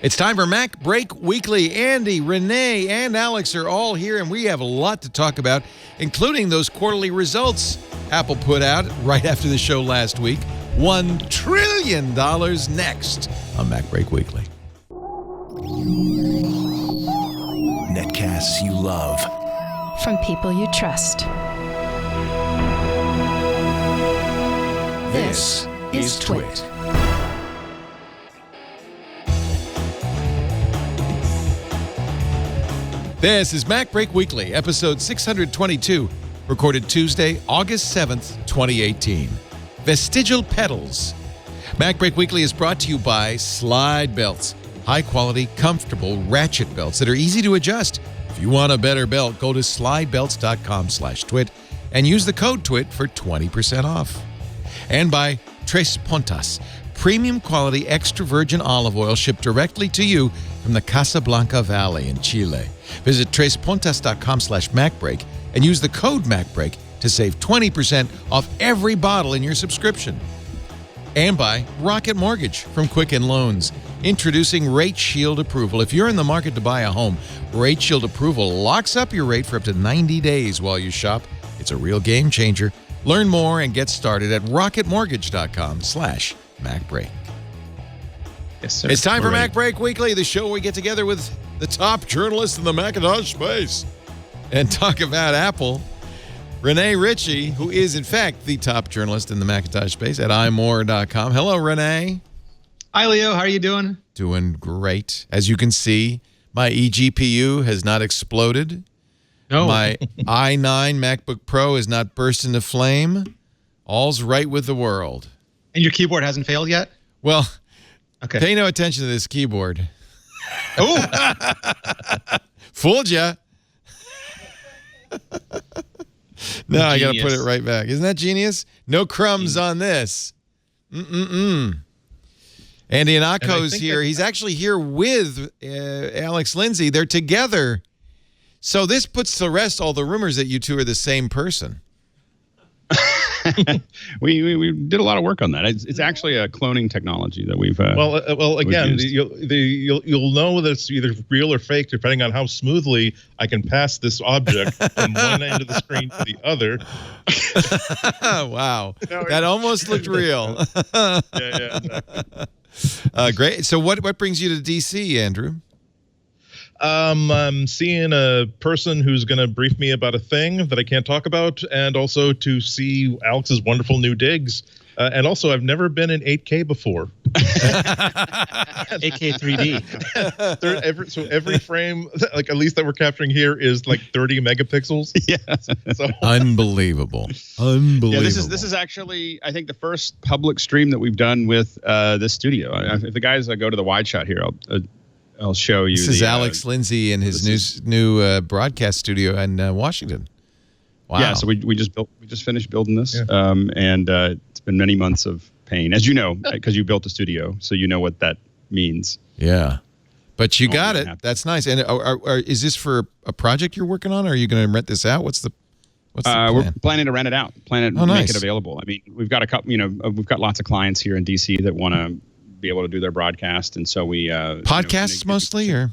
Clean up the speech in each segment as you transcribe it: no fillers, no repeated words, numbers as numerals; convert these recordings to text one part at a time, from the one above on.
It's time for MacBreak Weekly. Andy, Rene, and Alex are all here, and we have a lot to talk about, including those quarterly results Apple put out right after the show last week. $1 trillion next on MacBreak Weekly. Netcasts you love. From people you trust. This is Twit. This is MacBreak Weekly, episode 622, recorded Tuesday, August 7th, 2018. Vestigial pedals. MacBreak Weekly is brought to you by Slide Belts. High-quality, comfortable ratchet belts that are easy to adjust. If you want a better belt, go to slidebelts.com/twit and use the code TWIT for 20% off. And by Três Pontas, premium quality extra virgin olive oil shipped directly to you from the Casablanca Valley in Chile. Visit TrêsPontas.com/MacBreak and use the code MacBreak to save 20% off every bottle in your subscription. And by Rocket Mortgage from Quicken Loans. Introducing Rate Shield Approval. If you're in the market to buy a home, Rate Shield Approval locks up your rate for up to 90 days while you shop. It's a real game changer. Learn more and get started at rocketmortgage.com/MacBreak. Yes, sir. It's time for We're ready. MacBreak Weekly, the show where we get together with the top journalists in the Macintosh space and talk about Apple. Rene Ritchie, who is, in fact, the top journalist in the Macintosh space at imore.com. Hello, Rene. Hi, Leo. How are you doing? Doing great. As you can see, my eGPU has not exploded. No. My i9 MacBook Pro has not burst into flame. All's right with the world. And your keyboard hasn't failed yet? Well, Okay. pay no attention to this keyboard. Oh, Fooled ya. No, I got to put Genius. it right back. Isn't that genius? No crumbs on this. Andy Anako's here. He's actually here with Alex Lindsay. They're together. So this puts to rest all the rumors that you two are the same person. We did a lot of work on that. It's actually a cloning technology that we've Well, again, used. you'll know whether it's either real or fake depending on how smoothly I can pass this object from one end of the screen to the other. Wow. That almost looked real. Yeah, exactly. Great. So what brings you to D.C., Andrew? I'm seeing a person who's going to brief me about a thing that I can't talk about, and also to see Alex's wonderful new digs. And also, I've never been in 8K before. 8K 3D. So every frame, like at least that we're capturing here, is like 30 megapixels. Yes. So Unbelievable. Unbelievable. Yeah, this is actually, I think, the first public stream that we've done with this studio. If the guys go to the wide shot here, I'll show you. This is Alex Lindsay in his new broadcast studio in Washington. Wow. Yeah, so we just finished building this, Yeah. and it's been many months of pain, as you know, because you built a studio, so you know what that means. Yeah. But you Oh, got yeah. it. That's nice. And is this for a project you're working on, or are you going to rent this out? What's the plan? We're planning to rent it out, make nice. it available. I mean, we've got a couple, we've got lots of clients here in DC that want to be able to do their broadcast, and so we Podcasts mostly, or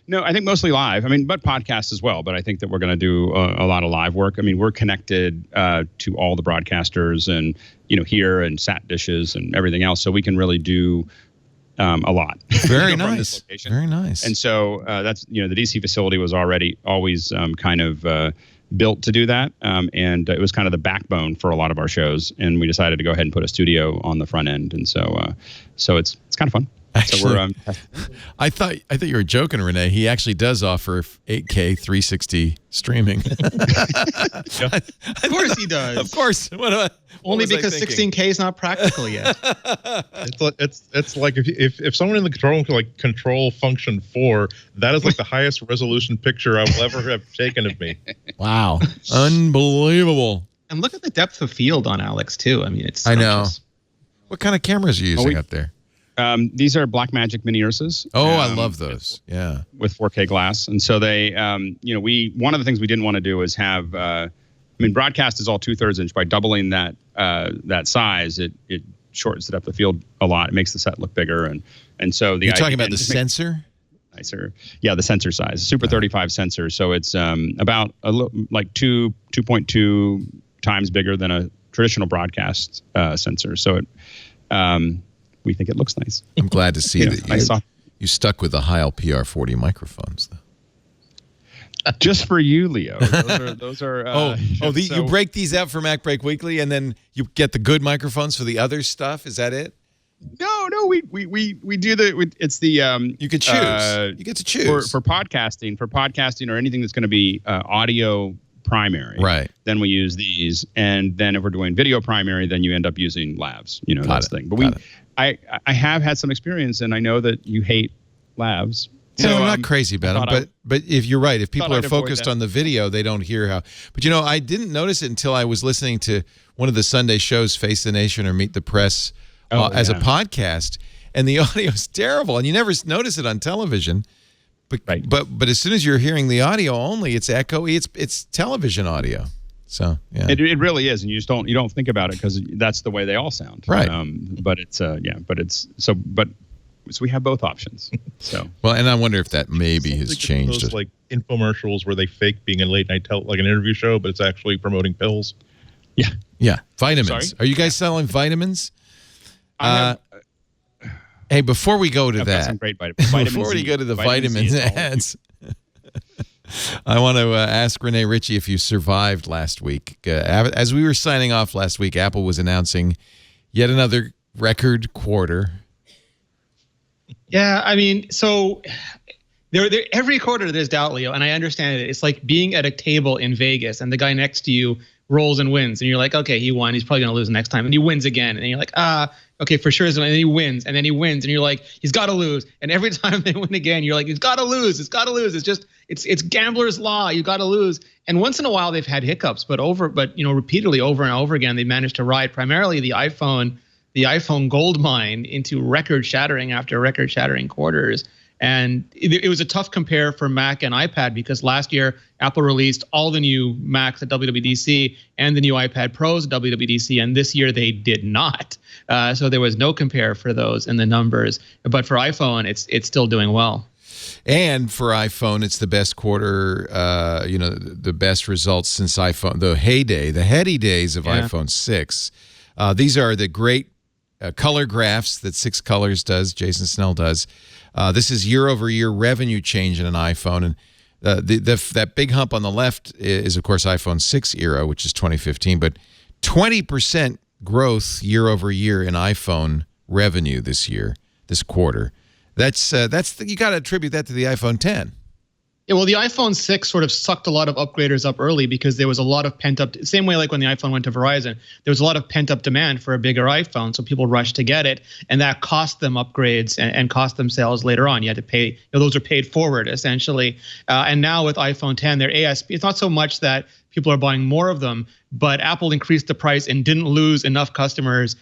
no, I think mostly live. I mean, but podcasts as well. But I think that we're going to do a lot of live work. I mean, we're connected to all the broadcasters, and here and sat dishes and everything else, so we can really do a lot. very from nice, this location. very nice. And so that's the DC facility was always kind of built to do that, and it was kind of the backbone for a lot of our shows. And we decided to go ahead and put a studio on the front end, and so it's kind of fun. Actually, so we're I thought you were joking, Rene. He actually does offer 8K 360 streaming. Of course he does. Of course. Only because 16K is not practical yet. it's like if someone in the control function 4, that is like the highest resolution picture I will ever have taken of me. Wow. Unbelievable. And look at the depth of field on Alex, too. I mean, it's I know. scrumptious. What kind of cameras are you using up there? These are Blackmagic Mini Ursas. Oh, I love those. Yeah. With 4K glass. And so they, one of the things we didn't want to do is have, broadcast is all 2/3 inch. By doubling that size, it shortens the depth of field a lot. It makes the set look bigger, and so You're talking about the sensor. Nicer, yeah, the sensor size, Super 35 sensor. So it's about like 2.2 times bigger than a traditional broadcast sensor. So we think it looks nice. I'm glad to see that you stuck with the Heil PR40 microphones, though. Just for you, Leo. Those are. You break these out for MacBreak Weekly, and then you get the good microphones for the other stuff. Is that it? No, we do it's the you could choose. You get to choose for podcasting or anything that's going to be audio primary. Right. Then we use these, and then if we're doing video primary, then you end up using lavs. That's the thing. But I have had some experience, and I know that you hate lavs. So I'm not crazy about them, but if you're right, if people are focused on the video, they don't hear how. But I didn't notice it until I was listening to one of the Sunday shows, Face the Nation or Meet the Press, as a podcast, and the audio is terrible, and you never notice it on television. But as soon as you're hearing the audio only, it's echoey. It's television audio. So yeah, it really is, and you don't think about it because that's the way they all sound. Right. So we have both options. So and I wonder if that maybe has changed. Those like infomercials where they fake being a late night like an interview show, but it's actually promoting pills. Yeah, vitamins. Sorry? Are you guys selling vitamins? Hey, before we go to that, some great vitamins. Before we go to the vitamins ads, I want to ask Rene Ritchie if you survived last week. As we were signing off last week, Apple was announcing yet another record quarter. Yeah, I mean, so there every quarter there's doubt, Leo, and I understand it. It's like being at a table in Vegas and the guy next to you rolls and wins, and you're like, okay, he won. He's probably going to lose next time, and he wins again, and you're like, okay, for sure. And then he wins, and you're like, he's got to lose. And every time they win again, you're like, he's got to lose. It's got to lose. It's just it's gambler's law. You got to lose. And once in a while they've had hiccups, but repeatedly over and over again they managed to ride primarily the iPhone gold mine into record-shattering after record-shattering quarters. And it was a tough compare for Mac and iPad because last year Apple released all the new Macs at WWDC and the new iPad Pros at WWDC, and this year they did not. So there was no compare for those in the numbers. But for iPhone, it's still doing well. And for iPhone, it's the best quarter, the best results since iPhone, the heady days of iPhone 6. These are the great color graphs that 6 Colors does, Jason Snell does. This is year-over-year revenue change in an iPhone. And that big hump on the left is, of course, iPhone 6 era, which is 2015. But 20% growth year-over-year in iPhone revenue this quarter. That's you got to attribute that to the iPhone 10. Yeah, well, the iPhone 6 sort of sucked a lot of upgraders up early because there was a lot of pent-up, same way like when the iPhone went to Verizon, there was a lot of pent-up demand for a bigger iPhone, so people rushed to get it, and that cost them upgrades and cost them sales later on. You had to pay, those are paid forward, essentially. And now with iPhone 10, their ASP, it's not so much that people are buying more of them, but Apple increased the price and didn't lose enough customers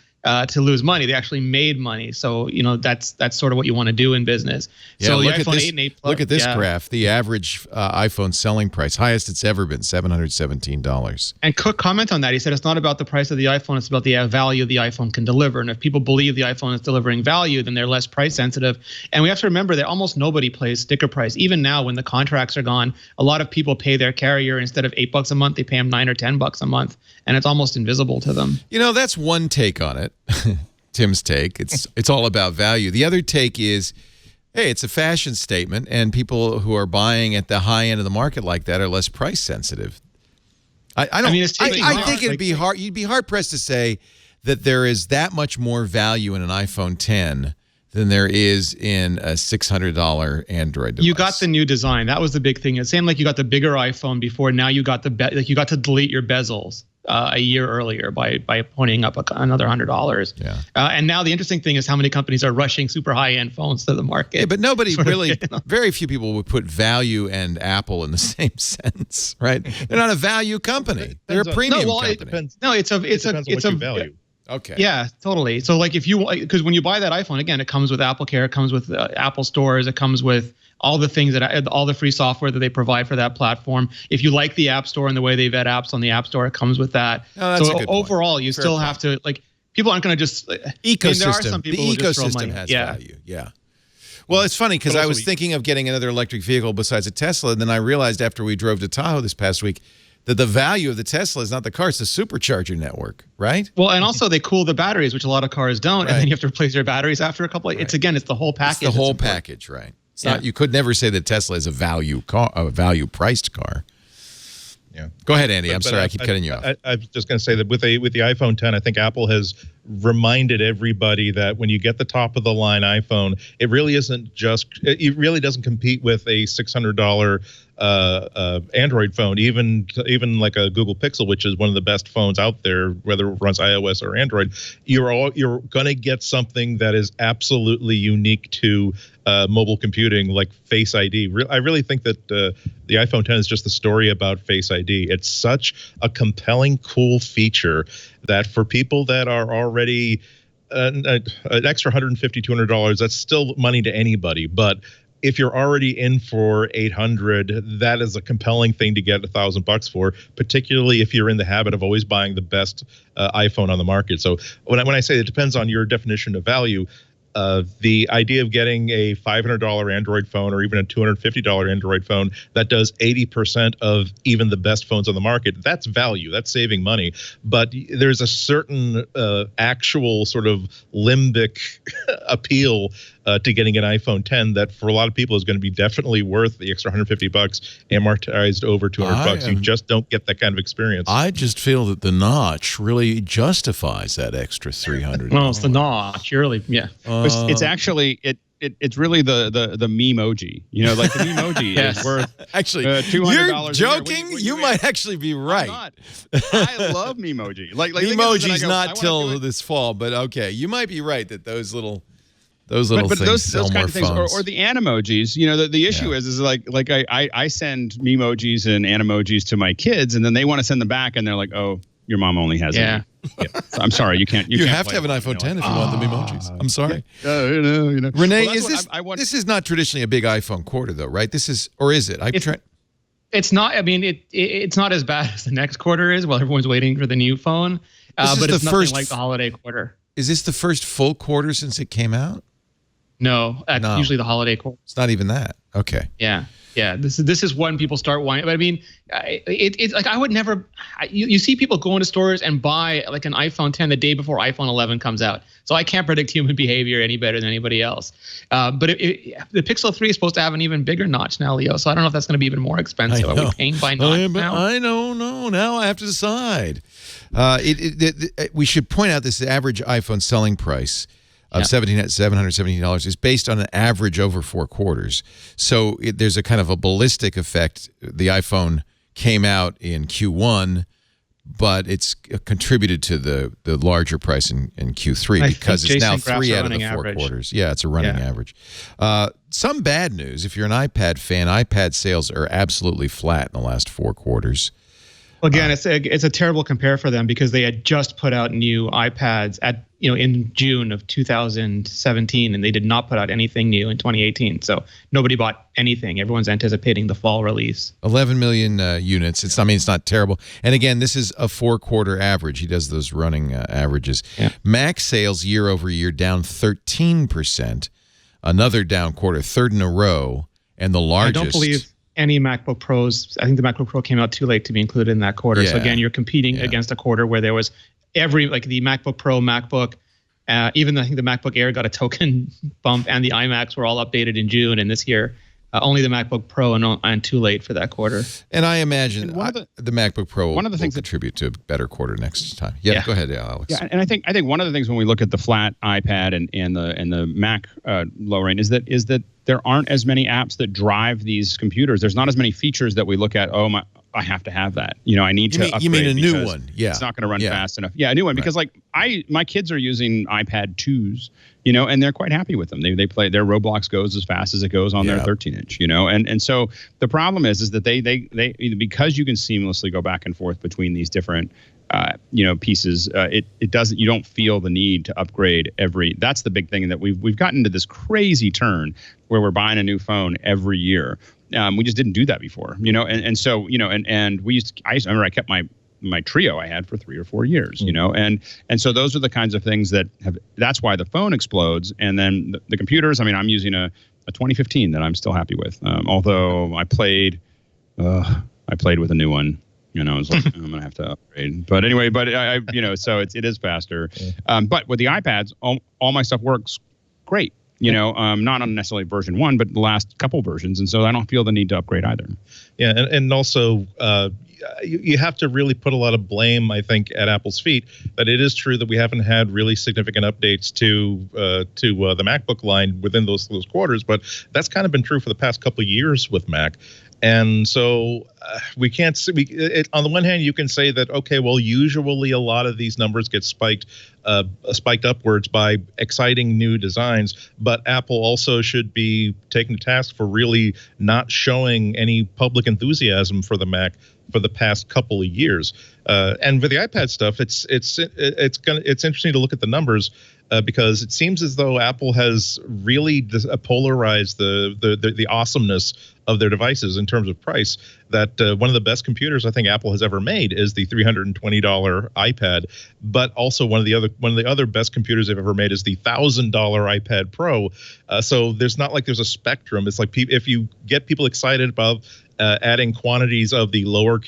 to lose money. They actually made money. So, that's sort of what you want to do in business. Yeah, so the look iPhone at this, 8 and 8 Plus, look at this graph. The average iPhone selling price, highest it's ever been, $717. And Cook comment on that. He said it's not about the price of the iPhone, it's about the value the iPhone can deliver. And if people believe the iPhone is delivering value, then they're less price sensitive. And we have to remember that almost nobody plays sticker price. Even now when the contracts are gone, a lot of people pay their carrier instead of $8 a month, they pay them $9 or $10 a month. And it's almost invisible to them. That's one take on it. Tim's take. It's all about value. The other take is, hey, it's a fashion statement, and people who are buying at the high end of the market like that are less price sensitive. I think it'd be hard. You'd be hard pressed to say that there is that much more value in an iPhone 10 than there is in a $600 Android device. You got the new design. That was the big thing. It seemed like you got the bigger iPhone before. Now you got you got to delete your bezels a year earlier by ponying up another $100. Yeah. And now the interesting thing is how many companies are rushing super high-end phones to the market. Yeah, but nobody really, very few people would put value and Apple in the same sentence, right? They're not a value company. They're a premium company. It depends. No, it's a value. Okay. Yeah, totally. So like because when you buy that iPhone, again, it comes with Apple Care, it comes with Apple stores, it comes with all the things all the free software that they provide for that platform. If you like the App Store and the way they vet apps on the App Store, it comes with that. Oh, that's a so good overall, point. you still have to people aren't going to just ecosystem. there are some The people who just throw ecosystem money. has value. Yeah. Well, it's funny because I was thinking of getting another electric vehicle besides a Tesla, and then I realized after we drove to Tahoe this past week that the value of the Tesla is not the car, it's the supercharger network, right? Well, and also they cool the batteries, which a lot of cars don't, and then you have to replace your batteries after a couple. It's the whole package. It's the whole package, right? It's not. You could never say that Tesla is a value car, a value priced car. Yeah. Go ahead, Andy. I'm sorry, I keep cutting you off. I was just going to say that with the iPhone 10, I think Apple has reminded everybody that when you get the top of the line iPhone, it really doesn't compete with a $600 Android phone, even like a Google Pixel, which is one of the best phones out there, whether it runs iOS or Android. You're going to get something that is absolutely unique to mobile computing, like Face ID. I really think that the iPhone 10 is just the story about Face ID. It's such a compelling, cool feature that for people that are already an extra $150, $200, that's still money to anybody. But if you're already in for $800, that is a compelling thing to get $1,000 for, particularly if you're in the habit of always buying the best iPhone on the market. So when I say it depends on your definition of value, the idea of getting a $500 Android phone or even a $250 Android phone that does 80% of even the best phones on the market, that's value. That's saving money. But there's a certain actual sort of limbic appeal to getting an iPhone 10 that for a lot of people is going to be definitely worth the extra $150 amortized over $200. You just don't get that kind of experience. I just feel that the notch really justifies that extra $300. Well, it's the notch, really, yeah. It's actually it's really the memoji. You know, like the memoji is worth actually $200. You're joking. You might actually be right. I love memoji. Like Memoji's not till this fall, but okay, you might be right that those little things sell more phones. Or the animojis. You know, the issue is like I send memojis and animojis to my kids, and then they want to send them back, and they're like, oh, your mom only has yeah. So I'm sorry, you can't. You have to have an iPhone 10 if you want the emojis. I'm sorry. You know. Renee, this is not traditionally a big iPhone quarter, though, right? This is, or is it? It's not. I mean, it's not as bad as the next quarter is while everyone's waiting for the new phone. But it's nothing like the holiday quarter. Is this the first full quarter since it came out? No. Usually the holiday quarter. It's not even that. Okay. Yeah. Yeah, this is when people start whining. But I mean, it's like I would never. You see people go into stores and buy like an iPhone 10 the day before iPhone 11 comes out. So I can't predict human behavior any better than anybody else. But the Pixel 3 is supposed to have an even bigger notch now, Leo. So I don't know if that's going to be even more expensive. Are we paying by notch now? I don't know. Now I have to decide. We should point out this average iPhone selling price of $717 is based on an average over 4 quarters. So there's a kind of a ballistic effect. The iPhone came out in Q1, but it's contributed to the larger price in Q3 because it's now 3 out of the 4 quarters. Yeah, it's a running average. Some bad news. If you're an iPad fan, iPad sales are absolutely flat in the last 4 quarters. Well, again, it's a terrible compare for them because they had just put out new iPads in June of 2017, and they did not put out anything new in 2018. So nobody bought anything. Everyone's anticipating the fall release. 11 million units. It's not terrible. And again, this is a 4-quarter average. He does those running averages. Yeah. Mac sales year over year down 13%. Another down quarter, third in a row, and the largest. I don't believe any MacBook Pros. I think the MacBook Pro came out too late to be included in that quarter. So again, you're competing against a quarter where there was the MacBook Pro, MacBook, even I think the MacBook Air got a token bump, and the iMacs were all updated in June. And this year, only the MacBook Pro and too late for that quarter. And I imagine the MacBook Pro will contribute to a better quarter next time. Yeah. Go ahead, Alex. Yeah, and I think one of the things when we look at the flat iPad and the Mac lowering is that there aren't as many apps that drive these computers. There's not as many features that we look at. Oh, I have to have that. You know, I need to upgrade. You mean a new one? Yeah. It's not going to run fast enough. Yeah, a new one because my kids are using iPad 2s, and they're quite happy with them. They play, their Roblox goes as fast as it goes on their 13-inch, and so the problem is that they because you can seamlessly go back and forth between these different pieces, you don't feel the need to upgrade that's the big thing that we've gotten to this crazy turn where we're buying a new phone every year. We just didn't do that before, and so, and we I remember I kept my my Trio I had for 3 or 4 years, you know, and so those are the kinds of things that's why the phone explodes. And then the computers, I mean, I'm using a 2015 that I'm still happy with. Although I played with a new one, you know, I was like, I'm gonna have to upgrade. But anyway, I you know, so it is faster. But with the iPads, all my stuff works great. You know, not on necessarily version 1, but the last couple versions. And so I don't feel the need to upgrade either. Yeah. And also, you have to really put a lot of blame, I think, at Apple's feet. That it is true that we haven't had really significant updates to the MacBook line within those quarters, but that's kind of been true for the past couple of years with Mac. And so we can't see. On the one hand, you can say that, okay, well, usually a lot of these numbers get spiked upwards by exciting new designs. But Apple also should be taken to task for really not showing any public enthusiasm for the Mac for the past couple of years. And with the iPad stuff, it's interesting to look at the numbers. Because it seems as though Apple has really polarized the awesomeness of their devices in terms of price. That one of the best computers I think Apple has ever made is the $320 iPad, but also one of the other best computers they've ever made is the $1,000 iPad Pro. So there's not like there's a spectrum. It's like if you get people excited about adding quantities of the lower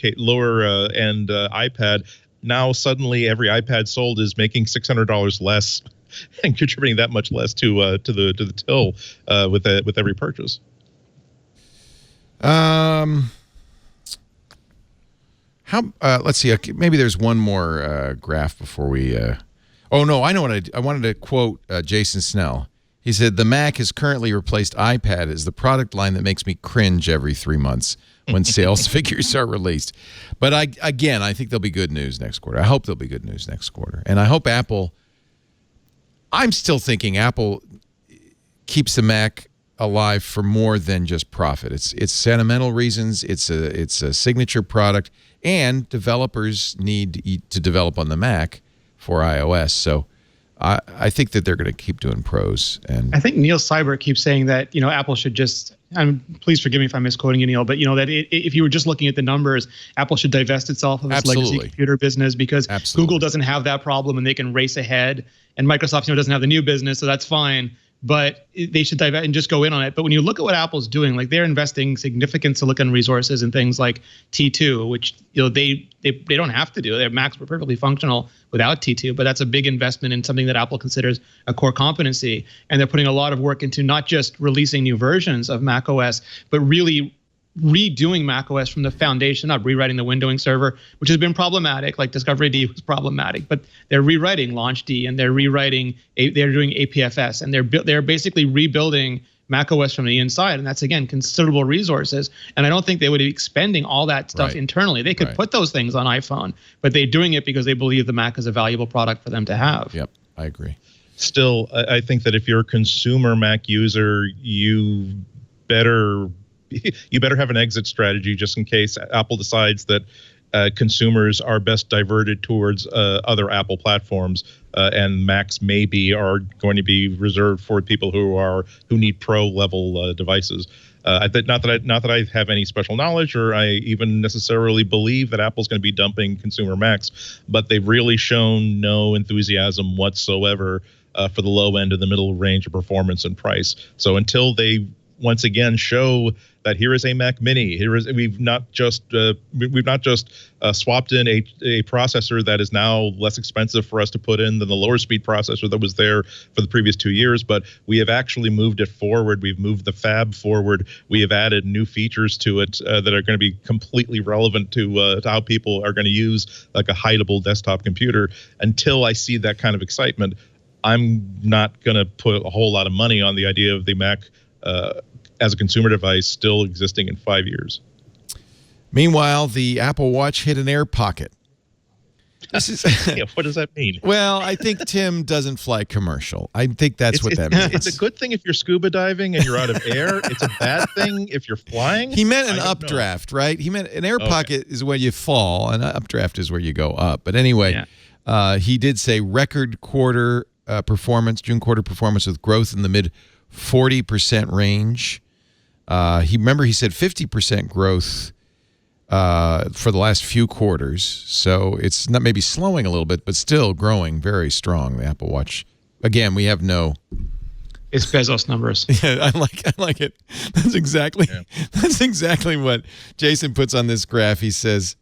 end iPad, now suddenly every iPad sold is making $600 less and contributing that much less to the till with every purchase. Let's see. Maybe there's one more graph before we. Oh no, I know what I wanted to quote Jason Snell. He said the Mac has currently replaced iPad as the product line that makes me cringe every 3 months when sales figures are released. But I think there'll be good news next quarter. I hope there'll be good news next quarter, and I hope Apple. I'm still thinking Apple keeps the Mac alive for more than just profit. It's sentimental reasons. It's a signature product, and developers need to develop on the Mac for iOS. So I think that they're going to keep doing pros. And I think Neil Seibert keeps saying that, you know, Apple should just, please forgive me if I'm misquoting you, Neil, but, you know, that if you were just looking at the numbers, Apple should divest itself of its legacy computer business because Google doesn't have that problem and they can race ahead. And Microsoft, you know, doesn't have the new business, so that's fine. But they should divest and just go in on it. But when you look at what Apple's doing, like they're investing significant silicon resources in things like T2, which, you know, they don't have to do. Their Macs were perfectly functional without T2, but that's a big investment in something that Apple considers a core competency. And they're putting a lot of work into not just releasing new versions of macOS, but really redoing macOS from the foundation up, rewriting the windowing server, which has been problematic. Like Discovery D was problematic, but they're rewriting Launch D and they're doing APFS, and they're basically rebuilding macOS from the inside, and that's again considerable resources. And I don't think they would be expending all that stuff internally. They could put those things on iPhone, but they're doing it because they believe the Mac is a valuable product for them to have. Yep, I agree. Still, I think that if you're a consumer Mac user, you better have an exit strategy just in case Apple decides that consumers are best diverted towards other Apple platforms, and Macs maybe are going to be reserved for people who need pro level devices. Not that I have any special knowledge or I even necessarily believe that Apple's going to be dumping consumer Macs, but they've really shown no enthusiasm whatsoever for the low end and the middle range of performance and price. So until they once again show that here is a Mac Mini. We've not just swapped in a processor that is now less expensive for us to put in than the lower speed processor that was there for the previous 2 years, but we have actually moved it forward. We've moved the fab forward. We have added new features to it that are going to be completely relevant to how people are going to use like a hideable desktop computer. Until I see that kind of excitement, I'm not going to put a whole lot of money on the idea of the Mac as a consumer device still existing in 5 years. Meanwhile, the Apple Watch hit an air pocket. This is what does that mean? Well, I think Tim doesn't fly commercial. I think that's what that means. It's a good thing if you're scuba diving and you're out of air. It's a bad thing if you're flying. He meant an updraft, right? He meant an air pocket is where you fall, and an updraft is where you go up. But anyway, he did say record quarter performance, June quarter performance with growth in the mid 40% range. He said 50% growth for the last few quarters. So it's not maybe slowing a little bit, but still growing very strong. The Apple Watch. Again, we have no. It's Bezos numbers. Yeah, I like it. That's exactly what Jason puts on this graph. He says,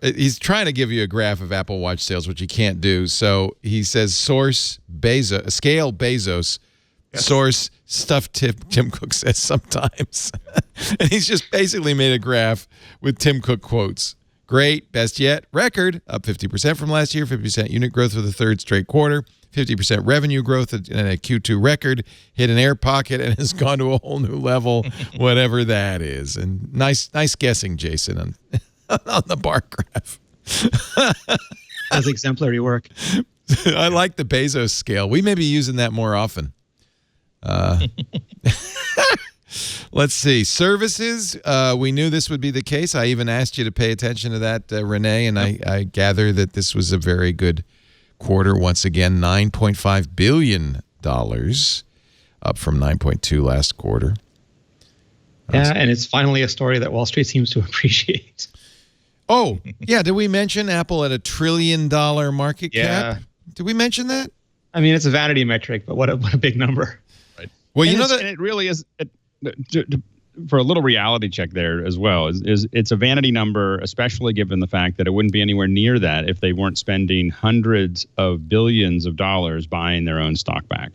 he's trying to give you a graph of Apple Watch sales, which he can't do. So he says, source Bezos, scale Bezos, yes. Source stuff Tim Cook says sometimes. And he's just basically made a graph with Tim Cook quotes. Great, best yet, record, up 50% from last year, 50% unit growth for the third straight quarter. 50% revenue growth and a Q2 record, hit an air pocket and has gone to a whole new level, whatever that is. And nice guessing, Jason, on the bar graph. That's exemplary work. I like the Bezos scale. We may be using that more often. Let's see. Services, we knew this would be the case. I even asked you to pay attention to that, Rene, and I gather that this was a very good quarter. Once again, $9.5 billion, up from 9.2 last quarter. Yeah, and it's finally a story that Wall Street seems to appreciate. Oh, yeah. Did we mention Apple at $1 trillion market cap? Did we mention that? I mean, it's a vanity metric, but what a big number. Right. Well, and you know that, and it really is. For a little reality check there as well, is it's a vanity number, especially given the fact that it wouldn't be anywhere near that if they weren't spending hundreds of billions of dollars buying their own stock back.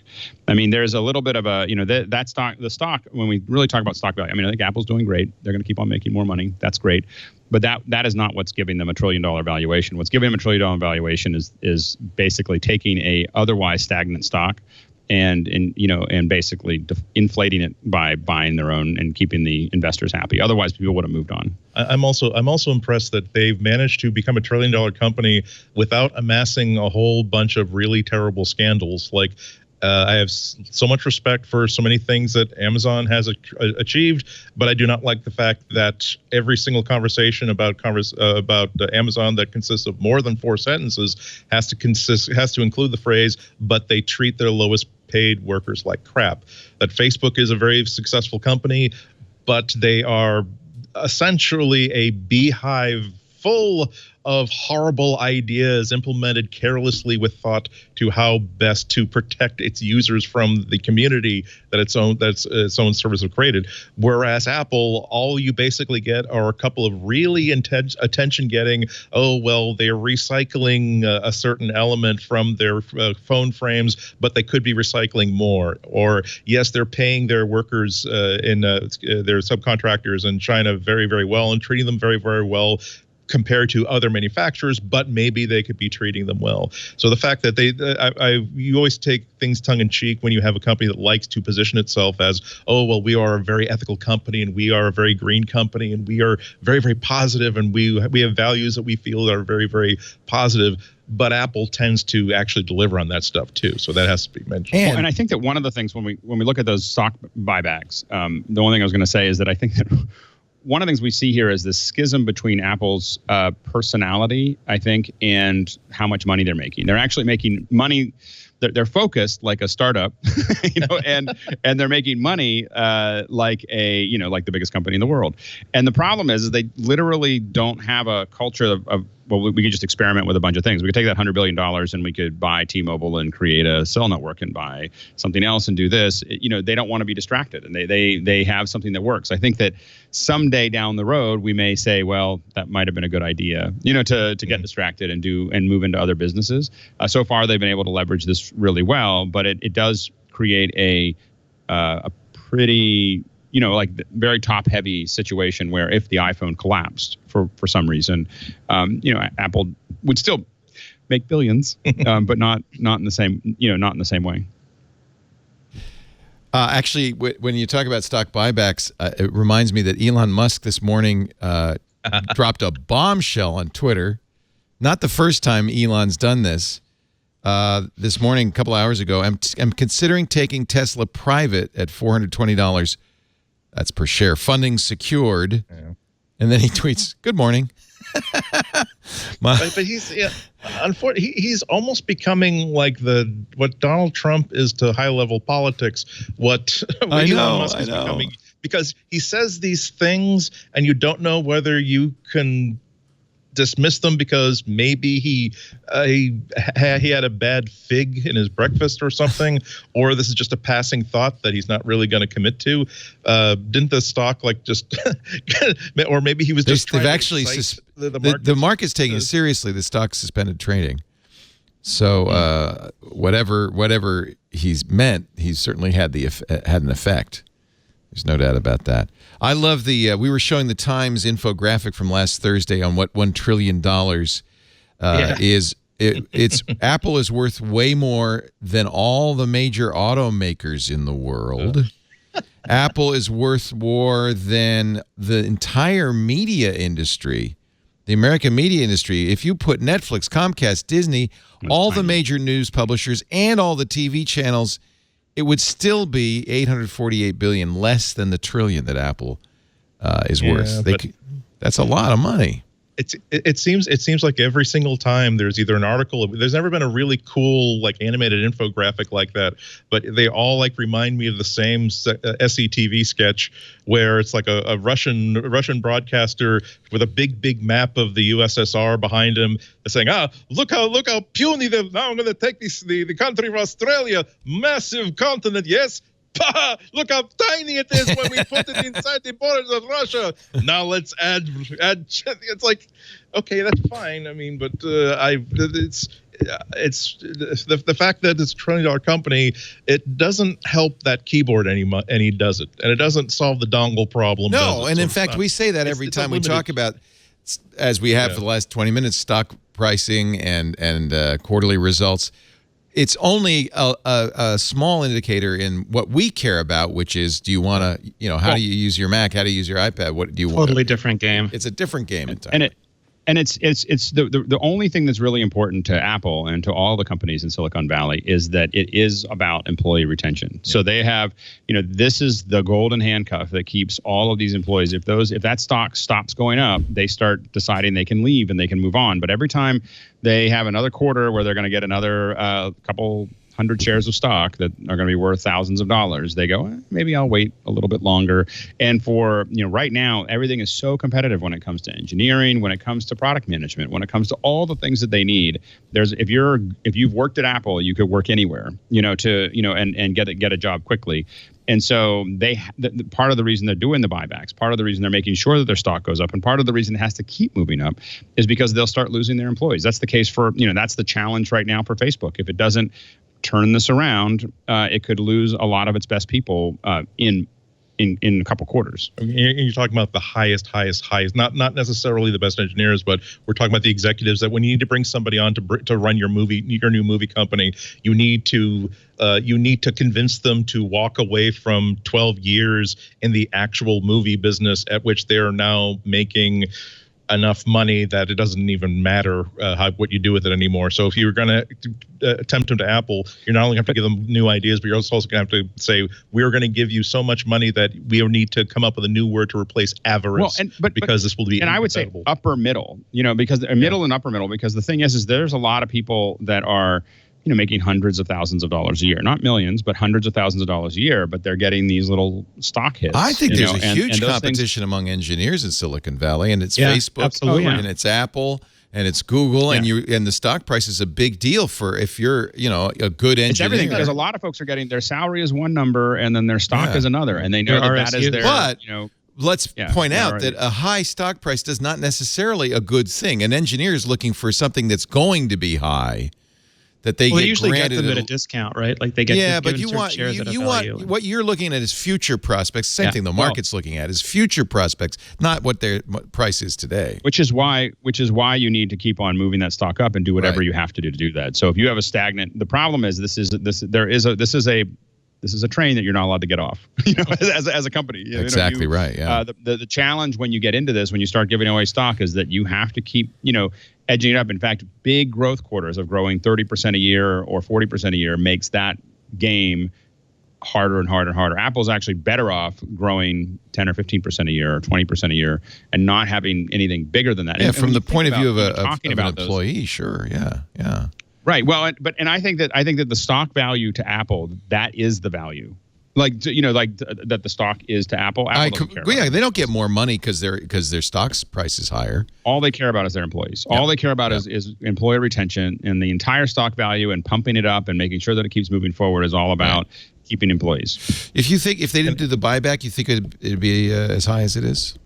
I mean, there's a little bit of a, the stock, when we really talk about stock value, I mean, I think Apple's doing great. They're going to keep on making more money. That's great. But that is not what's giving them $1 trillion valuation. What's giving them $1 trillion valuation is basically taking a otherwise stagnant stock and basically inflating it by buying their own and keeping the investors happy. Otherwise, people would have moved on. I'm also impressed that they've managed to become $1 trillion company without amassing a whole bunch of really terrible scandals. Like, I have so much respect for so many things that Amazon has achieved, but I do not like the fact that every single conversation about Amazon that consists of more than 4 sentences has to include the phrase, "but they treat their lowest paid workers like crap." That Facebook is a very successful company, but they are essentially a beehive full of horrible ideas implemented carelessly with thought to how best to protect its users from the community that its own service have created. Whereas Apple, all you basically get are a couple of really intense attention-getting, oh, well, they're recycling a certain element from their phone frames, but they could be recycling more. Or, yes, they're paying their workers their subcontractors in China very, very well and treating them very, very well compared to other manufacturers, but maybe they could be treating them well. So the fact that you always take things tongue in cheek when you have a company that likes to position itself as, oh, well, we are a very ethical company and we are a very green company and we are very, very positive and we have values that we feel are very, very positive. But Apple tends to actually deliver on that stuff too, so that has to be mentioned. And I think that one of the things when we look at those stock buybacks, the only thing I was going to say is that I think that one of the things we see here is this schism between Apple's personality, I think, and how much money they're making. They're actually making money. They're focused like a startup, and they're making money like the biggest company in the world. And the problem is they literally don't have a culture of well, we could just experiment with a bunch of things. We could take that $100 billion and we could buy T-Mobile and create a cell network and buy something else and do this. They don't want to be distracted, and they have something that works. I think that someday down the road we may say, well, that might have been a good idea, to get distracted and move into other businesses. So far, they've been able to leverage this really well, but it does create a pretty very top heavy situation where if the iPhone collapsed for some reason, Apple would still make billions, but not in the same way. Actually, when you talk about stock buybacks, it reminds me that Elon Musk this morning dropped a bombshell on Twitter. Not the first time Elon's done this. This morning, a couple hours ago, I'm considering taking Tesla private at $420. That's per share. Funding secured. Yeah. And then he tweets, "Good morning." But he's unfortunately he's almost becoming like what Donald Trump is to high level politics. What Elon Musk is becoming because he says these things and you don't know whether you can dismiss them because maybe he had a bad fig in his breakfast or something, or this is just a passing thought that he's not really going to commit to. Didn't the stock like just, or maybe he was just. They've actually the market's taking it seriously. The stock suspended trading. So whatever he's meant, he's certainly had an effect. There's no doubt about that. I love the. We were showing the Times infographic from last Thursday on what $1 trillion is. It's Apple is worth way more than all the major automakers in the world. Apple is worth more than the entire media industry, the American media industry. If you put Netflix, Comcast, Disney, all the major news publishers, and all the TV channels, it would still be $848 billion less than the trillion that Apple is worth. That's a lot of money. It seems like every single time there's either an article. There's never been a really cool like animated infographic like that, but they all like remind me of the same SCTV sketch where it's like a Russian broadcaster with a big map of the USSR behind him, saying, look how puny they. Now I'm going to take the country of Australia, massive continent, yes. Look how tiny it is when we put it inside the borders of Russia. Now let's add. It's like, okay, that's fine. I mean, but it's the fact that it's a $1 trillion company. It doesn't help that keyboard any does it, and it doesn't solve the dongle problem. No, and in fact, we say that every time we talk about, as we have for the last 20 minutes, stock pricing and quarterly results. It's only a small indicator in what we care about, which is, do you want to, how do you use your Mac? How do you use your iPad? What do you want? Totally different game. It's a different game in time. And it's the only thing that's really important to Apple and to all the companies in Silicon Valley is that it is about employee retention. Yeah. So they have, this is the golden handcuff that keeps all of these employees. If that stock stops going up, they start deciding they can leave and they can move on. But every time they have another quarter where they're going to get another couple 100 shares of stock that are going to be worth thousands of dollars, they go, maybe I'll wait a little bit longer. And for, right now, everything is so competitive when it comes to engineering, when it comes to product management, when it comes to all the things that they need. If you've worked at Apple, you could work anywhere, and get a job quickly. And so part of the reason they're doing the buybacks, part of the reason they're making sure that their stock goes up, and part of the reason it has to keep moving up is because they'll start losing their employees. That's the case for, that's the challenge right now for Facebook. If it doesn't turn this around, it could lose a lot of its best people in a couple quarters. You're talking about the highest, not necessarily the best engineers, but we're talking about the executives that when you need to bring somebody on to run your new movie company, you need to convince them to walk away from 12 years in the actual movie business at which they're now making enough money that it doesn't even matter what you do with it anymore. So if you're going to tempt them to Apple, you're not only going to have to give them new ideas, but you're also going to have to say, we're going to give you so much money that we need to come up with a new word to replace avarice, because this will be. And I would say upper middle, because middle and upper middle, because the thing is there's a lot of people that are making hundreds of thousands of dollars a year, not millions, but hundreds of thousands of dollars a year, but they're getting these little stock hits. I think there's a huge competition among engineers in Silicon Valley, and it's Facebook, absolutely. And it's Apple, and it's Google, and the stock price is a big deal for if you're, a good engineer. It's everything, because a lot of folks are getting their salary is one number and then their stock is another, and they know that is their, let's point out that a high stock price is not necessarily a good thing. An engineer is looking for something that's going to be high. That they usually get them at a discount, right? Like they get but you want what you're looking at is future prospects. Same thing the market's looking at is future prospects, not what their price is today. Which is why you need to keep on moving that stock up and do whatever you have to do that. So if you have a stagnant, the problem is this is a train that you're not allowed to get off, as a company. Exactly right. Yeah. The challenge when you get into this, when you start giving away stock, is that you have to keep, edging it up. In fact, big growth quarters of growing 30% a year or 40% a year makes that game harder and harder and harder. Apple's actually better off growing 10 or 15% a year or 20% a year and not having anything bigger than that. Yeah, from the point of view of an employee, sure. Yeah. Right. Well, I think that the stock value to Apple, that is the value. Like that the stock is to Apple. Apple doesn't care about they don't get more money because their stock's price is higher. All they care about is their employees. All they care about is employee retention, and the entire stock value and pumping it up and making sure that it keeps moving forward is all about keeping employees. If they didn't do the buyback, you think it'd be as high as it is?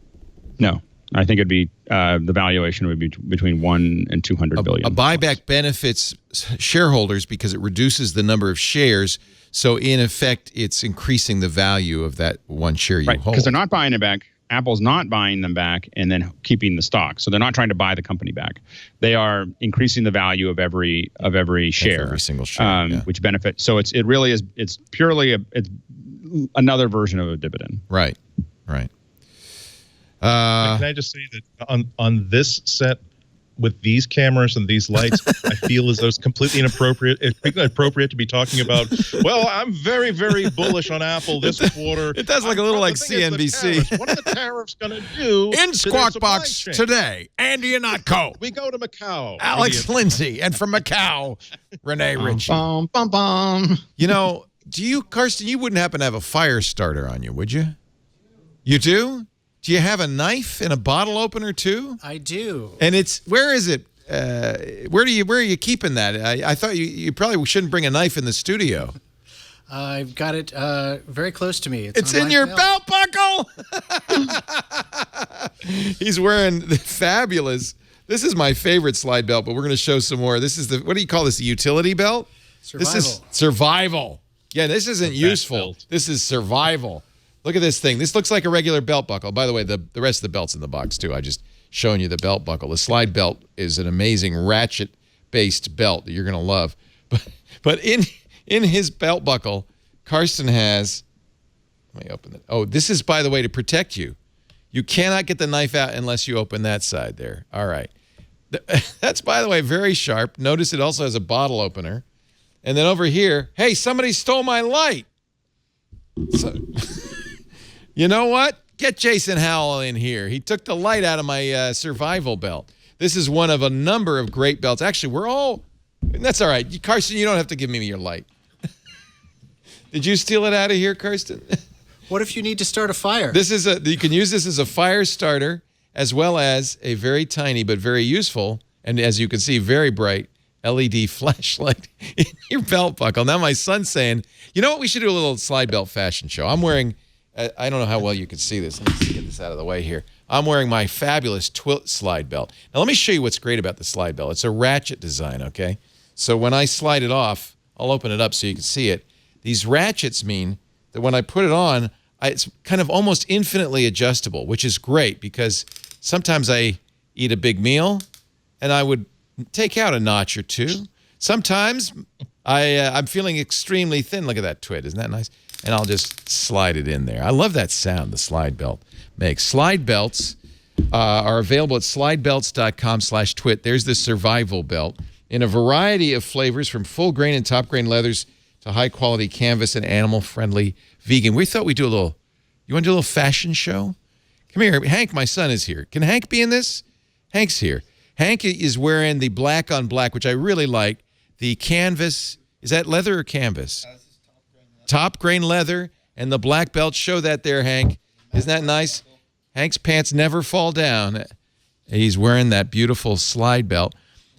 No. I think it'd be the valuation would be between $1 and $200 billion. A buyback benefits shareholders because it reduces the number of shares. So in effect, it's increasing the value of that one share you hold. Because they're not buying it back. Apple's not buying them back and then keeping the stock. So they're not trying to buy the company back. They are increasing the value of every share, every single share, which benefits. So it's purely it's another version of a dividend. Right. Can I just say that on this set with these cameras and these lights, I feel as though it's completely inappropriate to be talking about, well, I'm very, very bullish on Apple this quarter. It does look a little like CNBC. What are the tariffs going to do? In Squawk Box today, Andy Ihnatko. We go to Macau. Alex Lindsay. And from Macau, Rene Ritchie. You know, Karsten, you wouldn't happen to have a fire starter on you, would you? You do? Do you have a knife and a bottle opener too? I do. And where is it? Where are you keeping that? I thought you probably shouldn't bring a knife in the studio. I've got it very close to me. It's in your belt buckle. He's wearing the fabulous. This is my favorite slide belt, but we're going to show some more. This is what do you call this? A utility belt? Survival. This is survival. Yeah, this isn't useful. Belt. This is survival. Look at this thing. This looks like a regular belt buckle. By the way, the rest of the belt's in the box too. I just showing you the belt buckle. The slide belt is an amazing ratchet-based belt that you're going to love. But in his belt buckle, Karsten has. Let me open it. Oh, this is, by the way, to protect you. You cannot get the knife out unless you open that side there. All right. That's, by the way, very sharp. Notice it also has a bottle opener. And then over here, hey, somebody stole my light. So, you know what? Get Jason Howell in here. He took the light out of my survival belt. This is one of a number of great belts. Actually, that's all right. Karsten, you don't have to give me your light. Did you steal it out of here, Karsten? What if you need to start a fire? You can use this as a fire starter as well as a very tiny but very useful, and as you can see, very bright LED flashlight in your belt buckle. Now my son's saying, you know what, we should do a little slide belt fashion show. I'm wearing, I don't know how well you can see this. Let me get this out of the way here. I'm wearing my fabulous Twilt slide belt. Now let me show you what's great about the slide belt. It's a ratchet design, okay? So when I slide it off, I'll open it up so you can see it. These ratchets mean that when I put it on, it's kind of almost infinitely adjustable, which is great because sometimes I eat a big meal and I would take out a notch or two. Sometimes I'm feeling extremely thin. Look at that twit. Isn't that nice? And I'll just slide it in there. I love that sound the slide belt makes. Slide belts are available at slidebelts.com/twit. There's the survival belt in a variety of flavors from full grain and top grain leathers to high quality canvas and animal friendly vegan. We thought we'd do you want to do a little fashion show? Come here. Hank, my son, is here. Can Hank be in this? Hank's here. Hank is wearing the black on black, which I really like. The canvas, is that leather or canvas? Top grain leather and the black belt. Show that there, Hank. Isn't that nice? Hank's pants never fall down. He's wearing that beautiful slide belt.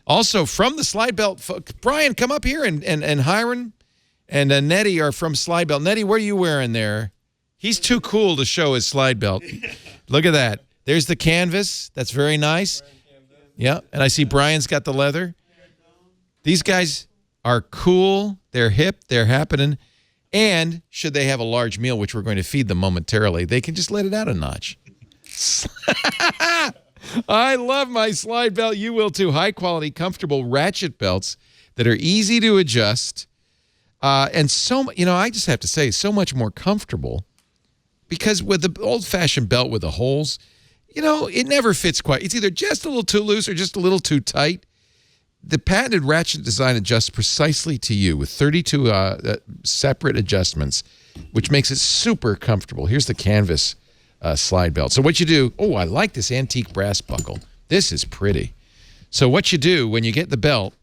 Also from the slide belt, Brian, come up here, and Hiram and Nettie are from slide belt. Nettie, what are you wearing there? He's too cool to show his slide belt. Look at that. There's the canvas. That's very nice. Yeah, and I see Brian's got the leather. These guys are cool. They're hip. They're happening. And should they have a large meal, which we're going to feed them momentarily, they can just let it out a notch. I love my slide belt. You will too. High-quality, comfortable ratchet belts that are easy to adjust. And I just have to say, so much more comfortable. Because with the old-fashioned belt with the holes, it never fits quite. It's either just a little too loose or just a little too tight. The patented ratchet design adjusts precisely to you with 32 separate adjustments, which makes it super comfortable. Here's the canvas slide belt. So what you do, I like this antique brass buckle. This is pretty. So what you do when you get the belt,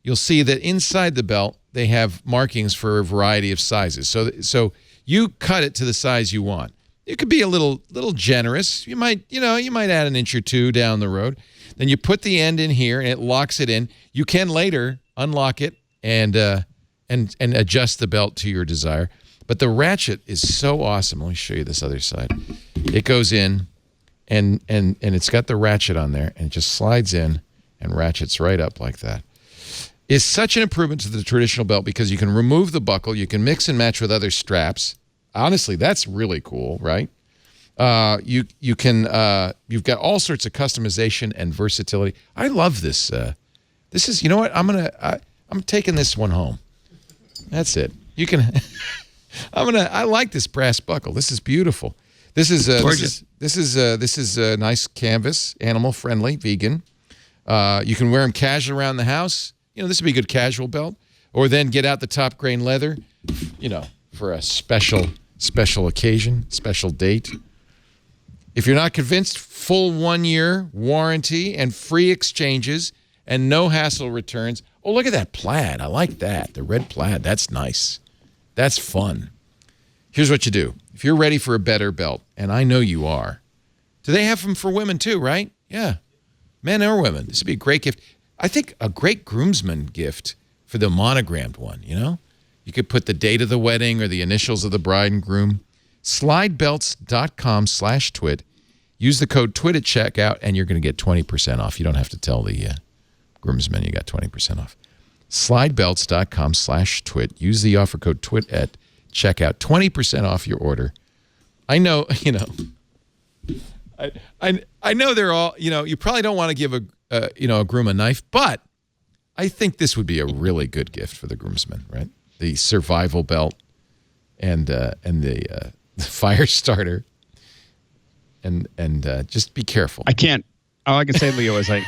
you'll see that inside the belt, they have markings for a variety of sizes. So You cut it to the size you want. You could be a little generous. You might add an inch or two down the road. Then you put the end in here, and it locks it in. You can later unlock it and adjust the belt to your desire. But the ratchet is so awesome. Let me show you this other side. It goes in, and it's got the ratchet on there, and it just slides in and ratchets right up like that. It's such an improvement to the traditional belt because you can remove the buckle. You can mix and match with other straps. Honestly, that's really cool, right? You can you've got all sorts of customization and versatility. I love this. This is, you know what? I'm taking this one home. That's it. You can. I like this brass buckle. This is beautiful. This is gorgeous. This is a nice canvas, animal friendly, vegan. You can wear them casual around the house. This would be a good casual belt, or then get out the top grain leather, for a special occasion, special date. If you're not convinced, full 1-year warranty and free exchanges and no hassle returns. Oh, look at that plaid. I like that. The red plaid. That's nice. That's fun. Here's what you do. If you're ready for a better belt, and I know you are, do they have them for women too, right? Yeah. Men or women. This would be a great gift. I think a great groomsman gift for the monogrammed one, You could put the date of the wedding or the initials of the bride and groom. Slidebelts.com/twit. Use the code TWIT at checkout, and you're going to get 20% off. You don't have to tell the groomsmen you got 20% off. Slidebelts.com/twit. Use the offer code TWIT at checkout. 20% off your order. I know, I know they're all, you probably don't want to give a groom a knife, but I think this would be a really good gift for the groomsmen, right? The survival belt and the fire starter, and just be careful. All I can say, Leo, is I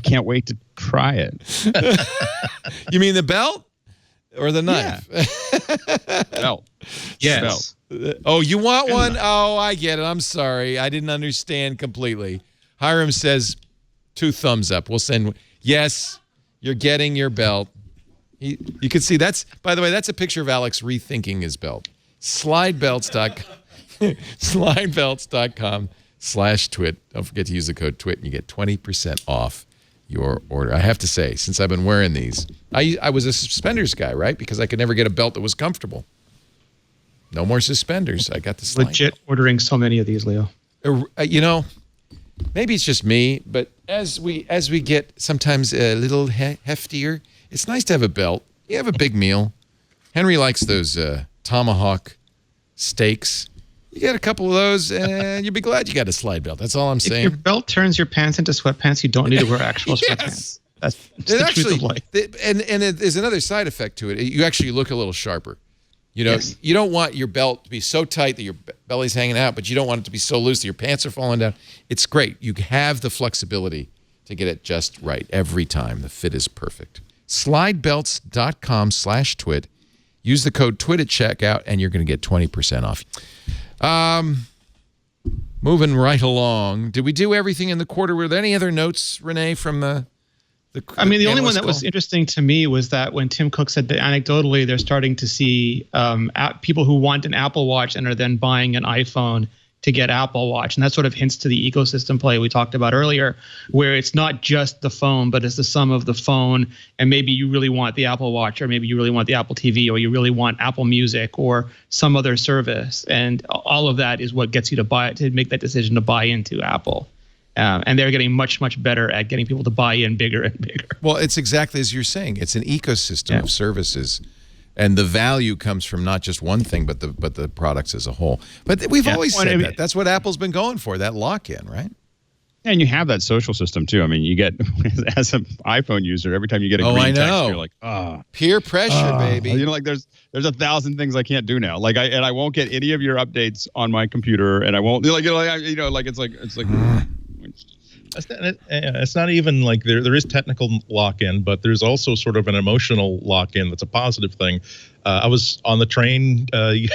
can't wait to try it. You mean the belt or the knife? Yeah. Belt. Yes. Belt. Oh, you want one? Oh, I get it. I'm sorry. I didn't understand completely. Hiram says 2 thumbs up. We'll send. Yes, you're getting your belt. You can see by the way, that's a picture of Alex rethinking his belt. Slidebelts.com/twit. Don't forget to use the code TWIT and you get 20% off your order. I have to say, since I've been wearing these, I was a suspenders guy, right? Because I could never get a belt that was comfortable. No more suspenders. I got the slide. Legit ordering so many of these, Leo. Maybe it's just me, but as we get sometimes a little heftier, it's nice to have a belt. You have a big meal. Henry likes those tomahawk steaks. You get a couple of those, and you'll be glad you got a slide belt. That's all I'm saying. If your belt turns your pants into sweatpants, you don't need to wear actual sweatpants. That's the truth of life. And there's another side effect to it. You actually look a little sharper. Yes. You don't want your belt to be so tight that your belly's hanging out, but you don't want it to be so loose that your pants are falling down. It's great. You have the flexibility to get it just right every time. The fit is perfect. Slidebelts.com/twit. Use the code TWIT at checkout, and you're going to get 20% off. Moving right along. Did we do everything in the quarter? Were there any other notes, Rene, from the only one that was interesting to me was that when Tim Cook said that anecdotally they're starting to see people who want an Apple Watch and are then buying an iPhone to get Apple Watch. And that sort of hints to the ecosystem play we talked about earlier, where it's not just the phone, but it's the sum of the phone. And maybe you really want the Apple Watch, or maybe you really want the Apple TV, or you really want Apple Music or some other service. And all of that is what gets you to make that decision to buy into Apple. And they're getting much, much better at getting people to buy in bigger and bigger. Well, it's exactly as you're saying. It's an ecosystem of services, and the value comes from not just one thing, but the products as a whole. But we've always said that. That's what Apple's been going for, that lock-in, right? And you have that social system too. I mean, you get, as an iPhone user, every time you get a green text, you're like, peer pressure, baby. There's 1,000 things I can't do now. I won't get any of your updates on my computer, and I won't it's like. It's not even like there is technical lock-in, but there's also sort of an emotional lock-in that's a positive thing. I was on the train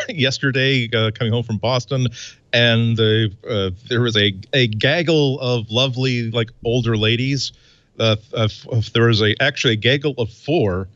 yesterday coming home from Boston, and there was a gaggle of lovely older ladies. There was actually a gaggle of 4,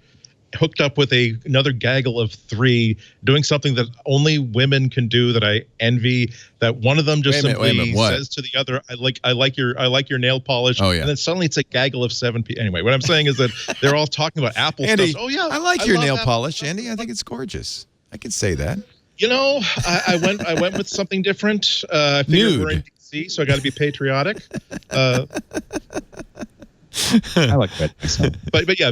hooked up with another gaggle of 3 doing something that only women can do that I envy, that one of them just simply says to the other, I like your nail polish. Oh, yeah. And then suddenly it's a gaggle of 7 people. Anyway, what I'm saying is that they're all talking about Apple Andy, stuff. Oh yeah, I like your nail Apple polish, Andy. I think it's gorgeous. I could say that. You know, I went with something different. I figured we're in DC, so I got to be patriotic. I like that. But yeah,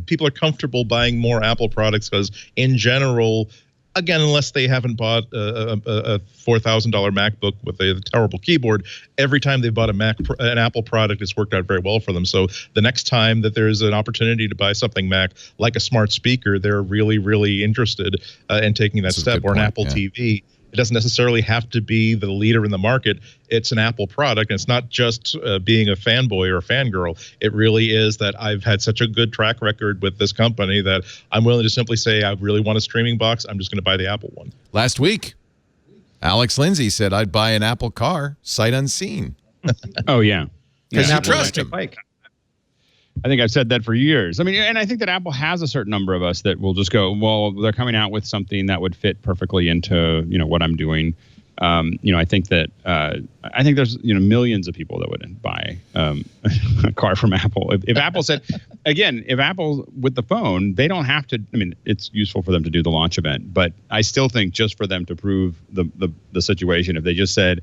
people are comfortable buying more Apple products because, in general, again, unless they haven't bought a $4,000 MacBook with a terrible keyboard, every time they bought an Apple product, it's worked out very well for them. So the next time that there's an opportunity to buy something Mac, like a smart speaker, they're really, really interested in taking that step, or an Apple TV. It doesn't necessarily have to be the leader in the market. It's an Apple product, and it's not just being a fanboy or a fangirl. It really is that I've had such a good track record with this company that I'm willing to simply say, I really want a streaming box. I'm just going to buy the Apple one. Last week, Alex Lindsay said, I'd buy an Apple car, sight unseen. Oh, yeah. Because you trust him. I think I've said that for years. I mean, and I think that Apple has a certain number of us that will just go, well, they're coming out with something that would fit perfectly into, what I'm doing. I think that I think there's millions of people that would buy a car from Apple. If Apple said, again, if Apple with the phone, they don't have to. I mean, it's useful for them to do the launch event, but I still think just for them to prove the situation, if they just said,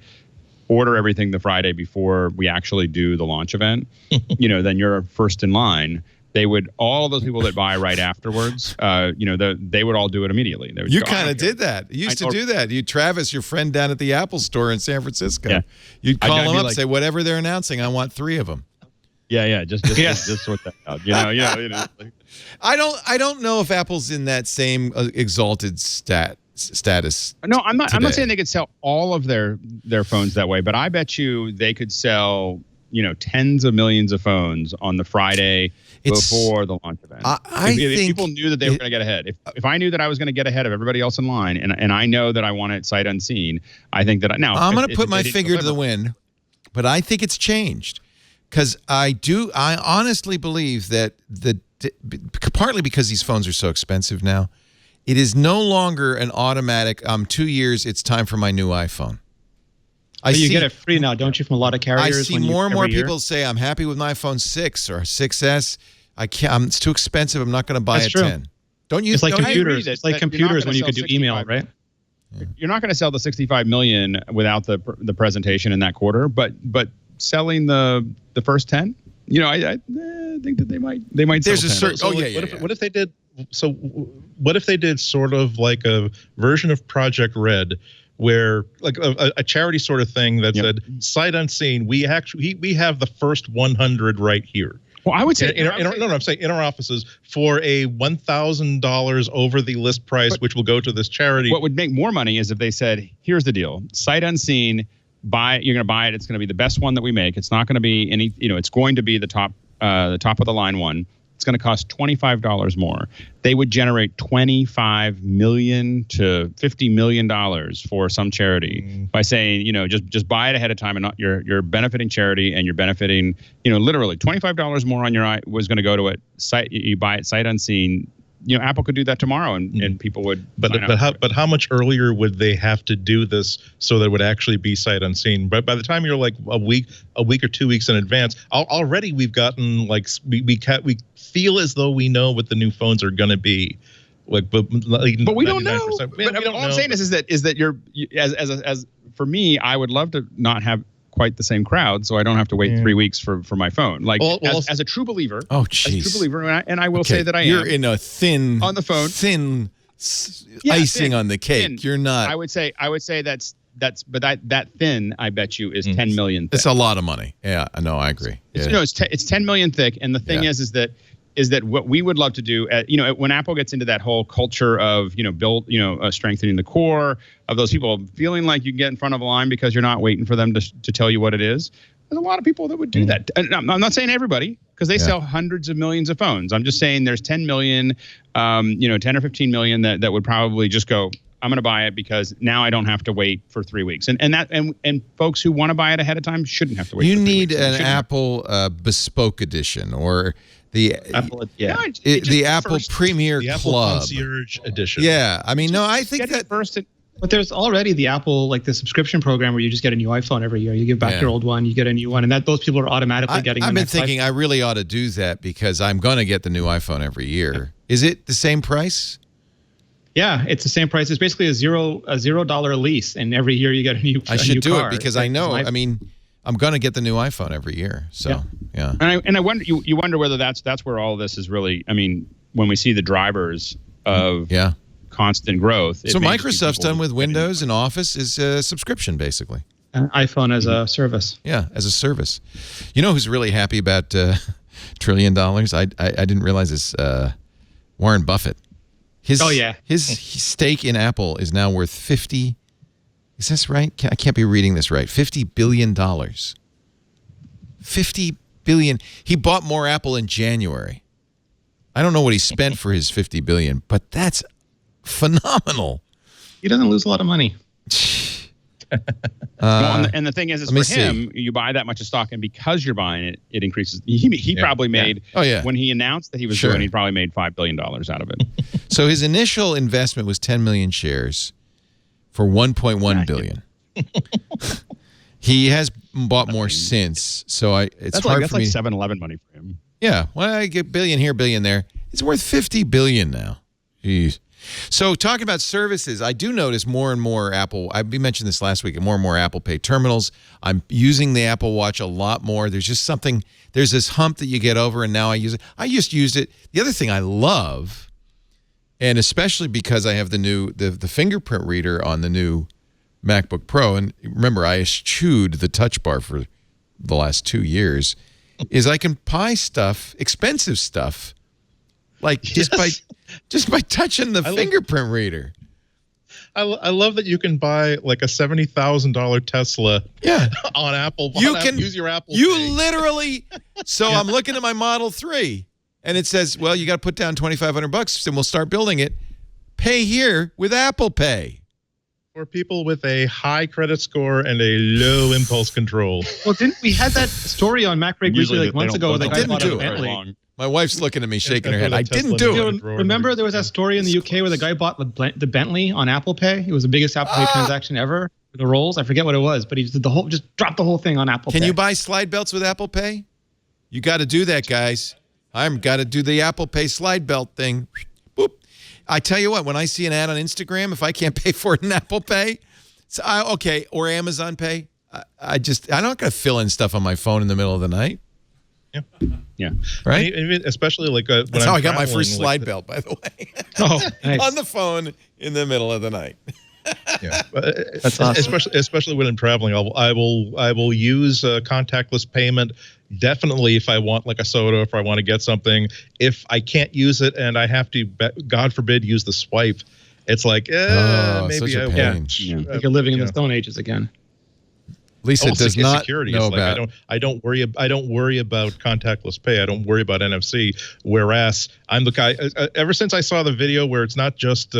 order everything the Friday before we actually do the launch event, then you're first in line. They would, all those people that buy right afterwards, they would all do it immediately. They would you kind of did that. You used to do that. You, Travis, your friend down at the Apple store in San Francisco. Yeah. You'd call them up, and say, whatever they're announcing, I want 3 of them. Yeah. Just sort that out. I don't know if Apple's in that same exalted status. No, I'm not. Today. I'm not saying they could sell all of their phones that way, but I bet you they could sell tens of millions of phones on the Friday before the launch event. I think if people knew that they were going to get ahead. If I knew that I was going to get ahead of everybody else in line, and I know that I want it sight unseen, I think that now I'm going to put my finger to the wind, but I think it's changed because I honestly believe that partly because these phones are so expensive now. It is no longer an automatic, 2 years, it's time for my new iPhone. You get it free now, don't you, from a lot of carriers? I see more and more people say, I'm happy with my iPhone 6 or 6S. It's too expensive. I'm not going to buy a 10. Don't you? It's like computers. It's like computers when you could do email, right? Yeah. You're not going to sell the 65 million without the presentation in that quarter, but selling the first 10, I think that they might. There's sell a 10. certain. What if they did? So what if they did sort of like a version of Project Red, where like a charity sort of thing that said, sight unseen, we have the first 100 right here. Well, I would say I'm saying in our offices for a $1,000 over the list price, which will go to this charity. What would make more money is if they said, here's the deal, sight unseen, you're going to buy it. It's going to be the best one that we make. It's not going to be any, it's going to be the top of the line one. It's going to cost $25 more. They would generate $25 million to $50 million for some charity by saying, just buy it ahead of time, and you're benefiting charity, and you're benefiting, literally $25 more on your eye was going to go to it. You buy it sight unseen. Apple could do that tomorrow, and people would. But how much earlier would they have to do this so that it would actually be sight unseen? But by the time you're like a week or 2 weeks in advance, already we've gotten like we feel as though we know what the new phones are going to be. But we don't know. All I'm saying is that you're as for me, I would love to not have quite the same crowd, so I don't have to wait 3 weeks for my phone. Like as a true believer. Oh, jeez. As a true believer, and I will say that I am. You're in a thin on the phone, icing on the cake. Thin. You're not. I would say that's that thin. I bet you is 10 million. Thick. It's a lot of money. Yeah, no, I agree. It's 10 million thick, and the thing is that what we would love to do, when Apple gets into that whole culture of, strengthening the core of those people feeling like you can get in front of a line because you're not waiting for them to tell you what it is. There's a lot of people that would do that. And I'm not saying everybody, because they sell hundreds of millions of phones. I'm just saying there's 10 million, 10 or 15 million that would probably just go, I'm going to buy it because now I don't have to wait for 3 weeks. And folks who want to buy it ahead of time shouldn't have to wait. You need an Apple bespoke edition, or The Apple, yeah. No, the Apple Premier The Apple Club. Concierge Edition. Yeah, I mean, no, I think Get it that first. But there's already the Apple, like the subscription program where you just get a new iPhone every year. You give back your old one, you get a new one, and that those people are automatically getting. I've the been next thinking iPhone. I really ought to do that because I'm going to get the new iPhone every year. Is it the same price? Yeah, it's the same price. It's basically a $0 lease, and every year you get a new. I should do car. it because I know. I mean, I'm going to get the new iPhone every year. So yeah. And I wonder, you wonder whether that's where all this is really. I mean, when we see the drivers of constant growth. So Microsoft's done with Windows and Office is a subscription, basically. iPhone as a service. Yeah, as a service. You know who's really happy about $1 trillion? I didn't realize this. Warren Buffett. His stake in Apple is now worth 50. Is this right? I can't be reading this right. $50 billion. $50 billion. He bought more Apple in January. I don't know what he spent for his $50 billion, but that's phenomenal. He doesn't lose a lot of money. And the thing is for him, you buy that much of stock, and because you're buying it, it increases. He probably made. Oh yeah. When he announced that he was doing, he probably made $5 billion out of it. So his initial investment was 10 million shares for 1.1 billion. He has bought more since, so it's hard for me. That's like 7-Eleven money for him. Yeah, well, I get billion here, billion there. It's worth 50 billion now. Jeez. So talking about services, I do notice more and more Apple. We mentioned this last week. More and more Apple Pay terminals. I'm using the Apple Watch a lot more. There's just something. There's this hump that you get over, and now I use it. I just used it. The other thing I love, and especially because I have the fingerprint reader on the new MacBook Pro, and remember I eschewed the Touch Bar for the last 2 years, is I can buy stuff, expensive stuff, like just by touching the fingerprint reader. I love that you can buy like a $70,000 Tesla. On Apple. You can use your Apple. You Pay. literally. So I'm looking at my Model 3, and it says, "Well, you got to put down $2,500, and we'll start building it. Pay here with Apple Pay." For people with a high credit score and a low impulse control. Well, didn't we had that story on MacBreak Weekly like months ago? The guy bought a Bentley. My wife's looking at me, shaking her head. I didn't do it. Remember, there was that story in the UK where the guy bought the Bentley on Apple Pay. It was the biggest Apple Pay transaction ever. The rolls, I forget what it was, but he just did just dropped the whole thing on Apple Pay. Can you buy slide belts with Apple Pay? You got to do that, guys. I'm got to do the Apple Pay slide belt thing. Boop. I tell you what, when I see an ad on Instagram, if I can't pay for it in Apple Pay, or Amazon Pay, I'm not going to fill in stuff on my phone in the middle of the night. Yeah. Right. Especially like when that's how I got my first slide belt, by the way. Nice. On the phone in the middle of the night. Yeah, that's awesome. Especially when I'm traveling, I will use contactless payment. Definitely, if I want like a soda, if I want to get something. If I can't use it and I have to, God forbid, use the swipe, it's like maybe I won't. Like you're living in the Stone Ages again. Lisa does not security. know It's like about. I don't worry about contactless pay. I don't worry about NFC. Whereas I'm the guy. Ever since I saw the video where it's not just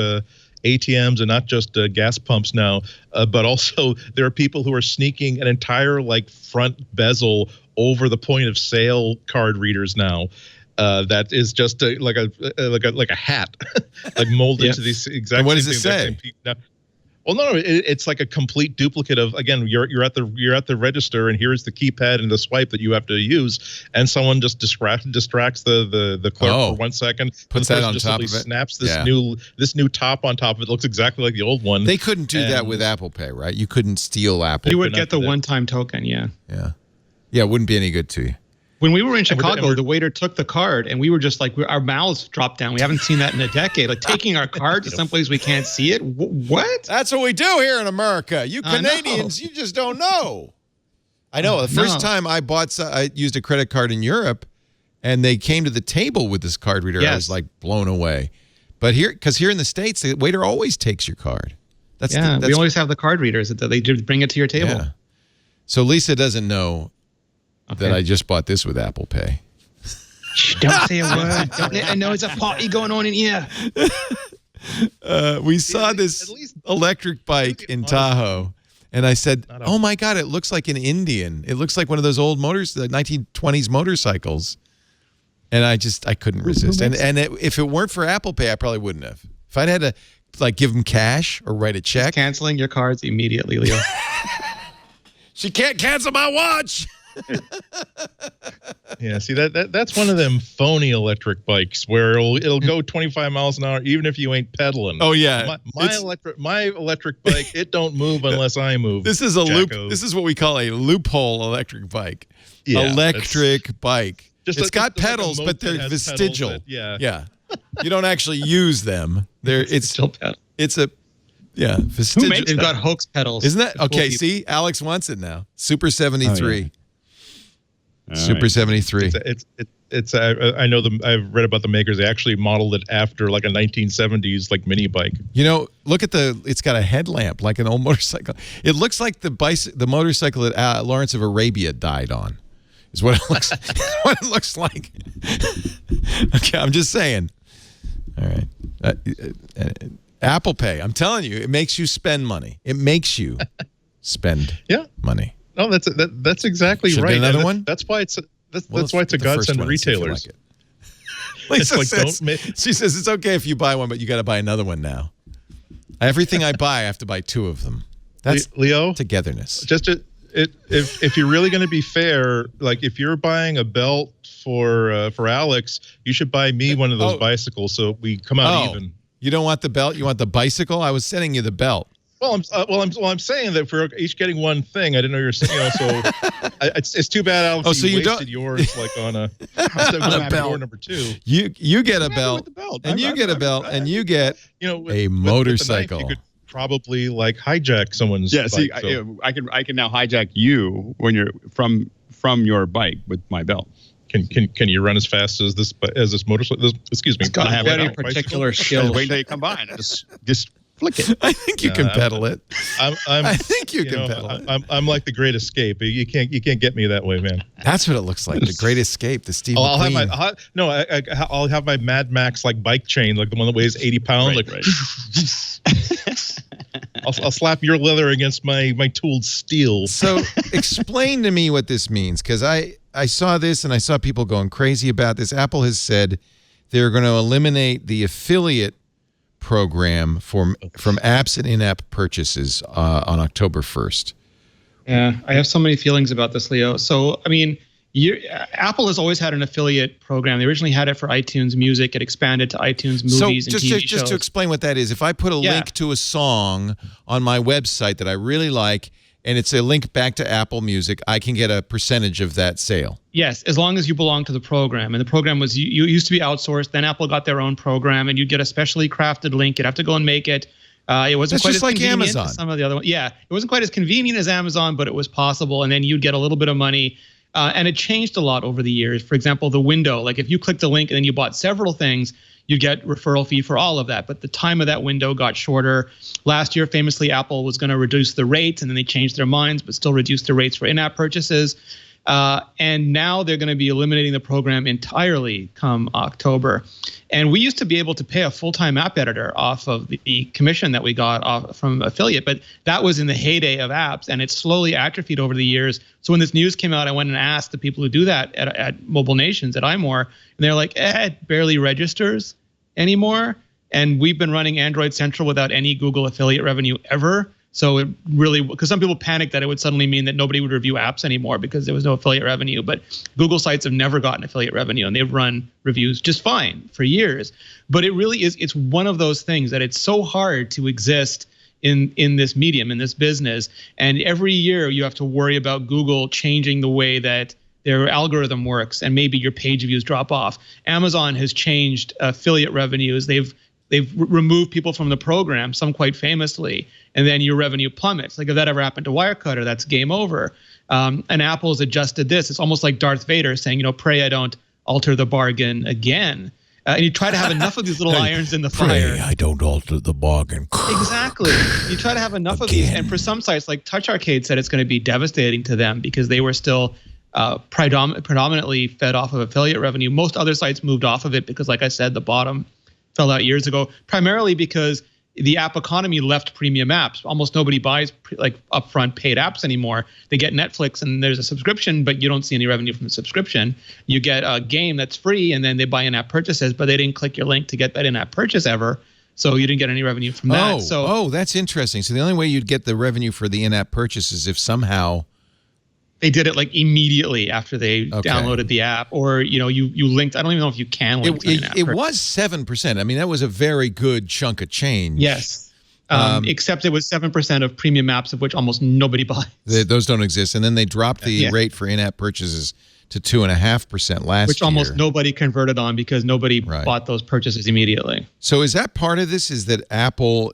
ATMs and not just gas pumps now, but also there are people who are sneaking an entire like front bezel over the point of sale card readers now. That is just like a hat, like molded to these exact. And what does same it thing, say? Well, no, it's like a complete duplicate of, again, you're at the register, and here's the keypad and the swipe that you have to use, and someone just distracts the clerk for 1 second, puts that on top of it, snaps this new top on top of it. Looks exactly like the old one. They couldn't do that with Apple Pay, right? You couldn't steal Apple. You would get the one-time token, yeah. It wouldn't be any good to you. When we were in Chicago, the waiter took the card, and we were just like, our mouths dropped down. We haven't seen that in a decade. Like taking our card to someplace we can't see it. What? That's what we do here in America. You Canadians, you just don't know. I know. The first time I used a credit card in Europe, and they came to the table with this card reader, I was like blown away. But because here in the States, the waiter always takes your card. We always have the card readers that they bring it to your table. Yeah. So Lisa doesn't know that I just bought this with Apple Pay. Don't say a word. I know it's a party going on in here. We saw this electric bike in Tahoe, and I said, "Oh my God, it looks like an Indian. It looks like one of those old the 1920s motorcycles." And I couldn't resist. And if it weren't for Apple Pay, I probably wouldn't have. If I'd had to like give them cash or write a check. Just canceling your cards immediately, Leo. She can't cancel my watch. Yeah, see that's one of them phony electric bikes where it'll go 25 miles an hour even if you ain't pedaling. Oh yeah, my electric bike, it don't move unless I move. This is a loop. This is what we call a loophole electric bike. Yeah, electric bike. It's got just pedals, like a but they're moped has vestigial. pedals, Yeah. You don't actually use them. It's still pedal. It's a vestigial. They've got hoax pedals. Isn't that okay? See, Alex wants it now. Super 73. Oh, yeah. Super right. 73. It's I know them. I've read about the makers. They actually modeled it after like a 1970s like mini bike. You know, look at it's got a headlamp like an old motorcycle. It looks like the motorcycle that Lawrence of Arabia died on. Is what it looks what it looks like. Okay, I'm just saying. All right. Apple Pay. I'm telling you, it makes you spend money. It makes you spend money. No, that's exactly Should right. Get another one? That's why it's a godsend to retailers. Lisa like, says, she says it's okay if you buy one, but you got to buy another one now. Everything I buy, I have to buy two of them. That's Leo togetherness. If you're really going to be fair, like if you're buying a belt for Alex, you should buy me one of those bicycles so we come out even. You don't want the belt? You want the bicycle? I was sending you the belt. Well, I'm saying that for each getting one thing. I didn't know you were saying. So it's too bad, Alex. So you wasted yours like on a belt number 2. You get a belt, and you get a belt, and you get a motorcycle. With the knife, you could probably like hijack someone's. Yeah, bike, see, so. I can now hijack you when you're from your bike with my belt. Can you run as fast as this motorcycle? Excuse me. It's got a very particular skill. Wait until you come by and just flick it. I think you can pedal it. I think you can pedal it. I'm like the Great Escape. You can't get me that way, man. That's what it looks like. The Great Escape. The Steve I'll McQueen. I'll have my Mad Max like bike chain, like the one that weighs 80 pounds. Right. I'll slap your leather against my tooled steel. So explain to me what this means, because I saw this and I saw people going crazy about this. Apple has said they're going to eliminate the affiliate program from apps and in-app purchases on October 1st. Yeah, I have so many feelings about this, Leo. So, I mean, Apple has always had an affiliate program. They originally had it for iTunes Music. It expanded to iTunes Movies and TV shows. Just to explain what that is, if I put a link to a song on my website that I really like, and it's a link back to Apple Music, I can get a percentage of that sale. Yes, as long as you belong to the program. And the program was you used to be outsourced. Then Apple got their own program, and you'd get a specially crafted link. You'd have to go and make it. It wasn't quite as like convenient Amazon. as some of the other ones. Yeah, it wasn't quite as convenient as Amazon, but it was possible. And then you'd get a little bit of money. And it changed a lot over the years. For example, the window. Like if you clicked a link and then you bought several things, you get referral fee for all of that. But the time of that window got shorter. Last year, famously, Apple was going to reduce the rates, and then they changed their minds, but still reduced the rates for in-app purchases. And now they're going to be eliminating the program entirely come October. And we used to be able to pay a full-time app editor off of the commission that we got off from affiliate, but that was in the heyday of apps, and it's slowly atrophied over the years. So when this news came out, I went and asked the people who do that at Mobile Nations, at iMore, and they're like, it barely registers anymore. And we've been running Android Central without any Google affiliate revenue ever. So it really, because some people panicked that it would suddenly mean that nobody would review apps anymore because there was no affiliate revenue. But Google sites have never gotten affiliate revenue, and they've run reviews just fine for years. But it really is, it's one of those things that it's so hard to exist in this medium, in this business. And every year you have to worry about Google changing the way that their algorithm works, and maybe your page views drop off. Amazon has changed affiliate revenues. They've removed people from the program, some quite famously, and then your revenue plummets. Like if that ever happened to Wirecutter, that's game over. And Apple's adjusted this. It's almost like Darth Vader saying, pray I don't alter the bargain again. And you try to have enough of these little irons in the fire. Pray I don't alter the bargain. Exactly. You try to have enough of these. And for some sites, like Touch Arcade said it's going to be devastating to them because they were still predominantly fed off of affiliate revenue. Most other sites moved off of it because, like I said, the bottom fell out years ago, primarily because the app economy left premium apps. Almost nobody buys upfront paid apps anymore. They get Netflix and there's a subscription, but you don't see any revenue from the subscription. You get a game that's free and then they buy in-app purchases, but they didn't click your link to get that in-app purchase ever. So you didn't get any revenue from that. Oh, that's interesting. So the only way you'd get the revenue for the in-app purchase is if somehow they did it like immediately after they downloaded the app, or you linked. I don't even know if you can link to an app. It was 7%. I mean, that was a very good chunk of change. Yes, except it was 7% of premium apps, of which almost nobody buys. Those don't exist, and then they dropped the rate for in-app purchases to 2.5% last year, which almost nobody converted on because nobody bought those purchases immediately. So is that part of this? Is that Apple?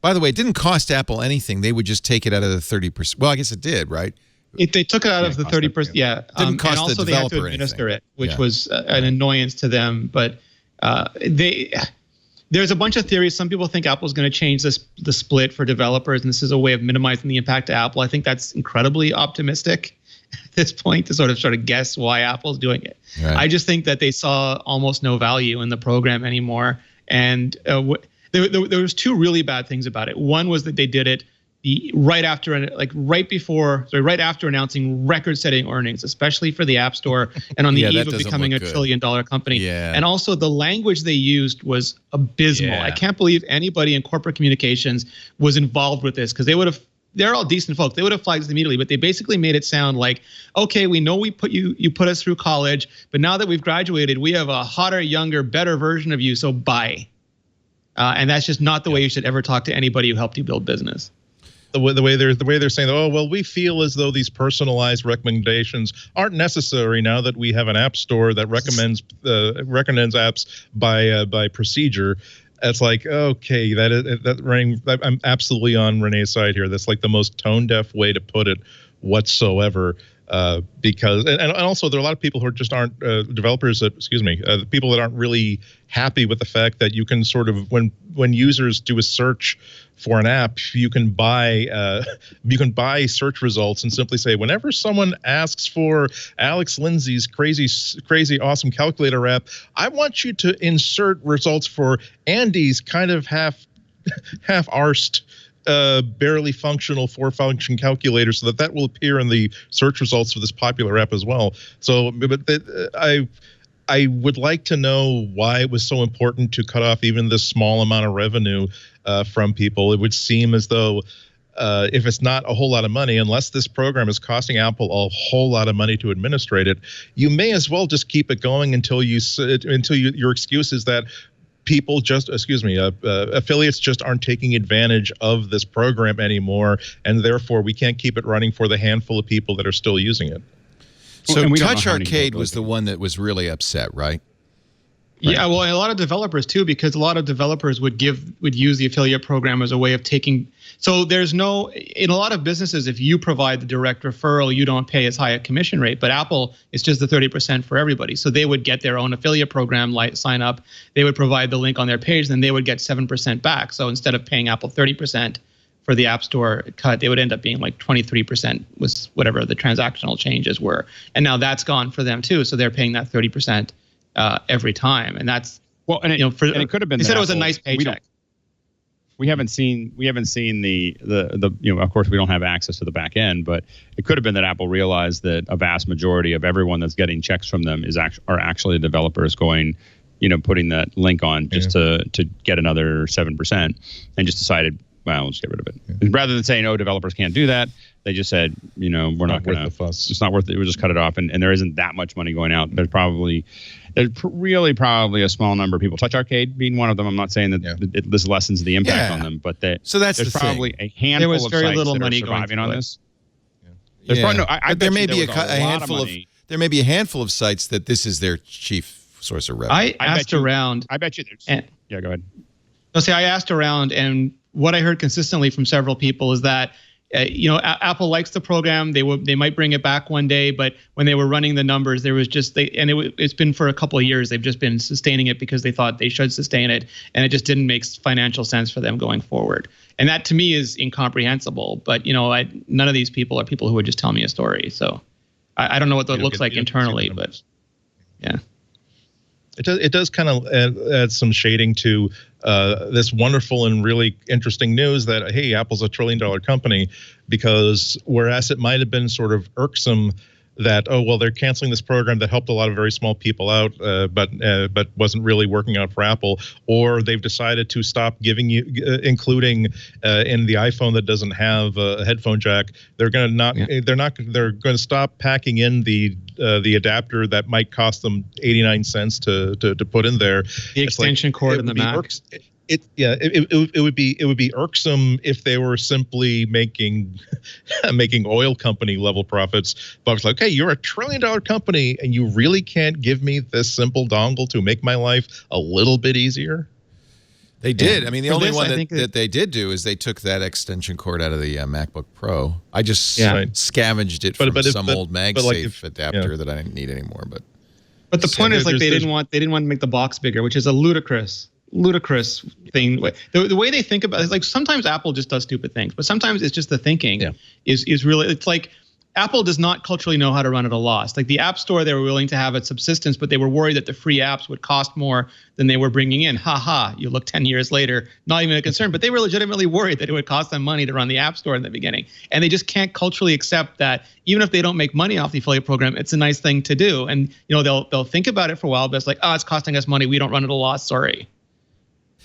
By the way, it didn't cost Apple anything. They would just take it out of the 30%. Well, I guess it did, right? They took it out of the 30%. Yeah. Didn't cost and also the they had to developer administer anything. it, which was an annoyance to them. But there's a bunch of theories. Some people think Apple's going to change the split for developers, and this is a way of minimizing the impact to Apple. I think that's incredibly optimistic at this point to sort of guess why Apple's doing it. Right. I just think that they saw almost no value in the program anymore, and there was two really bad things about it. One was that they did it right after announcing record-setting earnings, especially for the App Store, and on the eve of becoming $1 trillion company. Yeah. And also the language they used was abysmal. Yeah. I can't believe anybody in corporate communications was involved with this, because they're all decent folks. They would have flagged this immediately, but they basically made it sound like, okay, we know you put us through college, but now that we've graduated, we have a hotter, younger, better version of you, so bye. And that's just not the way you should ever talk to anybody who helped you build business. The way they're saying, oh, well, we feel as though these personalized recommendations aren't necessary now that we have an app store that recommends apps by procedure. It's like, okay, I'm absolutely on Rene's side here. That's like the most tone deaf way to put it whatsoever. Because and also there are a lot of people who aren't developers people that aren't really happy with the fact that you can sort of when users do a search for an app, you can buy search results and simply say, whenever someone asks for Alex Lindsay's crazy awesome calculator app, I want you to insert results for Andy's kind of half-arsed barely functional 4-function calculator, so that will appear in the search results for this popular app as well. So, I would like to know why it was so important to cut off even this small amount of revenue from people. It would seem as though if it's not a whole lot of money, unless this program is costing Apple a whole lot of money to administrate it, you may as well just keep it going until your excuse is that people affiliates just aren't taking advantage of this program anymore, and therefore we can't keep it running for the handful of people that are still using it. So Touch Arcade was the one that was really upset, right? Yeah, well, and a lot of developers too, because a lot of developers would use the affiliate program as a way of taking. So in a lot of businesses, if you provide the direct referral, you don't pay as high a commission rate. But Apple, it's just the 30% for everybody. So they would get their own affiliate program, sign up. They would provide the link on their page, then they would get 7% back. So instead of paying Apple 30% for the App Store cut, they would end up being like 23% was whatever the transactional changes were. And now that's gone for them too. So they're paying that 30%. Every time, and that's and it could have been. They said it was a nice paycheck. We haven't seen the of course we don't have access to the back end, but it could have been that Apple realized that a vast majority of everyone that's getting checks from them are actually developers going, putting that link on just to get another 7%, and just decided, well, let's get rid of it. Yeah. Rather than saying, developers can't do that, they just said, we're not going to. It's not worth it. We'll just cut it off, and there isn't that much money going out. There's really probably a small number of people. Touch Arcade being one of them. I'm not saying that this lessens the impact on them, but there's probably a handful of sites that are surviving on this. There's probably there may be a handful of there may be a handful of sites that this is their chief source of revenue. I asked around. I bet you there's. Yeah, go ahead. I asked around, and what I heard consistently from several people is that Apple likes the program. They might bring it back one day, but when they were running the numbers, there was just it's been for a couple of years. They've just been sustaining it because they thought they should sustain it, and it just didn't make financial sense for them going forward. And that to me is incomprehensible. But none of these people are people who would just tell me a story. So I don't know what that looks like internally, but yeah. it does kind of add some shading to this wonderful and really interesting news that, hey, Apple's $1 trillion company, because whereas it might have been sort of irksome that, oh, well, they're canceling this program that helped a lot of very small people out, but wasn't really working out for Apple, or they've decided to stop giving you, including in the iPhone that doesn't have a headphone jack. They're going to they're going to stop packing in the adapter that might cost them 89 cents to put in there. The extension cord in the Mac. It would be irksome if they were simply making oil company level profits, but it's like, hey, you're $1 trillion company and you really can't give me this simple dongle to make my life a little bit easier. They did. I mean, the only one that they did do is they took that extension cord out of the MacBook Pro. I just scavenged it from some old MagSafe adapter that I didn't need anymore. But the point is, like, they didn't want to make the box bigger, which is a ludicrous thing. The way they think about it is, like, sometimes Apple just does stupid things, but sometimes it's just the thinking is really, it's like Apple does not culturally know how to run at a loss. Like the App Store, they were willing to have its subsistence, but they were worried that the free apps would cost more than they were bringing in. You look 10 years later, not even a concern, but they were legitimately worried that it would cost them money to run the App Store in the beginning. And they just can't culturally accept that even if they don't make money off the affiliate program, it's a nice thing to do. And, you know, they'll think about it for a while, but it's like, oh, it's costing us money. We don't run at a loss. Sorry.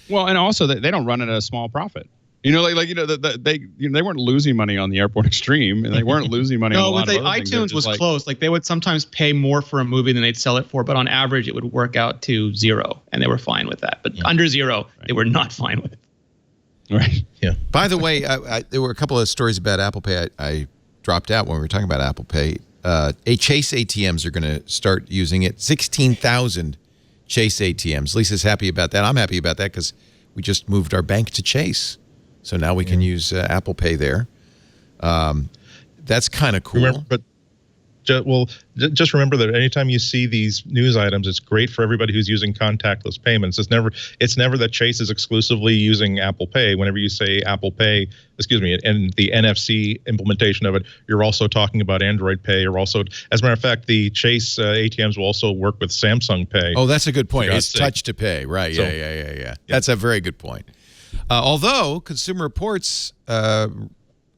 Well, and also they don't run at a small profit. You know, they weren't losing money on the Airport Extreme, and they weren't losing money on a lot of other things. iTunes was close. Like, they would sometimes pay more for a movie than they'd sell it for, but on average, it would work out to zero, and they were fine with that. But under zero, they were not fine with it. Right. Yeah. By the way, there were a couple of stories about Apple Pay I dropped out when we were talking about Apple Pay. Chase ATMs are going to start using it. 16,000 Chase ATMs. Lisa's happy about that. I'm happy about that because we just moved our bank to Chase. So now we can use Apple Pay there. That's kind of cool. Just remember that anytime you see these news items, it's great for everybody who's using contactless payments. It's never that Chase is exclusively using Apple Pay. Whenever you say Apple Pay, and the NFC implementation of it, you're also talking about Android Pay. Or also, as a matter of fact, the Chase ATMs will also work with Samsung Pay. Oh, that's a good point. It's touch to pay, right? So, yeah. That's a very good point. Although Consumer Reports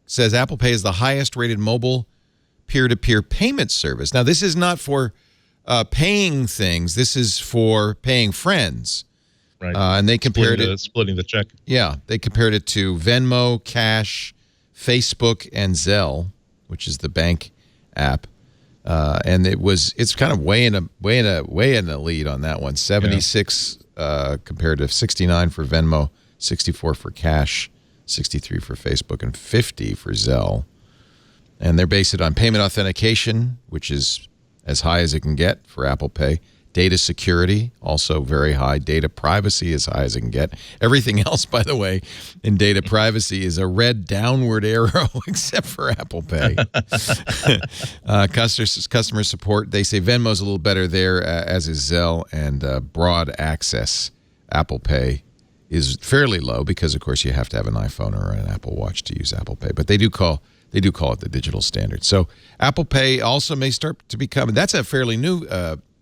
says Apple Pay is the highest rated mobile peer-to-peer payment service. Now, this is not for paying things. This is for paying friends. Right. And they compared splitting the check. Yeah, they compared it to Venmo, Cash, Facebook, and Zelle, which is the bank app. And it's kind of way in the lead on that one. 76 compared to 69 for Venmo, 64 for Cash, 63 for Facebook, and 50 for Zelle. And they're based it on payment authentication, which is as high as it can get for Apple Pay. Data security, also very high. Data privacy, as high as it can get. Everything else, by the way, in data privacy is a red downward arrow, except for Apple Pay. Customer support, they say Venmo's a little better there, as is Zelle, and broad access. Apple Pay is fairly low because, of course, you have to have an iPhone or an Apple Watch to use Apple Pay. But they do call it the digital standard. So Apple Pay also may start to become, that's a fairly new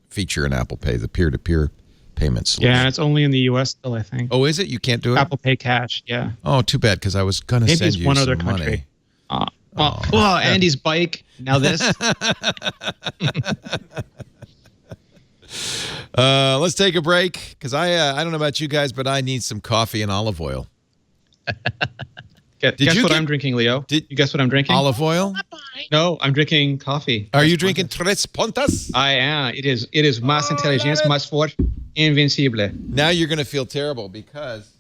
feature in Apple Pay, the peer-to-peer payment solution. Yeah, it's only in the U.S. still, I think. Oh, is it? You can't do it? Apple Pay Cash, yeah. Oh, too bad, because I was going to send you one some other money. country. Andy's bike. Now this. Let's take a break, because I don't know about you guys, but I need some coffee and olive oil. Guess what I'm drinking, Leo? Did you guess what I'm drinking? Olive oil? No, I'm drinking coffee. Are you drinking Três Pontas? I am. It is más inteligente, más fuerte, invencible. Now you're going to feel terrible because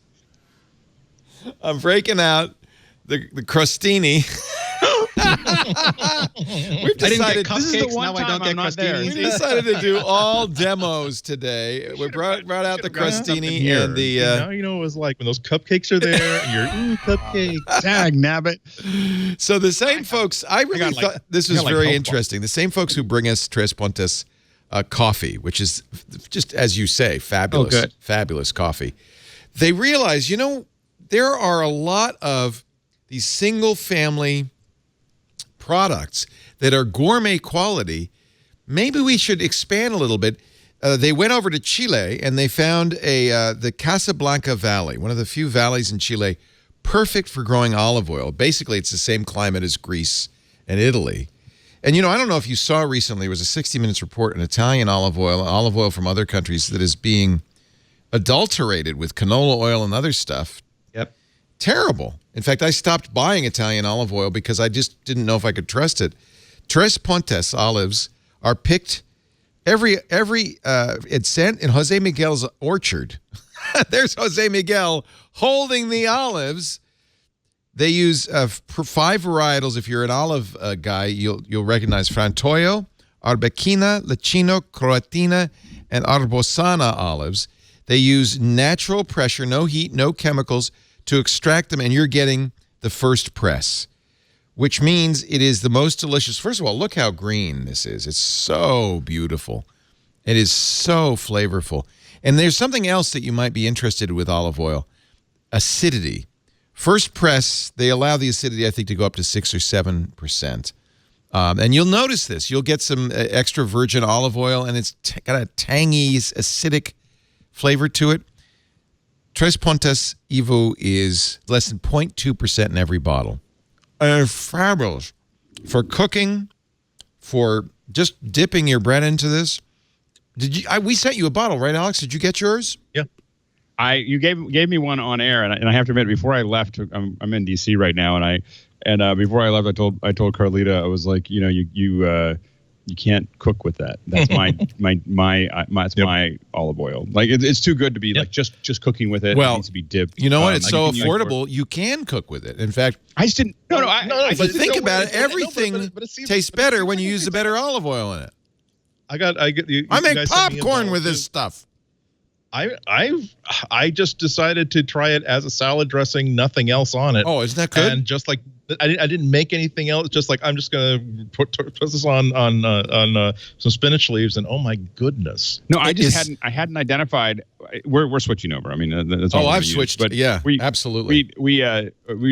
I'm breaking out the crostini. We've decided this is the one time I don't get crostini. We decided to do all demos today. We brought out the crostini and the. Now you know what it was like when those cupcakes are there and you're cupcakes. Dag nabbit. So the same folks, I really thought this was very interesting. The same folks who bring us Três Pontas coffee, which is just as you say, fabulous, fabulous coffee. They realize, there are a lot of these single-family products that are gourmet quality. Maybe we should expand a little bit. they went over to Chile and they found the Casablanca Valley, one of the few valleys in Chile, perfect for growing olive oil. Basically, it's the same climate as Greece and Italy. And, I don't know if you saw recently, there was a 60 Minutes report on Italian olive oil from other countries that is being adulterated with canola oil and other stuff. Yep. Terrible. In fact, I stopped buying Italian olive oil because I just didn't know if I could trust it. Três Pontas olives are picked it's sent in Jose Miguel's orchard. There's Jose Miguel holding the olives. They use 5 varietals. If you're an olive guy, you'll recognize Frantoio, Arbequina, Lecchino, Croatina, and Arbosana olives. They use natural pressure, no heat, no chemicals, to extract them, and you're getting the first press, which means it is the most delicious. First of all, look how green this is. It's so beautiful. It is so flavorful. And there's something else that you might be interested in with olive oil, acidity. First press, they allow the acidity, I think, to go up to 6 or 7%. And you'll notice this. You'll get some extra virgin olive oil, and it's got a tangy, acidic flavor to it. Três Pontas Evo is less than 0.2% in every bottle. Fabulous. For cooking, for just dipping your bread into this. We sent you a bottle, right, Alex? Did you get yours? Yeah. You gave me one on air, and I have to admit, before I left, I'm in DC right now, and before I left, I told Carlita, I was like, you can't cook with that. That's my olive oil. Like it's too good to be like just cooking with it. Well, it needs to be dipped. You know what? It's so affordable. You can cook with it. In fact, I just didn't. No. But think about it. Everything tastes better when you use the better olive oil in it. I make popcorn with this stuff. I just decided to try it as a salad dressing, nothing else on it. Oh, isn't that good? And just like I didn't make anything else. Just like I'm just gonna put this on some spinach leaves, and oh my goodness! No, I hadn't identified. We're switching over. I mean, that's all. Oh, I've switched. But yeah, absolutely. We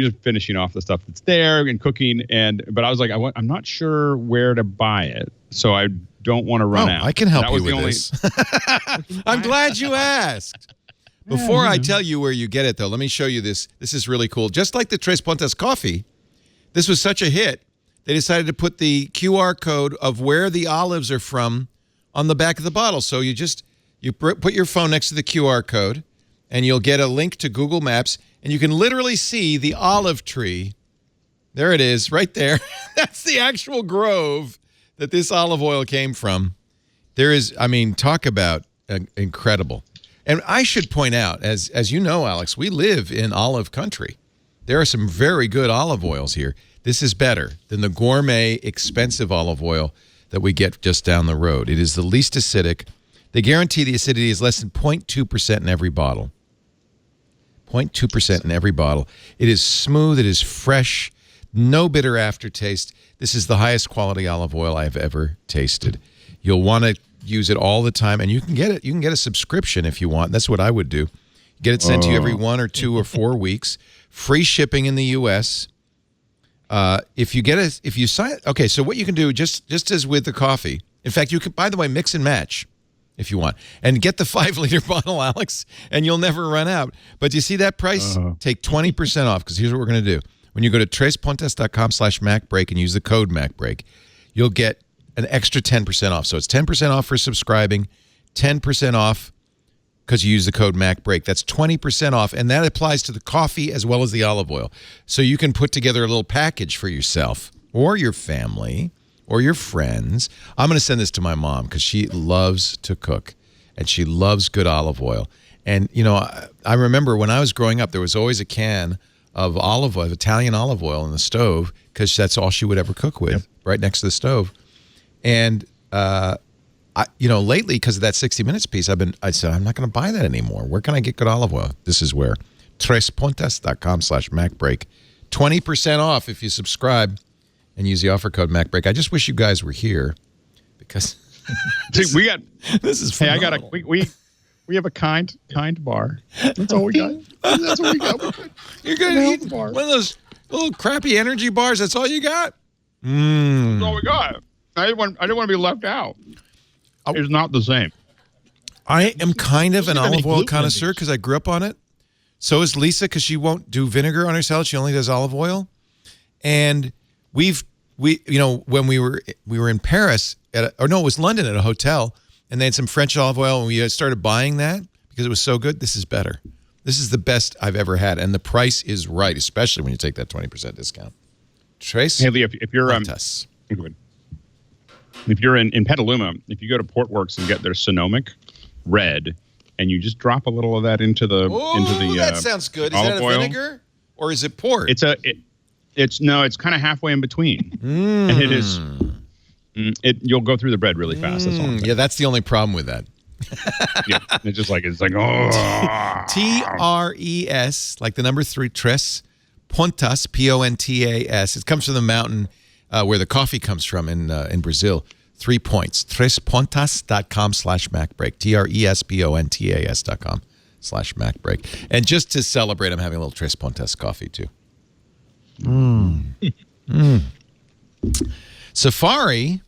just finishing off the stuff that's there and cooking, but I was like, I'm not sure where to buy it, so I don't want to run out. I can help you with this. I'm glad you asked. Before I tell you where you get it, though, let me show you this. This is really cool. Just like the Três Pontas coffee, this was such a hit, they decided to put the QR code of where the olives are from on the back of the bottle. So you put your phone next to the QR code, and you'll get a link to Google Maps, and you can literally see the olive tree. There it is, right there. That's the actual grove that this olive oil came from. There is, talk about incredible. And I should point out, as you know, Alex, we live in olive country. There are some very good olive oils here. This is better than the gourmet, expensive olive oil that we get just down the road. It is the least acidic. They guarantee the acidity is less than 0.2% in every bottle. 0.2% in every bottle. It is smooth. It is fresh. No bitter aftertaste. This is the highest quality olive oil I've ever tasted. You'll want to use it all the time, and you can get it. You can get a subscription if you want. That's what I would do. Get it sent to you every 1 or 2 or 4 weeks. Free shipping in the U.S. If you sign. Okay, so what you can do, just as with the coffee. In fact, you can, by the way, mix and match if you want, and get the 5-liter bottle, Alex, and you'll never run out. But you see that price? Take 20% off, because here's what we're going to do. When you go to trespontas.com/MacBreak and use the code MacBreak, you'll get an extra 10% off. So it's 10% off for subscribing, 10% off because you use the code MacBreak. That's 20% off, and that applies to the coffee as well as the olive oil. So you can put together a little package for yourself or your family or your friends. I'm going to send this to my mom because she loves to cook, and she loves good olive oil. And, I remember when I was growing up, there was always a can of olive oil, Italian olive oil in the stove, because that's all she would ever cook with, right next to the stove. And lately, because of that 60 Minutes piece, I said I'm not going to buy that anymore. Where can I get good olive oil? This is where. trespontas.com/MacBreak. 20% off if you subscribe and use the offer code MacBreak. I just wish you guys were here because this is phenomenal. We have a kind bar. That's all we got. That's all we got. You're going to eat one of those little crappy energy bars? That's all you got? That's all we got. I didn't want to be left out. It's not the same. I am kind of an Doesn't have any olive oil gluten in connoisseur these. because I grew up on it. So is Lisa because she won't do vinegar on her salad. She only does olive oil. And we when we were in Paris it was London at a hotel, and they had some French olive oil, and we started buying that because it was so good. This is better. This is the best I've ever had, and the price is right, especially when you take that 20% discount. Trace? Hey, Lee, if you're Pontas. if you're in Petaluma, if you go to Portworx and get their Sonomic red, and you just drop a little of that into the that sounds good. Is olive that a oil, vinegar or is it port? It's kind of halfway in between, and it is. You'll go through the bread really fast. That's all. Yeah, that's the only problem with that. Yeah, it's like oh. TRES, like the number 3, Três Pontas, Pontas. It comes from the mountain where the coffee comes from in Brazil. 3 points. TrêsPontas.com/MacBreak. TRESPONTAS.com/MacBreak. And just to celebrate, I'm having a little Três Pontas coffee too. Safari,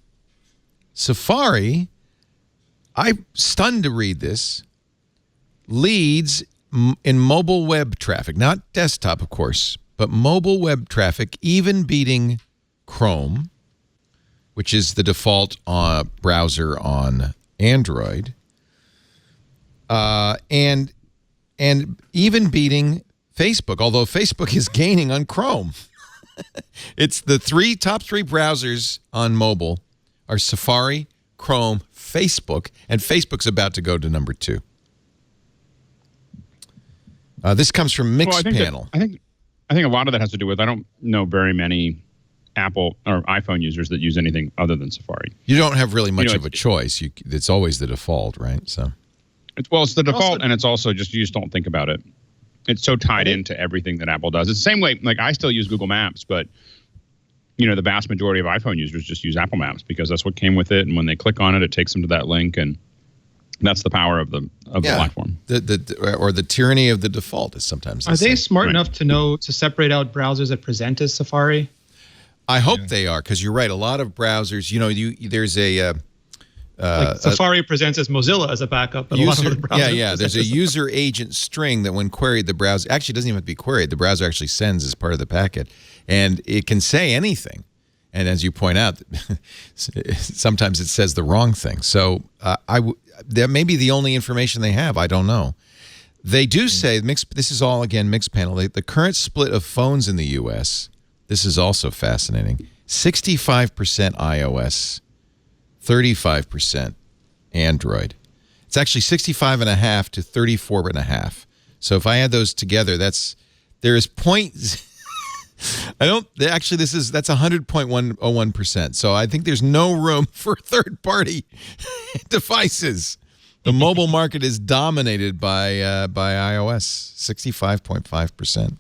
I'm stunned to read this, leads in mobile web traffic, not desktop, of course, but mobile web traffic, even beating Chrome, which is the default browser on Android, and even beating Facebook, although Facebook is gaining on Chrome. It's the top three browsers on mobile are Safari, Chrome, Facebook, and Facebook's about to go to number 2. This comes from Mixpanel. I think a lot of that has to do with I don't know very many Apple or iPhone users that use anything other than Safari. You don't have really much of a choice. It's always the default, right? So, it's the default, and it's also just you just don't think about it. It's so tied into everything that Apple does. It's the same way, like I still use Google Maps, but the vast majority of iPhone users just use Apple Maps because that's what came with it. And when they click on it, it takes them to that link, and that's the power of the platform. The tyranny of the default is sometimes. Are they smart enough to know to separate out browsers that present as Safari? I hope they are, because you're right. A lot of browsers, there's a Safari presents as Mozilla as a backup, but a lot of the browsers there's a user agent string that when queried, the browser actually doesn't even have to be queried. The browser actually sends as part of the packet, and it can say anything. And as you point out, sometimes it says the wrong thing. So that may be the only information they have. I don't know. They do say this is all again Mixpanel. The current split of phones in the U.S. This is also fascinating. 65% iOS. 35% Android. It's actually 65.5 to 34.5. So if I add those together, that's 100.101%. So I think there's no room for third-party devices. The mobile market is dominated by iOS, 65.5%.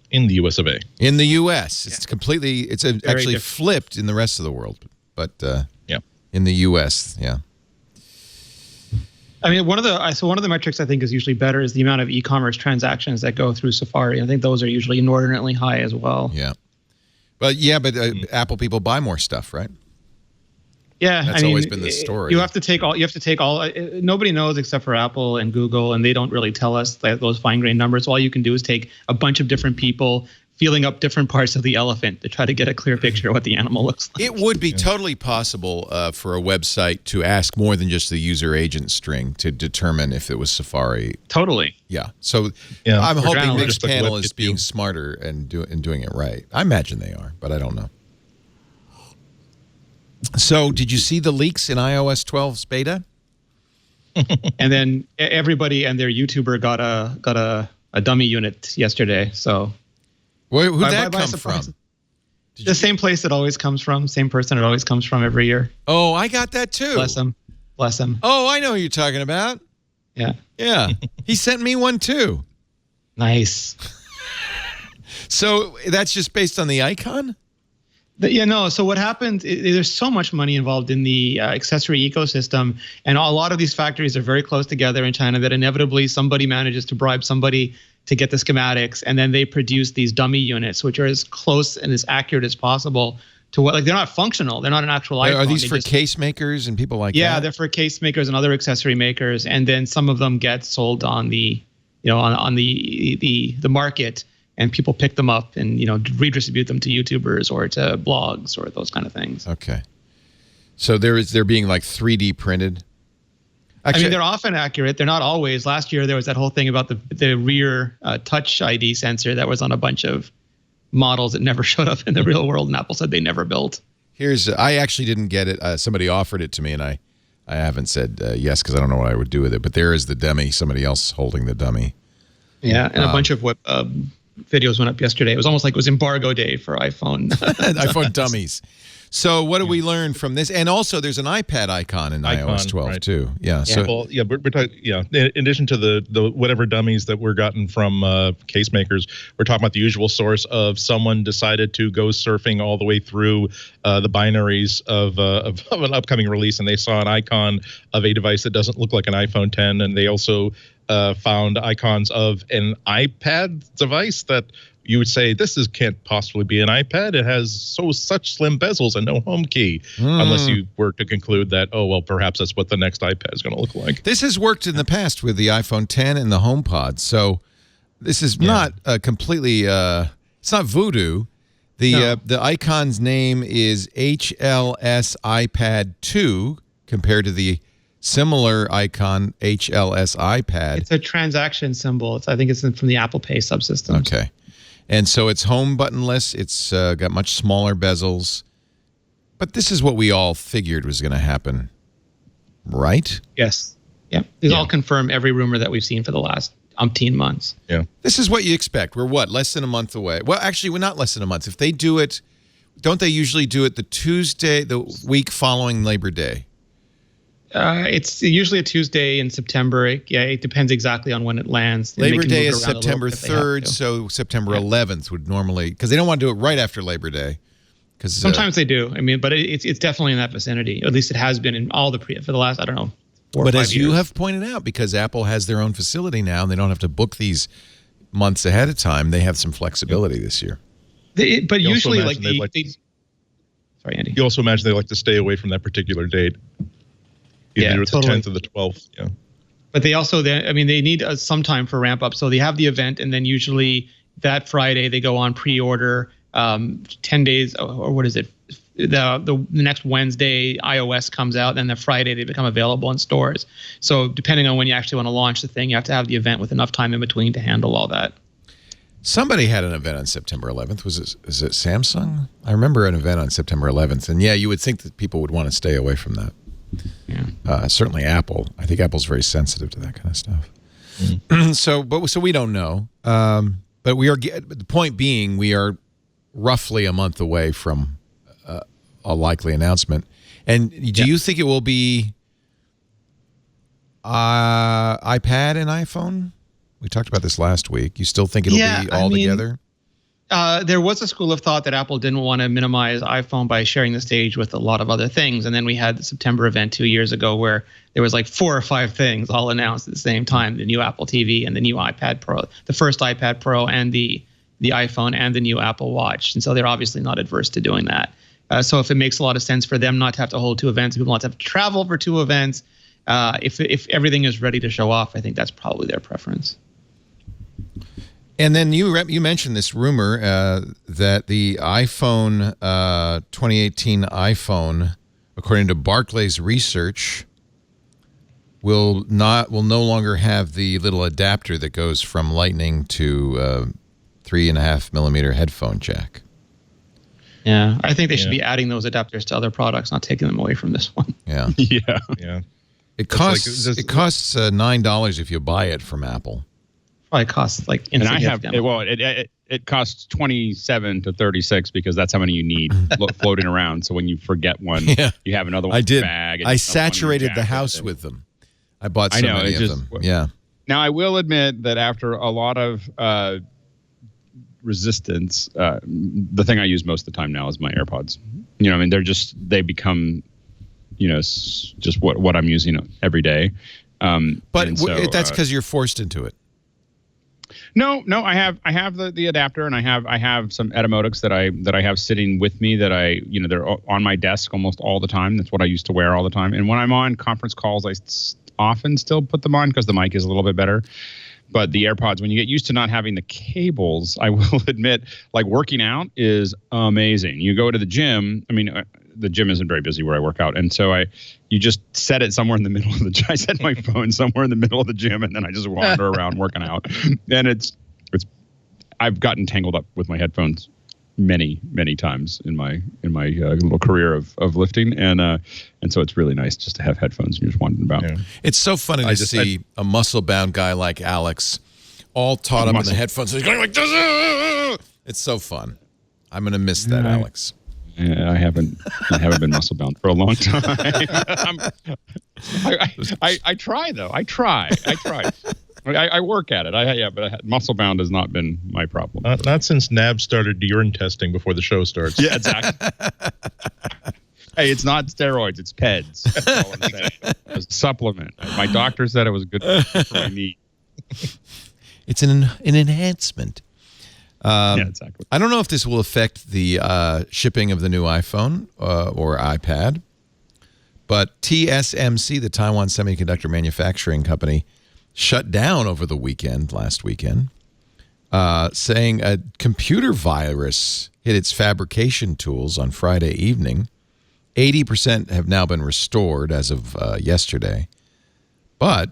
In the US of A. In the U.S. It's completely, it's actually different. flipped in the rest of the world. But Yeah. in the U.S., yeah. I mean, one of the metrics I think is usually better is the amount of e-commerce transactions that go through Safari. I think those are usually inordinately high as well. Yeah. But Apple people buy more stuff, right? Yeah, That's always been the story. You have to take all. Nobody knows except for Apple and Google, and they don't really tell us those fine-grained numbers. All you can do is take a bunch of different people feeling up different parts of the elephant to try to get a clear picture of what the animal looks like. It would be totally possible for a website to ask more than just the user agent string to determine if it was Safari. Totally. Yeah. So Yeah. I'm hoping journalists. Mixpanel is being smarter and doing it right. I imagine they are, but I don't know. So did you see the leaks in iOS 12's beta? And then everybody and their YouTuber got a dummy unit yesterday. So Who'd By that come surprise. from? The same place it always comes from, same person it always comes from every year. Oh, I got that too. Bless him. Bless him. Oh, I know who you're talking about. Yeah. Yeah. He sent me one too. Nice. So that's just based on the icon? So what happened, there's so much money involved in the accessory ecosystem, and a lot of these factories are very close together in China that inevitably somebody manages to bribe somebody to get the schematics, and then they produce these dummy units, which are as close and as accurate as possible to what, like, they're not functional. They're not an actual iPhone. Are these for case makers and people like that? Yeah, they're for case makers and other accessory makers, and then some of them get sold on the, on the market, and people pick them up and redistribute them to YouTubers or to blogs or those kind of things. Okay, so they're being like 3D printed. Actually, they're often accurate. They're not always. Last year there was that whole thing about the rear Touch ID sensor that was on a bunch of models that never showed up in the real world, and Apple said they never built. I actually didn't get it. Somebody offered it to me, and I haven't said yes because I don't know what I would do with it. But there is the dummy. Somebody else holding the dummy. Yeah, and a bunch of videos went up yesterday. It was almost like it was embargo day for iPhone. iPhone dummies. So what do we learn from this? And also, there's an iPad icon in iOS 12 too. Yeah. So we're talking. Yeah. In addition to the whatever dummies that were gotten from case makers, we're talking about the usual source of someone decided to go surfing all the way through the binaries of an upcoming release, and they saw an icon of a device that doesn't look like an iPhone 10, and they also found icons of an iPad device that you would say can't possibly be an iPad. It has such slim bezels and no home key, unless you were to conclude that, perhaps that's what the next iPad is going to look like. This has worked in the past with the iPhone 10 and the HomePod, so this is not completely. It's not voodoo. The icon's name is HLS iPad 2 compared to the similar icon HLS iPad. It's a transaction symbol. I think it's from the Apple Pay subsystem. Okay. And so it's home buttonless. It's got much smaller bezels. But this is what we all figured was going to happen, right? Yes. Yeah. These all confirm every rumor that we've seen for the last umpteen months. Yeah. This is what you expect. We're less than a month away. Well, actually, we're not less than a month. If they do it, don't they usually do it the week following Labor Day? It's usually a Tuesday in September. It depends exactly on when it lands. Labor Day is September 3rd, so September 11th would normally, because they don't want to do it right after Labor Day. Sometimes they do. But it's definitely in that vicinity. At least it has been in all for the last, 4 or 5 years. But as you have pointed out, because Apple has their own facility now, and they don't have to book these months ahead of time, they have some flexibility this year. But usually, sorry, Andy. You also imagine they like to stay away from that particular date. Either the 10th or the 12th. Yeah. But they also, they need some time for ramp up. So they have the event, and then usually that Friday they go on pre-order. 10 days, or what is it? The next Wednesday, iOS comes out. Then the Friday they become available in stores. So depending on when you actually want to launch the thing, you have to have the event with enough time in between to handle all that. Somebody had an event on September 11th. Is it Samsung? I remember an event on September 11th, and you would think that people would want to stay away from that. Yeah. Certainly Apple. I think Apple's very sensitive to that kind of stuff. So we don't know. But we are. The point being, we are roughly a month away from a likely announcement. And do you think it will be iPad and iPhone? We talked about this last week. You still think it'll be all together? There was a school of thought that Apple didn't want to minimize iPhone by sharing the stage with a lot of other things. And then we had the September event 2 years ago where there was like 4 or 5 things all announced at the same time. The new Apple TV and the new iPad Pro, the first iPad Pro and the iPhone and the new Apple Watch. And so they're obviously not adverse to doing that. So if it makes a lot of sense for them not to have to hold 2 events, people not to have to travel for 2 events, if everything is ready to show off, I think that's probably their preference. And then you mentioned this rumor that the iPhone 2018 iPhone, according to Barclays Research, will no longer have the little adapter that goes from Lightning to 3.5 millimeter headphone jack. Yeah, I think they should be adding those adapters to other products, not taking them away from this one. Yeah, yeah. It costs $9 if you buy it from Apple. Probably costs like insignificant. And it costs 27 to 36 because that's how many you need floating around. So when you forget one, you have another one. I did. Bag I saturated the house with them. I bought so many of them. Yeah. Now I will admit that after a lot of resistance, the thing I use most of the time now is my AirPods. They become, just what I'm using every day. But that's because you're forced into it. No, I have the adapter, and I have some Etymotics that I have sitting with me that they're on my desk almost all the time. That's what I used to wear all the time. And when I'm on conference calls, I often still put them on because the mic is a little bit better. But the AirPods, when you get used to not having the cables, I will admit, like working out is amazing. You go to the gym. I mean, the gym isn't very busy where I work out, and so you just set it somewhere in the middle of the gym. I set my phone somewhere in the middle of the gym, and then I just wander around working out. And I've gotten tangled up with my headphones many times in my little career of lifting, and so it's really nice just to have headphones and you're just wandering about. Yeah. It's so funny to see a muscle-bound guy like Alex, all taught up in the headphones. He's going like this. It's so fun. I'm gonna miss that, Alex. Yeah, I haven't been muscle bound for a long time. I try though. I try. I work at it. But muscle bound has not been my problem. Not since Nab started urine testing before the show starts. Yeah, exactly. Hey, it's not steroids. It's PEDs. That's all I'm saying. A supplement. My doctor said it was good for my knee. It's an enhancement. Yeah, exactly. I don't know if this will affect the shipping of the new iPhone or iPad, but TSMC, the Taiwan Semiconductor Manufacturing Company, shut down over the last weekend, saying a computer virus hit its fabrication tools on Friday evening. 80% have now been restored as of yesterday, but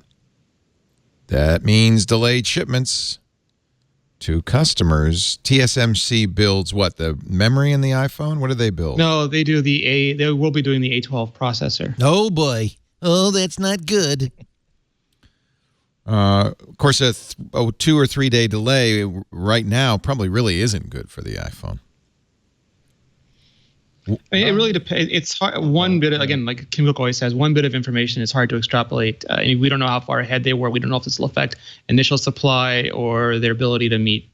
that means delayed shipments to customers. TSMC builds what, the memory in the iPhone? What do they build? No, they do they will be doing the A12 processor. Oh boy. Oh, that's not good. Of course, a 2 or 3 day delay right now probably really isn't good for the iPhone. It really depends. It's hard. One bit, again, like Kim Cook always says, one bit of information is hard to extrapolate. We don't know how far ahead they were. We don't know if this will affect initial supply or their ability to meet,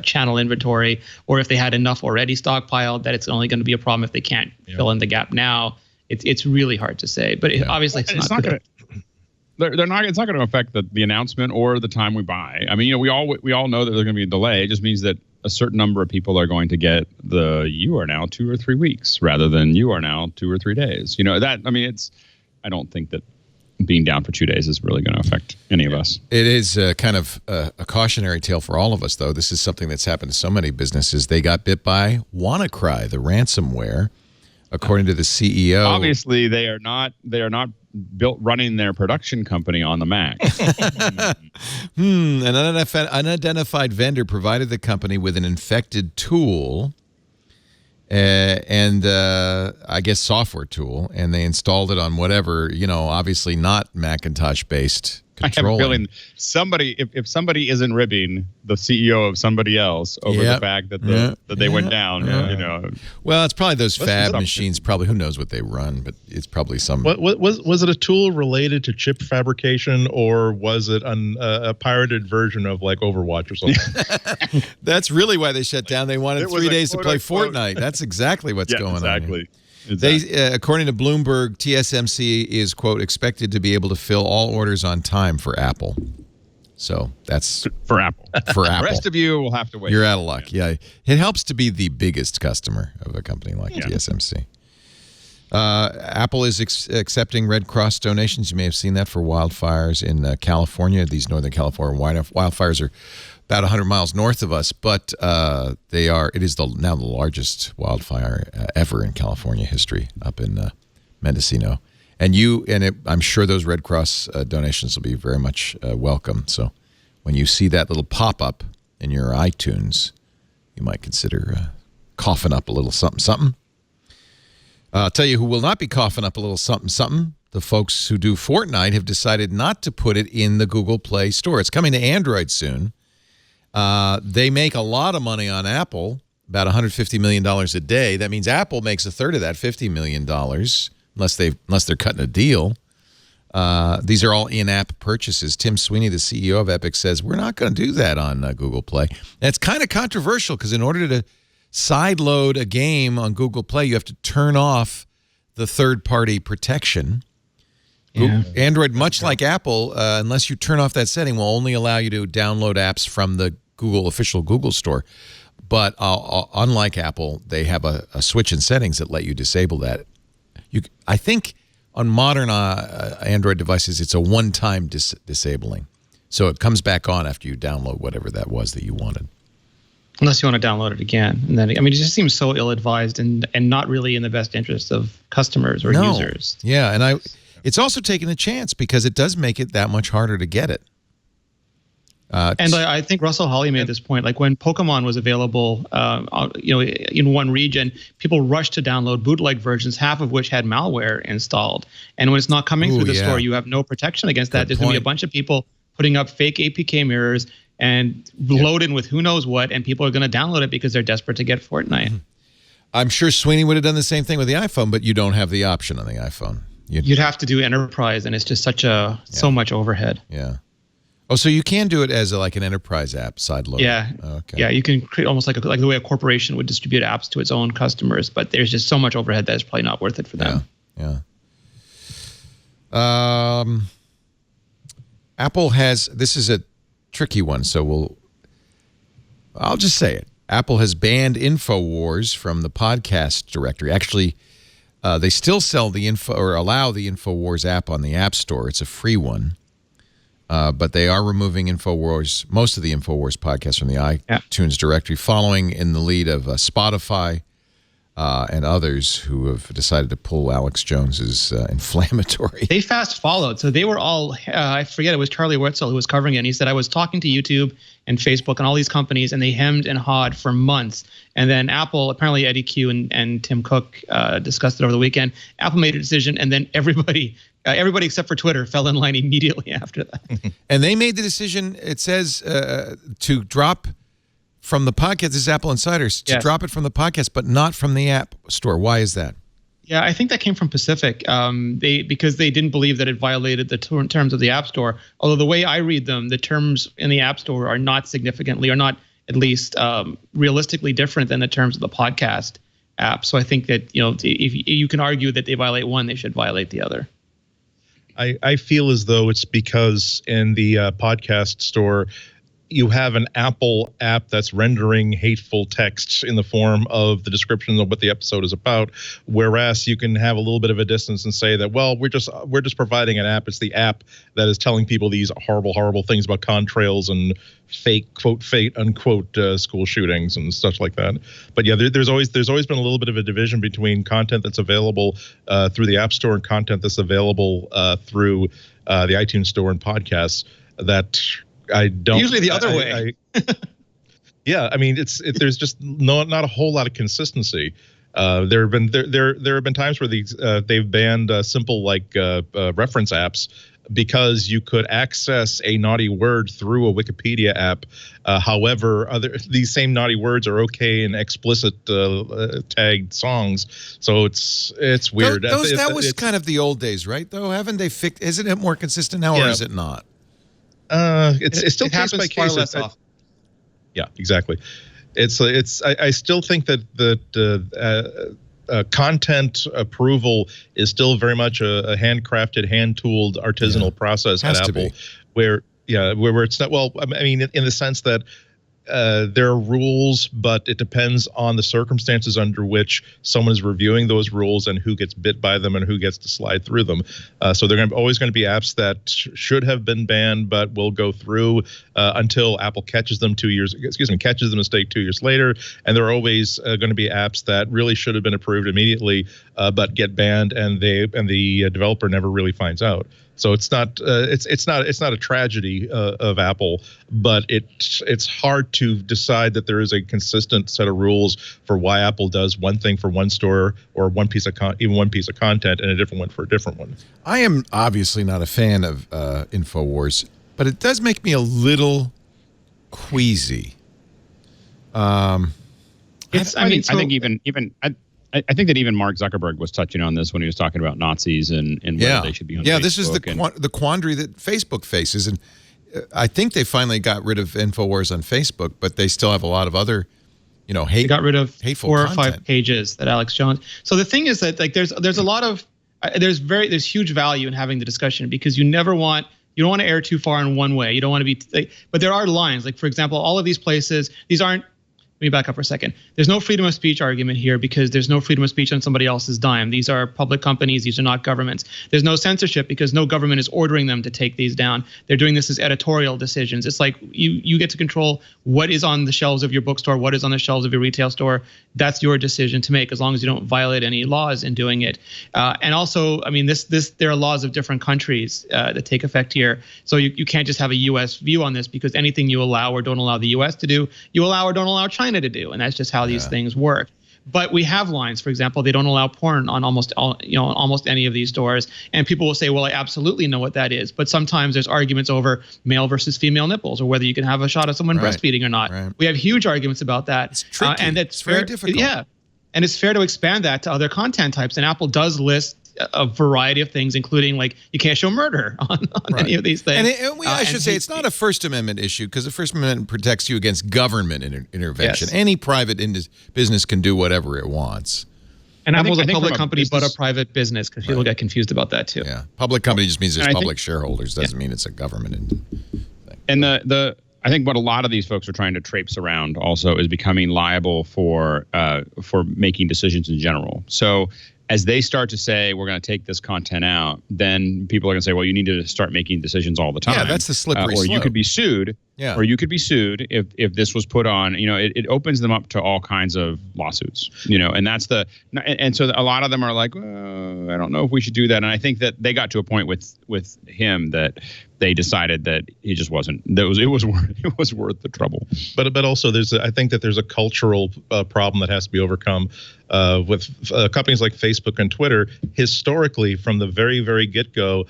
channel inventory, or if they had enough already stockpiled that it's only going to be a problem if they can't fill in the gap now. It's really hard to say, but obviously it's not going to. They're not. It's not going to affect the announcement or the time we buy. I mean, we all know that there's going to be a delay. It just means that a certain number of people are going to get you are now 2 or 3 weeks rather than you are now 2 or 3 days. I don't think that being down for 2 days is really going to affect any of us. It is kind of a cautionary tale for all of us, though. This is something that's happened to so many businesses. They got bit by WannaCry, the ransomware, according to the CEO. Obviously, they are not built running their production company on the Mac. An unidentified vendor provided the company with an infected tool and I guess software tool, and they installed it on whatever, obviously not Macintosh-based controlling. I have a feeling somebody, if somebody isn't ribbing the CEO of somebody else over the fact that that they went down, Well, it's probably those fab machines. Probably, who knows what they run, but it's probably some. Was it a tool related to chip fabrication, or was it a pirated version of like Overwatch or something? That's really why they shut down. They wanted 3 days to play Fortnite. That's exactly what's going on. Exactly. They, according to Bloomberg, TSMC is, quote, expected to be able to fill all orders on time for Apple. So that's for Apple. For Apple. The rest of you will have to wait. You're out of luck. Yeah. It helps to be the biggest customer of a company like TSMC. Apple is accepting Red Cross donations. You may have seen that for wildfires in California. These Northern California wildfires are about 100 miles north of us, but it is now the largest wildfire ever in California history up in Mendocino. And I'm sure those Red Cross donations will be very much welcome. So when you see that little pop-up in your iTunes, you might consider coughing up a little something. I'll tell you who will not be coughing up a little something. The folks who do Fortnite have decided not to put it in the Google Play Store. It's coming to Android soon. They make a lot of money on Apple, about $150 million a day. That means Apple makes a third of that, $50 million, unless they're cutting a deal. These are all in-app purchases. Tim Sweeney, the CEO of Epic, says we're not going to do that on Google Play. And it's kind of controversial because in order to sideload a game on Google Play, you have to turn off the third-party protection. Android, much like Apple, unless you turn off that setting, will only allow you to download apps from the official Google store. But unlike Apple, they have a switch in settings that let you disable that. I think on modern Android devices, it's a one-time disabling. So it comes back on after you download whatever that was that you wanted. Unless you want to download it again. And then, I mean, it just seems so ill-advised and not really in the best interest of customers or users. Yeah, and it's also taking a chance because it does make it that much harder to get it. And I think Russell Hawley made this point. Like when Pokemon was available, in one region, people rushed to download bootleg versions, half of which had malware installed. And when it's not coming through the store, you have no protection against that. There's going to be a bunch of people putting up fake APK mirrors and loaded with who knows what, and people are going to download it because they're desperate to get Fortnite. Mm-hmm. I'm sure Sweeney would have done the same thing with the iPhone, but you don't have the option on the iPhone. You'd have to do enterprise, and it's just so much overhead. Yeah. Oh, so you can do it as like an enterprise app sideload. Yeah. Okay. Yeah, you can create almost like the way a corporation would distribute apps to its own customers, but there's just so much overhead that it's probably not worth it for them. Yeah. Apple has, this is a tricky one, so I'll just say it. Apple has banned InfoWars from the podcast directory. Actually, they still sell allow the InfoWars app on the App Store. It's a free one. But they are removing most of the InfoWars podcasts from the iTunes directory, following in the lead of Spotify and others who have decided to pull Alex Jones's inflammatory. They fast followed. So they were all, I forget, it was Charlie Wetzel who was covering it. And he said, I was talking to YouTube and Facebook and all these companies, and they hemmed and hawed for months. And then Apple, apparently Eddie Q and Tim Cook discussed it over the weekend. Apple made a decision, and then everybody except for Twitter fell in line immediately after that. And they made the decision, it says, to drop from the podcast, this is Apple Insiders, to drop it from the podcast, but not from the App Store. Why is that? Yeah, I think that came from Pacific. Because they didn't believe that it violated the terms of the App Store. Although the way I read them, the terms in the App Store are not significantly, or not at least realistically different than the terms of the podcast app. So I think that, if you can argue that they violate one, they should violate the other. I feel as though it's because in the podcast store, you have an Apple app that's rendering hateful texts in the form of the description of what the episode is about, whereas you can have a little bit of a distance and say that, well, we're just providing an app. It's the app that is telling people these horrible things about contrails and fake, quote, fate, unquote, school shootings and stuff like that. But yeah, there's always been a little bit of a division between content that's available through the App Store and content that's available through the iTunes Store and podcasts that I don't. Usually the other way. Yeah, I mean, there's just not a whole lot of consistency. There have been times where they've banned simple reference apps because you could access a naughty word through a Wikipedia app. However, these same naughty words are okay in explicit tagged songs. So it's weird. That was kind of the old days, right? Though, haven't they fixed? Isn't it more consistent now, or is it not? It's still case by case. Yeah, exactly. I still think that content approval is still very much a handcrafted, hand-tooled, artisanal process at Apple, where it's not. Well, I mean, in the sense that there are rules, but it depends on the circumstances under which someone is reviewing those rules and who gets bit by them and who gets to slide through them. So they're always going to be apps that should have been banned, but will go through until Apple catches them catches the mistake 2 years later. And there are always going to be apps that really should have been approved immediately, but get banned, and the developer never really finds out. So it's not a tragedy of Apple, but it's hard to decide that there is a consistent set of rules for why Apple does one thing for one store or one piece of content and a different one for a different one. I am obviously not a fan of InfoWars, but it does make me a little queasy. I think that even Mark Zuckerberg was touching on this when he was talking about Nazis and whether they should be on Facebook. Yeah, this is the quandary that Facebook faces. And I think they finally got rid of InfoWars on Facebook, but they still have a lot of other, they got rid of hateful 4 or content. 5 pages that Alex Jones. So the thing is that there's a lot of there's huge value in having the discussion, because you don't want to err too far in one way. You don't want to be, but there are lines. Like, for example, all of these places, these aren't. Let me back up for a second. There's no freedom of speech argument here, because there's no freedom of speech on somebody else's dime. These are public companies. These are not governments. There's no censorship, because no government is ordering them to take these down. They're doing this as editorial decisions. It's like you get to control what is on the shelves of your bookstore, what is on the shelves of your retail store. That's your decision to make, as long as you don't violate any laws in doing it. And also, I mean, there are laws of different countries that take effect here. So you can't just have a U.S. view on this, because anything you allow or don't allow the U.S. to do, you allow or don't allow China to do, and that's just how these things work. But we have lines. For example, they don't allow porn on almost any of these stores, and people will say, "Well, I absolutely know what that is." But sometimes there's arguments over male versus female nipples, or whether you can have a shot of someone breastfeeding or not. Right. We have huge arguments about that. It's tricky. And it's very difficult. Yeah, and it's fair to expand that to other content types. And Apple does list a variety of things, including, like, you can't show murder on any of these things. And I should say, it's not a First Amendment issue, because the First Amendment protects you against government intervention. Yes. Any private business can do whatever it wants. And Apple's a public company, but a private business, because people get confused about that too. Yeah, public company just means there's public shareholders. Doesn't mean it's a government thing. And I think what a lot of these folks are trying to traipse around also is becoming liable for making decisions in general. So as they start to say, we're going to take this content out, then people are going to say, well, you need to start making decisions all the time. Yeah, that's the slippery slope. Or you could be sued. Yeah. Or you could be sued if this was put on. It opens them up to all kinds of lawsuits. And that's and so a lot of them are like, I don't know if we should do that. And I think that they got to a point with him that they decided that he just wasn't. It was worth the trouble. But also I think that there's a cultural problem that has to be overcome with companies like Facebook and Twitter. Historically, from the very, very get-go,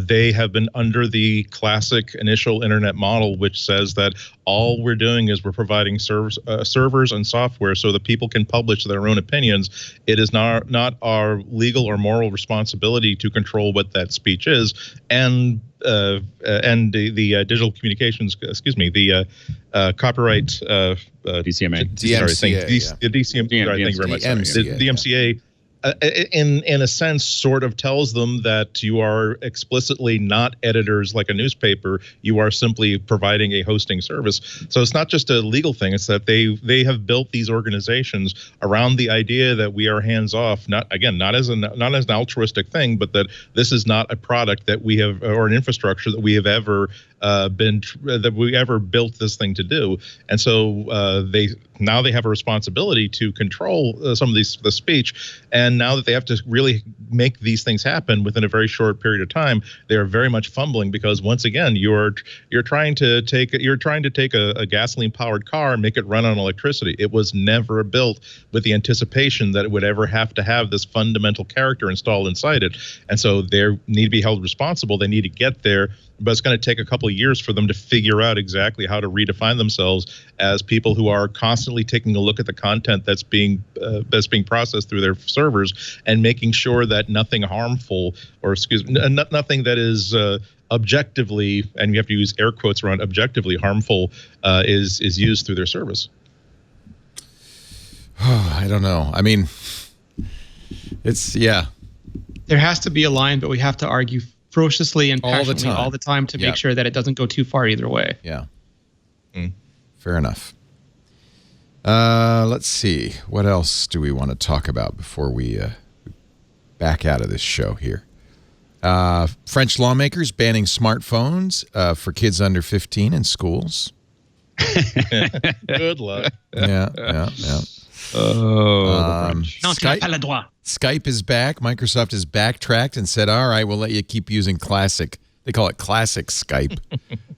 they have been under the classic initial internet model, which says that all we're doing is we're providing servers and software so that people can publish their own opinions. It is not our legal or moral responsibility to control what that speech is. And the digital communications, the copyright DCMA. The DCMA. Thank you very much. The DMCA. In a sense, sort of tells them that you are explicitly not editors like a newspaper. You are simply providing a hosting service. So it's not just a legal thing. It's that they have built these organizations around the idea that we are hands off. Not as an altruistic thing, but that this is not a product that we have, or an infrastructure that we have ever built this thing to do. And so they have a responsibility to control some of the speech. And now that they have to really make these things happen within a very short period of time, they are very much fumbling, because once again, you're trying to take a gasoline powered car and make it run on electricity. It was never built with the anticipation that it would ever have to have this fundamental character installed inside it. And so they need to be held responsible. They need to get there. But it's going to take a couple of years for them to figure out exactly how to redefine themselves as people who are constantly taking a look at the content that's being processed through their servers, and making sure that nothing harmful, or nothing that is objectively, and you have to use air quotes around objectively harmful, is used through their service. I don't know. I mean, there has to be a line, but we have to argue ferociously and passionately all the time to make sure that it doesn't go too far either way. Yeah. Fair enough. Let's see. What else do we want to talk about before we back out of this show here? French lawmakers banning smartphones for kids under 15 in schools. Good luck. Yeah. Skype is back. Microsoft has backtracked and said, all right, we'll let you keep using classic. They call it classic Skype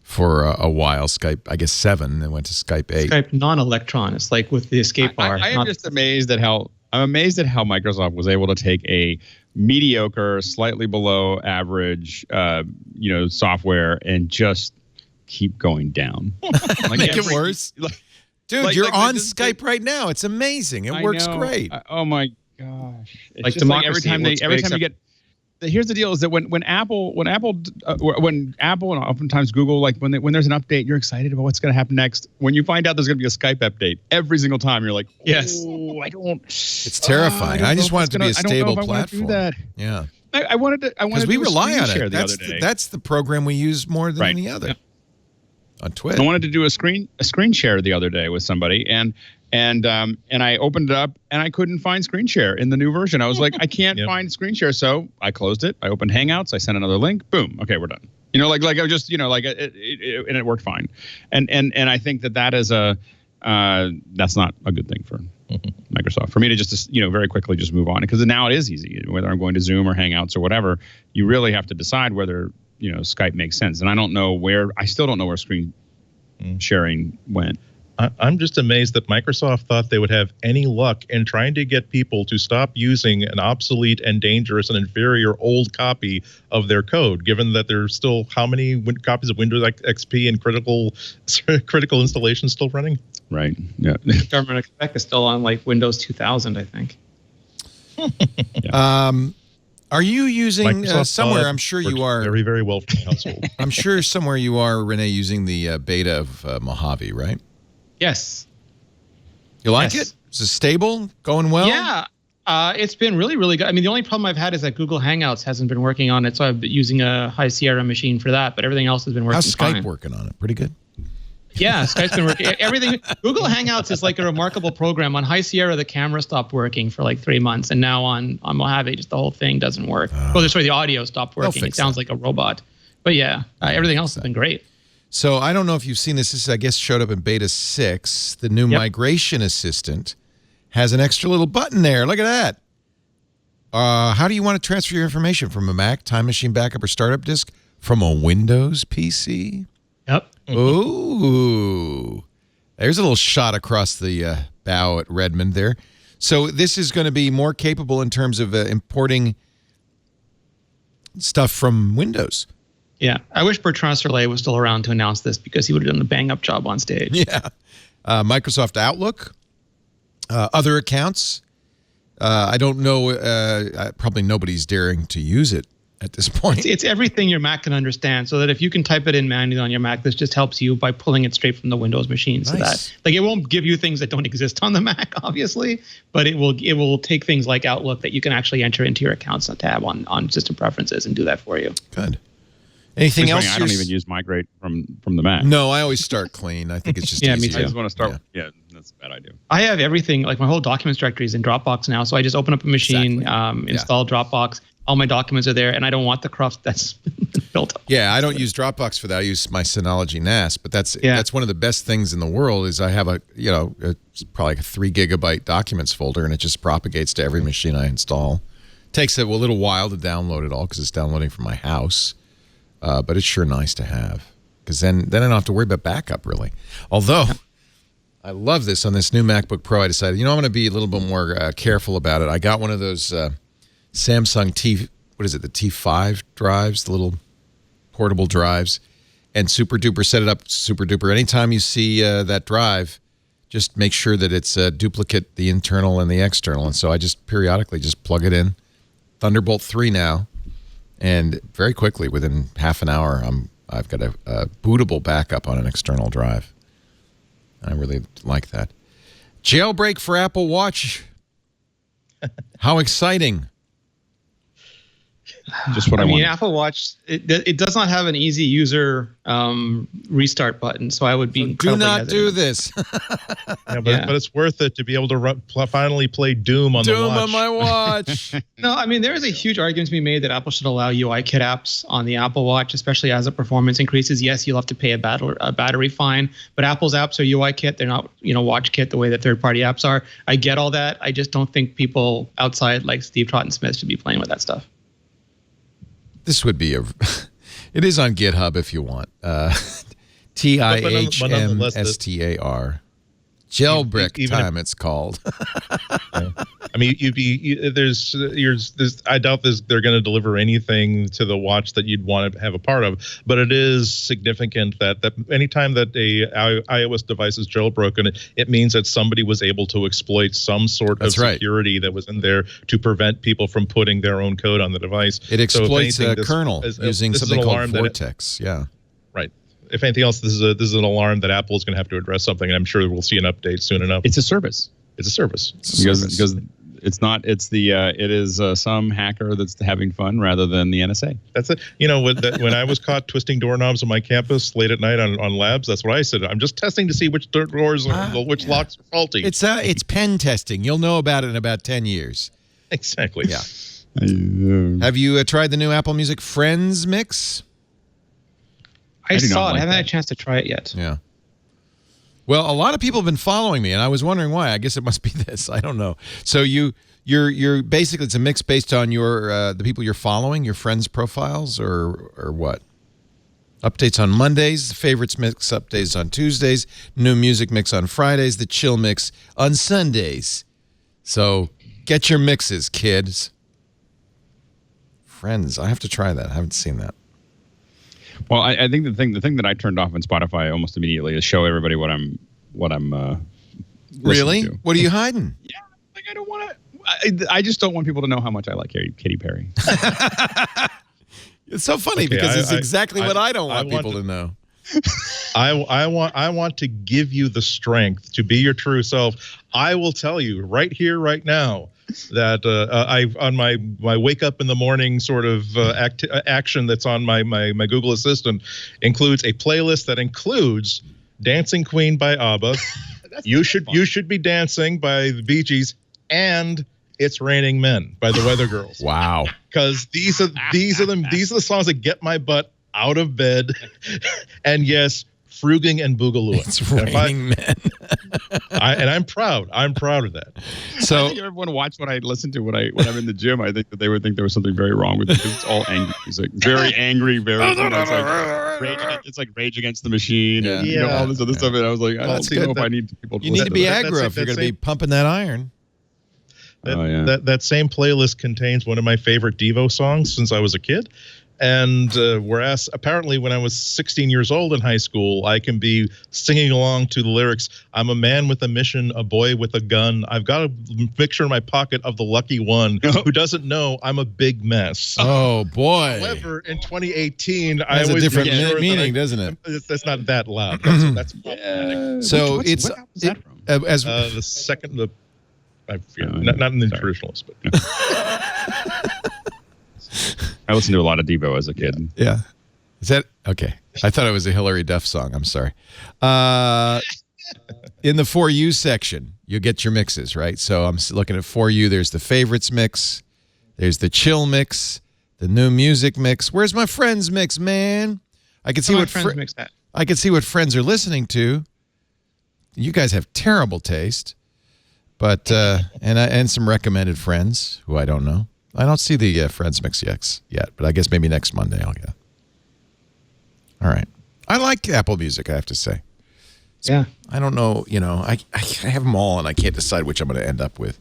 for a while. Skype, I guess 7, then went to Skype 8. Skype non-electron. It's like with the escape bar. I am just amazed at how Microsoft was able to take a mediocre, slightly below average, software and just keep going down. Make it worse. Dude, you're on Skype right now. It's amazing. It works great. Oh my gosh! It's like every time you get here's the deal: is that when Apple and oftentimes Google, like when there's an update, you're excited about what's going to happen next. When you find out there's going to be a Skype update every single time, you're like, yes, I don't. It's terrifying. I just want it to be a stable platform. Yeah. I wanted to because we rely on it. That's the program we use more than any other. Yeah. On Twitter. I wanted to do a screen share the other day with somebody, and I opened it up and I couldn't find screen share in the new version. I was like, I can't find screen share, so I closed it. I opened Hangouts. I sent another link. Boom. Okay, we're done. Like I just and it worked fine. And I think that is that's not a good thing for Microsoft. For me to just very quickly just move on, because now it is easy. Whether I'm going to Zoom or Hangouts or whatever, you really have to decide whether Skype makes sense. And I still don't know where screen sharing went. I'm just amazed that Microsoft thought they would have any luck in trying to get people to stop using an obsolete and dangerous and inferior old copy of their code, given that there's still how many copies of Windows XP and critical installations still running? Right. Yeah. Government Expect is still on like Windows 2000, I think. Are you using somewhere? I'm sure you are. Very, very well for the household. I'm sure somewhere you are, Rene, using the beta of Mojave, right? Yes. You like it? Is it stable? Going well? Yeah. It's been really, really good. I mean, the only problem I've had is that Google Hangouts hasn't been working on it, so I've been using a High Sierra machine for that, but everything else has been working fine. How's Skype working on it? Pretty good? Yeah, Skype's been working. Everything. Google Hangouts is like a remarkable program. On High Sierra, the camera stopped working for like 3 months, and now on Mojave, just the whole thing doesn't work. The audio stopped working. It sounds like a robot. But yeah, everything else has been great. So I don't know if you've seen this. This, I guess, showed up in Beta 6. The new Migration Assistant has an extra little button there. Look at that. How do you want to transfer your information from a Mac, Time Machine backup, or startup disk from a Windows PC? Yep. Ooh. There's a little shot across the bow at Redmond there. So this is going to be more capable in terms of importing stuff from Windows. Yeah. I wish Bertrand Serlet was still around to announce this, because he would have done a bang-up job on stage. Yeah. Microsoft Outlook, other accounts. I don't know. Probably nobody's daring to use it at this point. It's everything your Mac can understand, so that if you can type it in manually on your Mac, this just helps you by pulling it straight from the Windows machine. So that it won't give you things that don't exist on the Mac, obviously, but it will take things like Outlook that you can actually enter into your accounts tab on system preferences and do that for you. Good. Anything else? I don't even use migrate from the Mac. No, I always start clean. I think it's just easier. Me too. I just want to start. Yeah, that's a bad idea. I have everything, like my whole documents directory is in Dropbox now, so I just open up a machine, install Dropbox. All my documents are there, and I don't want the cruft that's built up. Yeah, I don't use Dropbox for that. I use my Synology NAS, but that's one of the best things in the world. Is I have it's probably like a 3 gigabyte documents folder, and it just propagates to every machine I install. Takes a little while to download it all because it's downloading from my house, but it's sure nice to have, because then I don't have to worry about backup really. Although I love this on this new MacBook Pro, I decided I'm going to be a little bit more careful about it. I got one of those. Samsung the T5 drives, the little portable drives, and super duper set it up super duper. Anytime you see that drive, just make sure that it's duplicate the internal and the external. And so I just periodically just plug it in. Thunderbolt 3 now, and very quickly, within half an hour, I've got a bootable backup on an external drive. I really like that. Jailbreak for Apple Watch. How exciting. Just what I mean, wanted. Apple Watch, it does not have an easy user restart button, so I would be do not do this. But it's worth it to be able to finally play Doom on the watch. Doom on my watch. No, I mean, there is a huge argument to be made that Apple should allow UIKit apps on the Apple Watch, especially as the performance increases. Yes, you'll have to pay a battery fine, but Apple's apps are UIKit. They're not, WatchKit the way that third-party apps are. I get all that. I just don't think people outside like Steve Troughton-Smith should be playing with that stuff. This would be it is on GitHub if you want. TIHMSTAR. Jailbreak time, it's called. I mean, I doubt they're going to deliver anything to the watch that you'd want to have a part of. But it is significant that anytime that a iOS device is jailbroken, it means that somebody was able to exploit some sort of security that was in there to prevent people from putting their own code on the device. It exploits a kernel using something called Vortex. Right. If anything else, this is an alarm that Apple is going to have to address something, and I'm sure we'll see an update soon enough. It's a service. It's a service. Because it's not. It's it is some hacker that's having fun rather than the NSA. That's it. You know, when I was caught twisting doorknobs on my campus late at night on labs, that's what I said. I'm just testing to see which doors, which locks are faulty. It's pen testing. You'll know about it in about 10 years. Exactly. Yeah. Have you tried the new Apple Music Friends mix? I saw it. I haven't had a chance to try it yet. Yeah. Well, a lot of people have been following me, and I was wondering why. I guess it must be this. I don't know. So you're basically, it's a mix based on your the people you're following, your friends' profiles, or what? Updates on Mondays, favorites mix updates on Tuesdays, new music mix on Fridays, the chill mix on Sundays. So get your mixes, kids. Friends, I have to try that. I haven't seen that. Well, I think the thing that I turned off on Spotify almost immediately is show everybody what I'm really to. What are you hiding? Yeah, like I don't want to. I just don't want people to know how much I like Katy Perry. It's so funny because it's exactly what I don't want people to know. I want to give you the strength to be your true self. I will tell you right here, right now, that I on my wake up in the morning sort of action that's on my Google Assistant includes a playlist that includes "Dancing Queen" by ABBA, you should be dancing by the Bee Gees, and "It's Raining Men" by the Weather Girls. Wow! Because these are the songs that get my butt out of bed, and yes, fruging and boogalooing. It's Raining Men. And I'm proud. I'm proud of that. So I think everyone watch what I listen to when I'm in the gym. I think that they would think there was something very wrong with it because it's all angry music, very angry, very. It's like Rage Against the Machine, and all this other stuff. And I was like, I don't know if I need people. You need to be aggro if you're going to be pumping that iron. That same playlist contains one of my favorite Devo songs since I was a kid. And whereas apparently when I was 16 years old in high school, I can be singing along to the lyrics, "I'm a man with a mission, a boy with a gun. I've got a picture in my pocket of the lucky one who doesn't know I'm a big mess." Oh, boy. However, in 2020ing, I always a different meaning, doesn't it? That's not that loud. That's so what was that from? As the second, I forget, not in the traditionalist, but. I listened to a lot of Devo as a kid. Yeah. Is that okay? I thought it was a Hillary Duff song. I'm sorry. In the For You section, you get your mixes, right? So I'm looking at For You. There's the favorites mix. There's the chill mix. The new music mix. Where's my friends mix, man? I can see what friends mix that. I can see what friends are listening to. You guys have terrible taste, but and some recommended friends who I don't know. I don't see the Friends mix yet, but I guess maybe next Monday I'll get it. All right. I like Apple Music, I have to say. Yeah. I don't know, I have them all, and I can't decide which I'm going to end up with.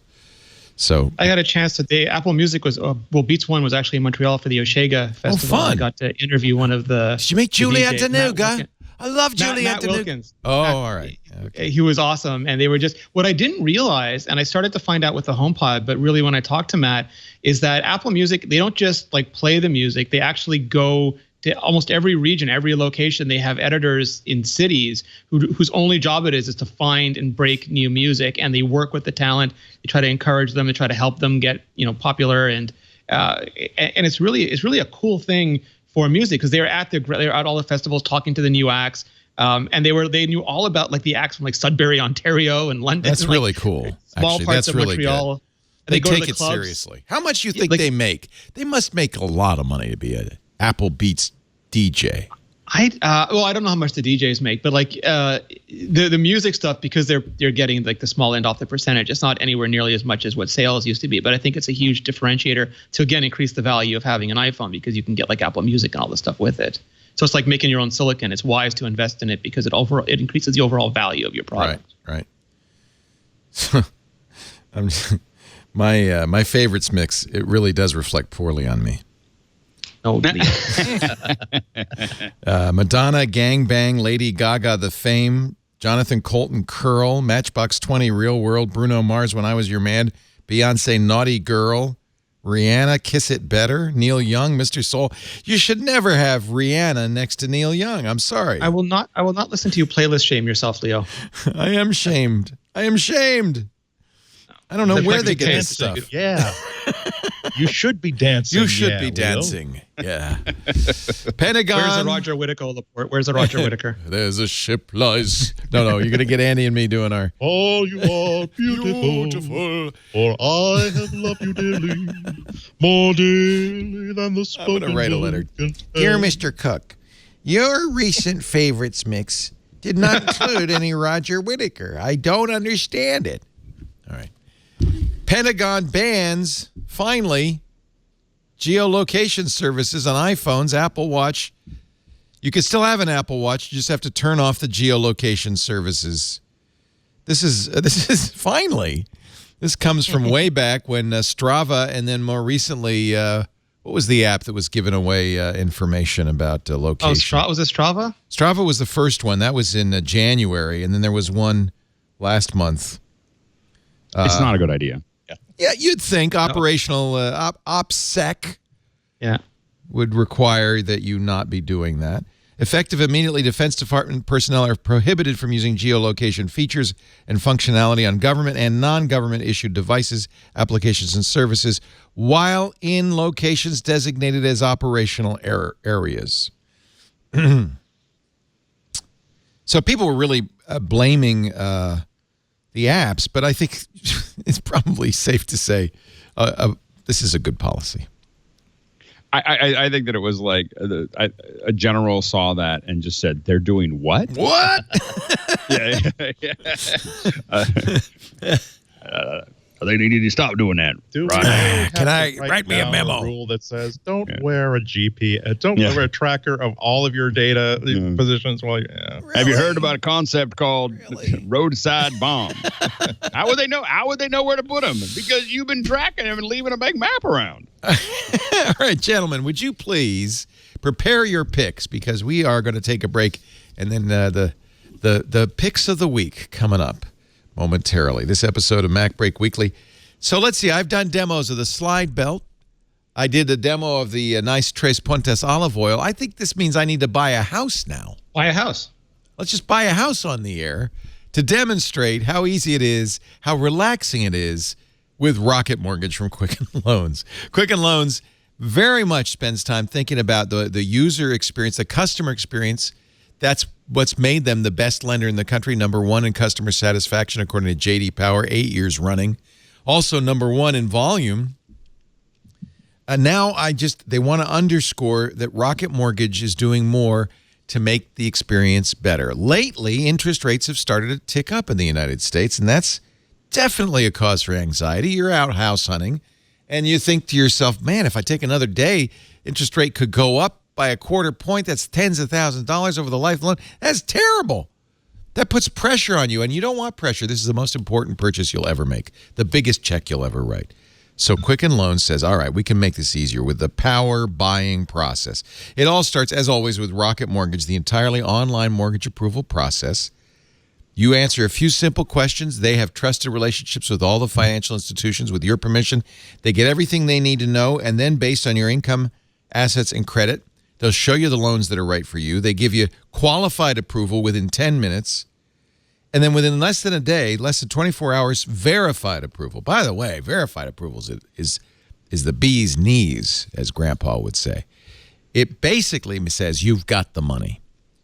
So I got a chance today. Apple Music was, Beats One was actually in Montreal for the Oshega Festival. Oh, fun. I got to interview one of the. Did you meet Julie Antonuga? I love Julie Matt Antonuga. Wilkins. Oh, all right. Okay. He was awesome. And they were just, what I didn't realize, and I started to find out with the HomePod, but really when I talked to Matt, is that Apple Music, they don't just like play the music. They actually go to almost every region, every location. They have editors in cities whose only job it is to find and break new music. And they work with the talent. They try to encourage them. They try to help them get, popular. And it's really a cool thing for music, because they're at all the festivals talking to the new acts, and they knew all about like the acts from like Sudbury, Ontario, and London. That's and, really cool. Small Actually, parts that's of really Montreal. good. They go take to the it clubs. seriously. How much do you think they make? They must make a lot of money to be an Apple Beats DJ. I don't know how much the DJs make, but like the music stuff, because they're getting like the small end off the percentage. It's not anywhere nearly as much as what sales used to be, but I think it's a huge differentiator to again increase the value of having an iPhone, because you can get like Apple Music and all this stuff with it. So it's like making your own silicon. It's wise to invest in it because it increases the overall value of your product. Right. I'm my favorites mix. It really does reflect poorly on me. No, Madonna, Gang Bang, Lady Gaga, The Fame, Jonathan Colton, Curl, Matchbox 20, Real World, Bruno Mars, When I Was Your Man, Beyonce, Naughty Girl, Rihanna, Kiss It Better, Neil Young, Mr. Soul. You should never have Rihanna next to Neil Young. I'm sorry. I will not listen to you playlist shame yourself, Leo. I am shamed. I am shamed. I don't know where they get this stuff. Yeah. You should be dancing. You should be Leo. dancing. Yeah. Pentagon. Where's the Roger Whittaker report? Where's the Roger Whittaker? There's a ship lies. No, you're going to get Andy and me doing our. Oh, you are beautiful. For I have loved you dearly, more dearly than the spoken I'm going to write a letter. word. Dear Mr. Cook, your recent favorites mix did not include any Roger Whittaker. I don't understand it. All right. Pentagon bans, finally, geolocation services on iPhones, Apple Watch. You can still have an Apple Watch. You just have to turn off the geolocation services. This is finally. This comes from way back when Strava, and then more recently, what was the app that was giving away information about location? Oh, was it Strava? Strava was the first one. That was in January, and then there was one last month. It's not a good idea. Yeah, you'd think operational OPSEC would require that you not be doing that. Effective immediately, Defense Department personnel are prohibited from using geolocation features and functionality on government and non-government issued devices, applications, and services while in locations designated as operational areas. So people were really blaming the apps, but I think it's probably safe to say this is a good policy. I think that it was like a general saw that and just said, they're doing what? What? Yeah. I think they need to stop doing that. Can I write me a memo? Rule that says don't wear a GPS, don't wear a tracker of all of your data positions. While really? Have you heard about a concept called roadside bomb? How would they know? How would they know where to put them? Because you've been tracking them and leaving a big map around. All right, gentlemen, would you please prepare your picks, because we are going to take a break, and then the picks of the week coming up momentarily. This episode of MacBreak Weekly. So let's see. I've done demos of the slide belt. I did a demo of the nice Três Pontas olive oil. I think this means I need to buy a house now. Buy a house. Let's just buy a house on the air to demonstrate how easy it is, how relaxing it is with Rocket Mortgage from Quicken Loans. Quicken Loans very much spends time thinking about the user experience, the customer experience. That's what's made them the best lender in the country, #1 in customer satisfaction, according to J.D. Power, 8 years running. Also #1 in volume. Now they want to underscore that Rocket Mortgage is doing more to make the experience better. Lately, interest rates have started to tick up in the United States, and that's definitely a cause for anxiety. You're out house hunting, and you think to yourself, man, if I take another day, interest rate could go up by a quarter point. That's tens of thousands of dollars over the life loan. That's terrible. That puts pressure on you, and you don't want pressure. This is the most important purchase you'll ever make, the biggest check you'll ever write. So Quicken Loans says, all right, we can make this easier with the power buying process. It all starts, as always, with Rocket Mortgage, the entirely online mortgage approval process. You answer a few simple questions. They have trusted relationships with all the financial institutions. With your permission, they get everything they need to know, and then based on your income, assets, and credit, they'll show you the loans that are right for you. They give you qualified approval within 10 minutes. And then within less than a day, less than 24 hours, verified approval. By the way, verified approvals is the bee's knees, as Grandpa would say. It basically says you've got the money.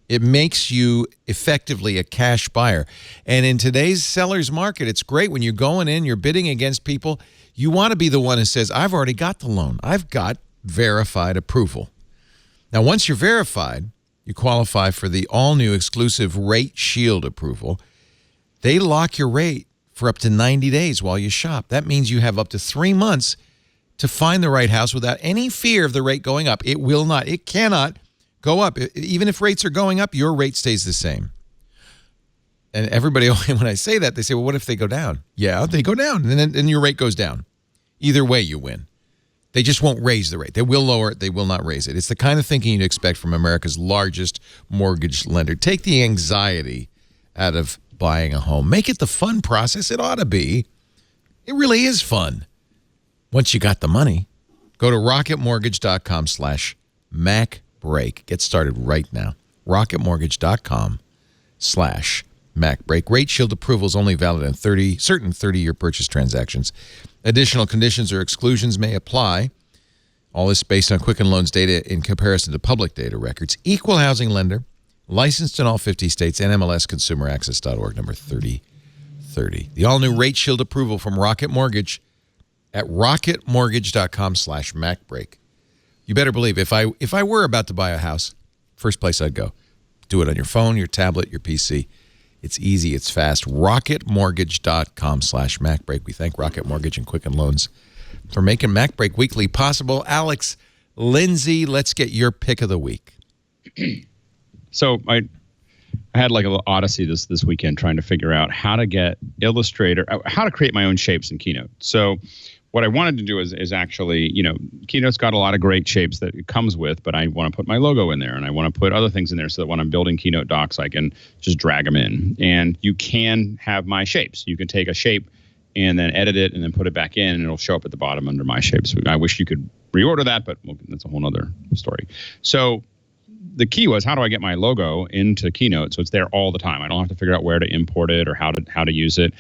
It makes you effectively a cash buyer. And in today's seller's market, it's great when you're going in, you're bidding against people. You want to be the one who says, I've already got the loan. I've got verified approval. Now, once you're verified, you qualify for the all-new exclusive Rate Shield approval. They lock your rate for up to 90 days while you shop. That means you have up to 3 months to find the right house without any fear of the rate going up. It will not. It cannot go up. Even if rates are going up, your rate stays the same. And everybody, when I say that, they say, well, what if they go down? Yeah, they go down, and then your rate goes down. Either way, you win. They just won't raise the rate. They will lower it. They will not raise it. It's the kind of thinking you'd expect from America's largest mortgage lender. Take the anxiety out of buying a home. Make it the fun process it ought to be. It really is fun. Once you got the money, go to rocketmortgage.com/MacBreak. Get started right now. rocketmortgage.com/MacBreak. Rate Shield approval is only valid on certain 30-year purchase transactions. Additional conditions or exclusions may apply. All this based on Quicken Loans data in comparison to public data records. Equal housing lender, licensed in all 50 states, and MLSConsumerAccess.org, number 3030. The all-new Rate Shield approval from Rocket Mortgage at rocketmortgage.com/MacBreak. You better believe if I were about to buy a house, first place I'd go. Do it on your phone, your tablet, your PC. It's easy. It's fast. rocketmortgage.com/MacBreak. We thank Rocket Mortgage and Quicken Loans for making MacBreak Weekly possible. Alex, Lindsay, let's get your pick of the week. So I had like a little odyssey this weekend trying to figure out how to get Illustrator, how to create my own shapes in Keynote. So what I wanted to do is actually, Keynote's got a lot of great shapes that it comes with, but I want to put my logo in there, and I want to put other things in there so that when I'm building Keynote docs, I can just drag them in. And you can have my shapes. You can take a shape and then edit it and then put it back in, and it'll show up at the bottom under my shapes. I wish you could reorder that, but that's a whole other story. So the key was, how do I get my logo into Keynote so it's there all the time? I don't have to figure out where to import it or how to use it.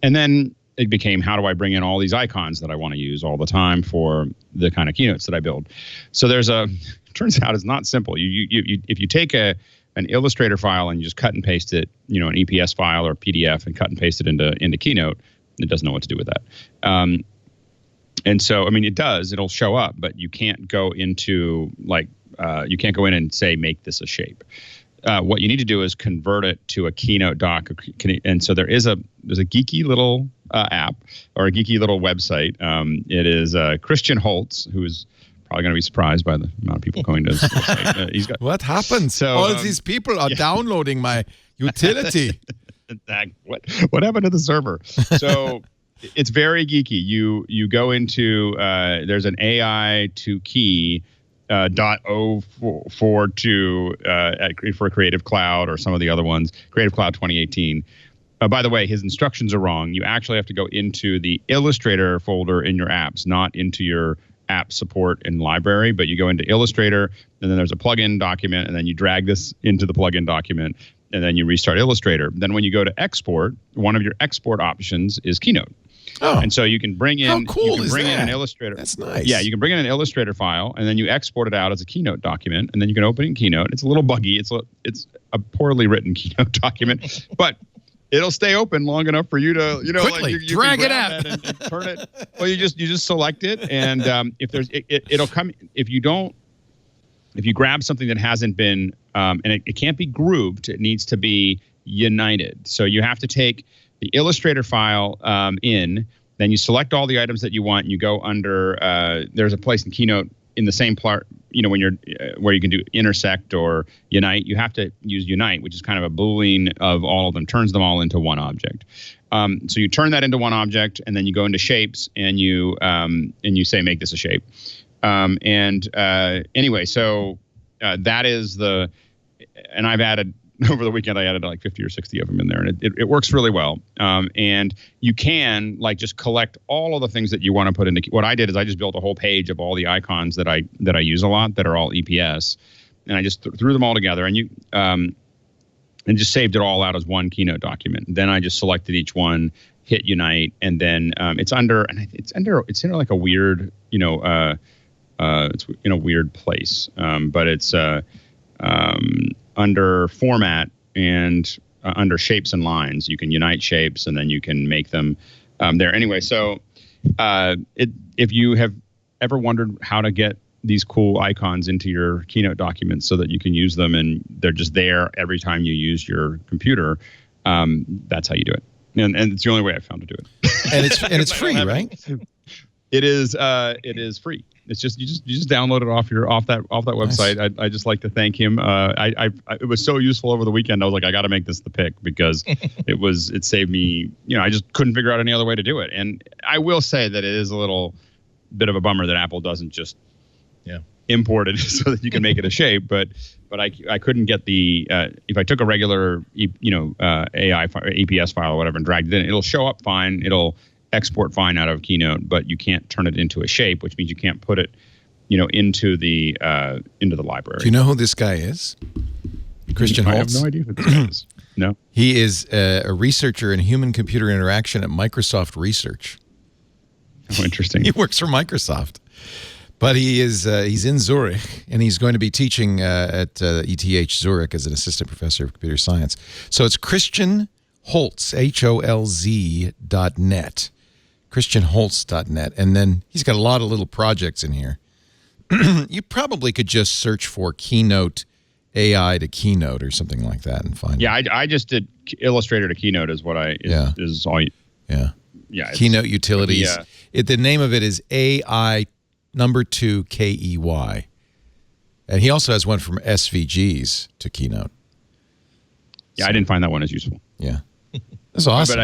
And then it became, how do I bring in all these icons that I want to use all the time for the kind of keynotes that I build? So turns out it's not simple. If you take an Illustrator file and you just cut and paste it, an EPS file or PDF, and cut and paste it into Keynote, it doesn't know what to do with that. And so, it does. It'll show up, but you can't go into you can't go in and say, make this a shape. What you need to do is convert it to a Keynote doc. And so there's a geeky little app or a geeky little website. It is Christian Holtz, who is probably going to be surprised by the amount of people going to his website. He's got, what happened? So all these people are downloading my utility. What happened to the server? So it's very geeky. You go into there's an AI to key .042 for Creative Cloud or some of the other ones, Creative Cloud 2018. By the way, his instructions are wrong. You actually have to go into the Illustrator folder in your apps, not into your app support and library, but you go into Illustrator, and then there's a plugin document, and then you drag this into the plugin document, and then you restart Illustrator. Then when you go to export, one of your export options is Keynote. Oh, and so you can bring in, how cool is that? In an Illustrator. That's nice. Yeah, you can bring in an Illustrator file, and then you export it out as a Keynote document, and then you can open it in Keynote. It's a little buggy. It's a poorly written Keynote document, but it'll stay open long enough for you to, quickly you drag it out and turn it. Well, you just select it, and if there's it'll come. If you grab something that hasn't been, and it can't be grouped, it needs to be united. So you have to take the Illustrator file then you select all the items that you want, and you go under, there's a place in Keynote in the same part, when you're, where you can do intersect or unite. You have to use unite, which is kind of a Boolean of all of them, turns them all into one object. So you turn that into one object, and then you go into shapes, and you say, make this a shape. Anyway, so that is and I've added, over the weekend, I added like 50 or 60 of them in there, and it works really well. And you can just collect all of the things that you want to put into. What I did is I just built a whole page of all the icons that I use a lot that are all EPS, and I just threw them all together, and and just saved it all out as one Keynote document. Then I just selected each one, hit unite, and then it's in like a weird it's in a weird place, but it's under format and under shapes and lines. You can unite shapes, and then you can make them there. Anyway, so if you have ever wondered how to get these cool icons into your Keynote documents so that you can use them and they're just there every time you use your computer, that's how you do it. And it's the only way I found to do it. And it's free, right? It is free. It's just you just download it off that website. Nice. I just like to thank him. It was so useful over the weekend. I was like, I got to make this the pick because it saved me. I just couldn't figure out any other way to do it. And I will say that it is a little bit of a bummer that Apple doesn't just import it so that you can make it a shape. But I couldn't get the if I took a regular AI APS file or whatever and dragged it in, it'll show up fine. It'll export fine out of Keynote, but you can't turn it into a shape, which means you can't put it, into the library. Do you know who this guy is? Christian Holtz? I have no idea who this guy is. No. He is a researcher in human-computer interaction at Microsoft Research. Oh, interesting. He works for Microsoft. But he's in Zurich, and he's going to be teaching at ETH Zurich as an assistant professor of computer science. So it's Christian Holtz, HOLZ.net. ChristianHoltz.net. And then he's got a lot of little projects in here. You probably could just search for Keynote AI to Keynote or something like that and find it. Yeah, I just did Illustrator to Keynote is what is all. Yeah. Yeah. Keynote Utilities. The name of it is AI number 2 KEY. And he also has one from SVGs to Keynote. Yeah, so, I didn't find that one as useful. Yeah. That's awesome.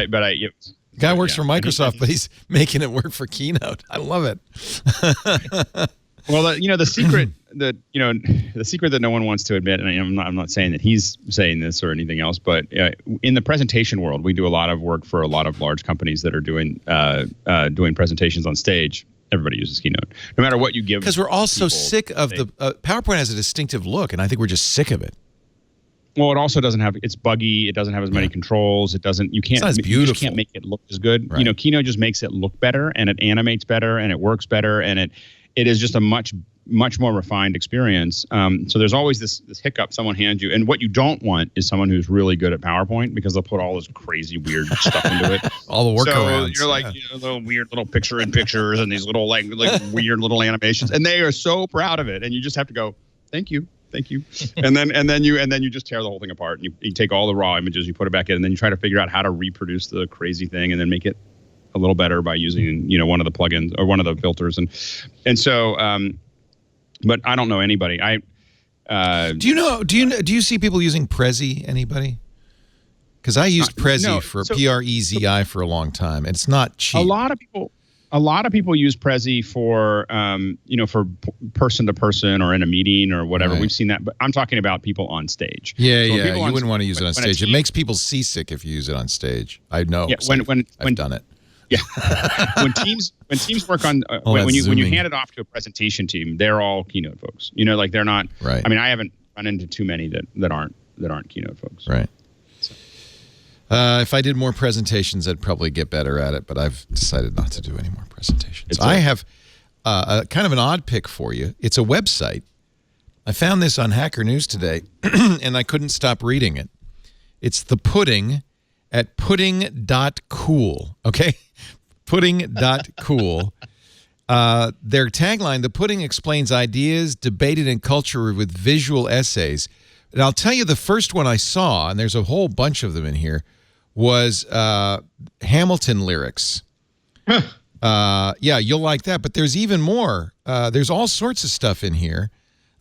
The guy works for Microsoft, but he's making it work for Keynote. I love it. Well, the secret that the secret that no one wants to admit, and I'm not saying that he's saying this or anything else, but in the presentation world, we do a lot of work for a lot of large companies that are doing presentations on stage. Everybody uses Keynote, no matter what you give. Because we're all so sick of the PowerPoint has a distinctive look, and I think we're just sick of it. Well, it also doesn't have. It's buggy. It doesn't have as many controls. It doesn't. You can't. It's you just can't make it look as good. Right. Keynote just makes it look better, and it animates better, and it works better, and it is just a much more refined experience. So there's always this hiccup someone hands you, and what you don't want is someone who's really good at PowerPoint because they'll put all this crazy weird stuff into it. All the workarounds. So you're like little weird little pictures and these little like weird little animations, and they are so proud of it, and you just have to go, thank you. and then you just tear the whole thing apart, and you take all the raw images, you put it back in, and then you try to figure out how to reproduce the crazy thing and then make it a little better by using one of the plugins or one of the filters, and so but I don't know anybody. Do you see people using Prezi? Anybody? Because I used Prezi for Prezi for a long time, and it's not cheap. A lot of people use Prezi for for person to person or in a meeting or whatever. Right. We've seen that, but I'm talking about people on stage. Yeah, so you wouldn't want to use it on stage. It makes people seasick if you use it on stage. I know. Yeah, I've done it. Yeah, when teams work on when you hand it off to a presentation team, they're all Keynote folks. They're not. Right. I mean, I haven't run into too many that aren't Keynote folks. Right. If I did more presentations, I'd probably get better at it, but I've decided not to do any more presentations. I have a kind of an odd pick for you. It's a website. I found this on Hacker News today, and I couldn't stop reading it. It's The Pudding at pudding.cool, okay? Pudding.cool. Their tagline, The Pudding explains ideas debated in culture with visual essays. And I'll tell you the first one I saw, and there's a whole bunch of them in here, was Hamilton lyrics. Yeah, you'll like that. But there's even more. There's all sorts of stuff in here,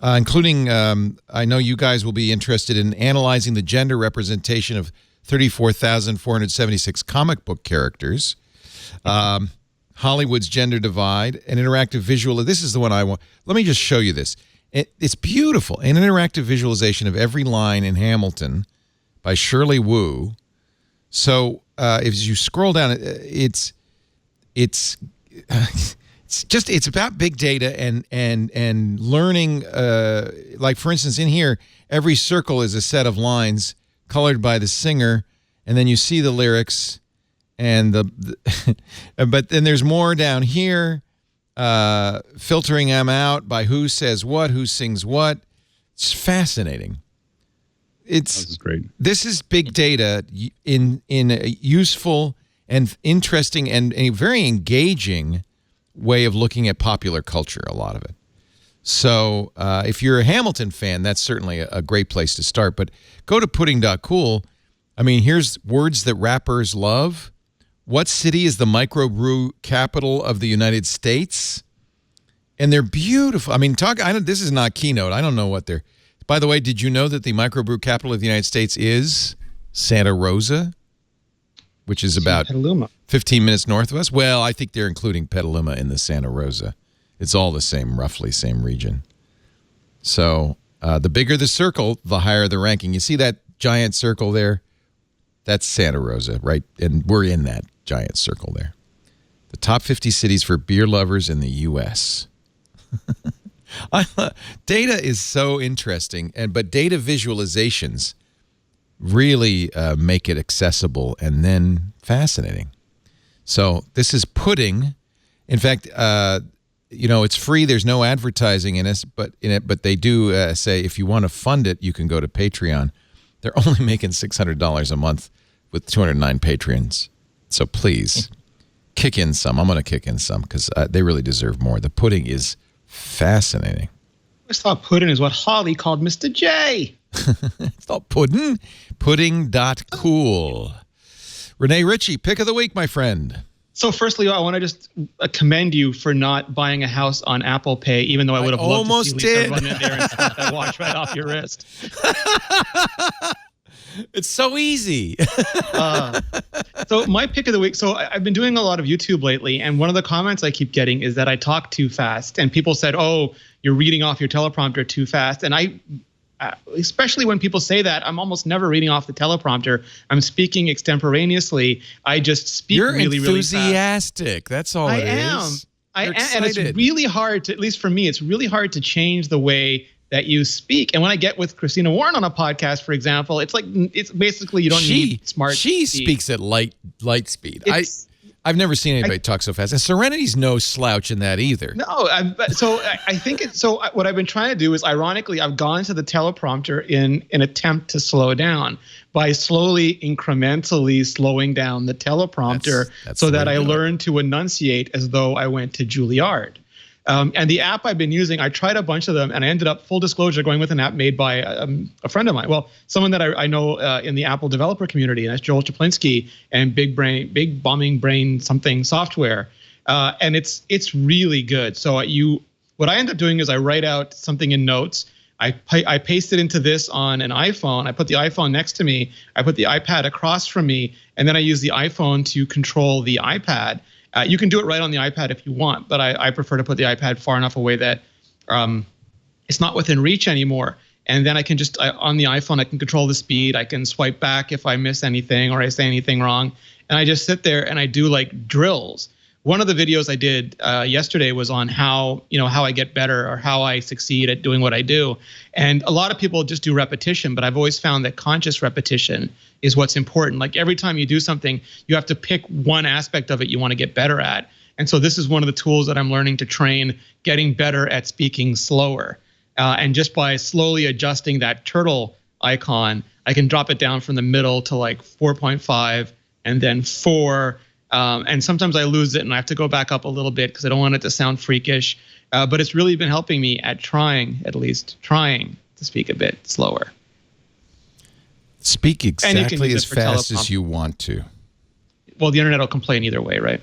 including I know you guys will be interested in analyzing the gender representation of 34,476 comic book characters, Hollywood's gender divide, an interactive visual. This is the one I want. Let me just show you this. It's beautiful. An interactive visualization of every line in Hamilton by Shirley Wu. So if you scroll down, it's about big data and learning. Like for instance, in here, every circle is a set of lines colored by the singer, and then you see the lyrics, and but then there's more down here. Filtering them out by who says what, who sings what. It's fascinating. This is great. This is big data in a useful and interesting and a very engaging way of looking at popular culture, a lot of it. So if you're a Hamilton fan, that's certainly a great place to start. But go to pudding.cool. I mean, here's words that rappers love. What city is the microbrew capital of the United States? And they're beautiful. I mean, this is not Keynote. I don't know what they're... By the way, did you know that the microbrew capital of the United States is Santa Rosa, which is about Petaluma. 15 minutes north of us? Well, I think they're including Petaluma in the Santa Rosa. It's all the same, roughly same region. So the bigger the circle, the higher the ranking. You see that giant circle there? That's Santa Rosa, right? And we're in that giant circle there. The top 50 cities for beer lovers in the U.S. Data is so interesting, but data visualizations really make it accessible and then fascinating. So this is pudding. In fact, it's free. There's no advertising in it, but they do say if you want to fund it, you can go to Patreon. They're only making $600 a month with 209 patrons. So please kick in some. I'm going to kick in some because they really deserve more. The pudding is fascinating. I always thought pudding is what Holly called Mr. J. It's not pudding. Pudding.cool. Rene Ritchie, pick of the week, my friend. So firstly, I want to just commend you for not buying a house on Apple Pay, even though I would have loved to see Lisa run in there and snap that watch right off your wrist. It's so easy. So my pick of the week. So I've been doing a lot of YouTube lately, and one of the comments I keep getting is that I talk too fast, and people said, "Oh, you're reading off your teleprompter too fast." And I, especially when people say that, I'm almost never reading off the teleprompter. I'm speaking extemporaneously. I just speak really, really fast. You're enthusiastic. That's all it is. I am, and it's really hard to, at least for me, it's really hard to change the way that you speak. And when I get with Christina Warren on a podcast, for example, it's basically you don't need smart. She speaks at light speed. I've never seen anybody talk so fast. And Serenity's no slouch in that either. No, I think what I've been trying to do is, ironically, I've gone to the teleprompter in an attempt to slow down by slowly, incrementally slowing down the teleprompter so that I learn to enunciate as though I went to Juilliard. And the app I've been using, I tried a bunch of them, and I ended up, full disclosure, going with an app made by a friend of mine. Well, someone that I know in the Apple developer community, and that's Joel Chaplinsky and Big Bombing Brain something software. And it's really good. So what I end up doing is I write out something in notes. I paste it into this on an iPhone. I put the iPhone next to me. I put the iPad across from me, and then I use the iPhone to control the iPad. You can do it right on the iPad if you want, but I prefer to put the iPad far enough away that it's not within reach anymore. And then I can just, on the iPhone, I can control the speed. I can swipe back if I miss anything or I say anything wrong. And I just sit there and I do like drills. One of the videos I did yesterday was on how I get better or how I succeed at doing what I do. And a lot of people just do repetition, but I've always found that conscious repetition is what's important. Like every time you do something, you have to pick one aspect of it you want to get better at. And so this is one of the tools that I'm learning to train, getting better at speaking slower. And just by slowly adjusting that turtle icon, I can drop it down from the middle to like 4.5 and then 4. And sometimes I lose it and I have to go back up a little bit because I don't want it to sound freakish. But it's really been helping me at trying to speak a bit slower. Speak exactly as fast as you want to. Well, the internet will complain either way, right?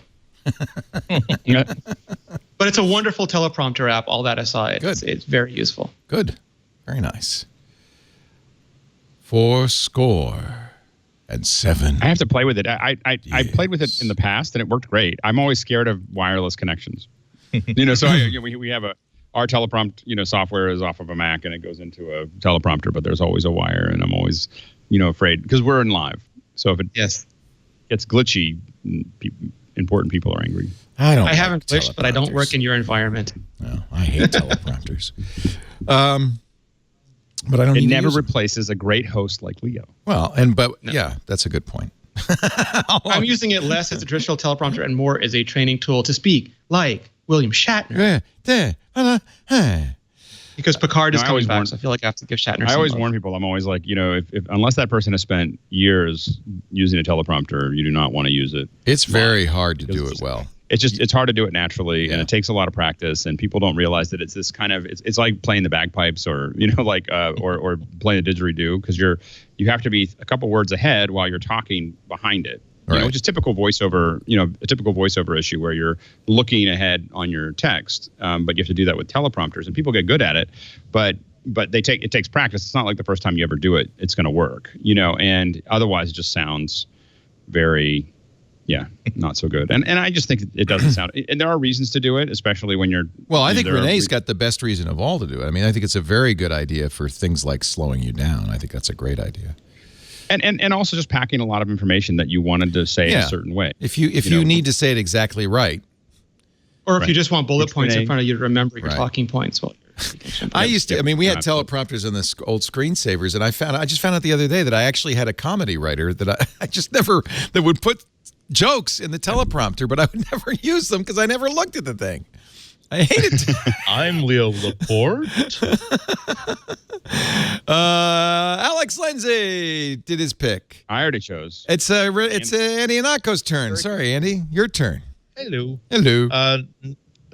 But it's a wonderful teleprompter app, all that aside. Good. It's very useful. Good. Very nice. 4-7. I have to play with it. I played with it in the past and it worked great. I'm always scared of wireless connections. So we have our teleprompt, software is off of a Mac and it goes into a teleprompter, but there's always a wire and I'm always, afraid because we're in live. So if it gets glitchy, important people are angry. I haven't glitched, but I don't work in your environment. No, I hate teleprompters. But I don't. It never replaces a great host like Leo. Well, yeah, that's a good point. I'm using it less as a traditional teleprompter and more as a training tool to speak like William Shatner. Because Picard is coming back, so I feel like I have to give Shatner. I always warn people. I'm always like, if unless that person has spent years using a teleprompter, you do not want to use it. It's very hard to do it well. It's hard to do it naturally, and it takes a lot of practice. And people don't realize that it's this kind of it's like playing the bagpipes or or playing a didgeridoo because you have to be a couple words ahead while you're talking behind it. Right. which is typical voiceover, a typical voiceover issue where you're looking ahead on your text, but you have to do that with teleprompters, and people get good at it, but it takes practice. It's not like the first time you ever do it, it's going to work, and otherwise it just sounds very, not so good. And I just think it doesn't sound, and there are reasons to do it, especially when you're. Well, I think Rene's got the best reason of all to do it. I mean, I think it's a very good idea for things like slowing you down. I think that's a great idea. And also just packing a lot of information that you wanted to say in a certain way. If you need to say it exactly right. Or if you just want bullet points in front of you to remember your talking points. Well, I used to. I mean, we had teleprompters on the old screensavers, and I just found out the other day that I actually had a comedy writer that I just never that would put jokes in the teleprompter, but I would never use them because I never looked at the thing. I hate it. I'm Leo Laporte. Alex Lindsay did his pick. I already chose. It's Andy Anako's turn. Sorry, Andy, your turn. Hello. Hello.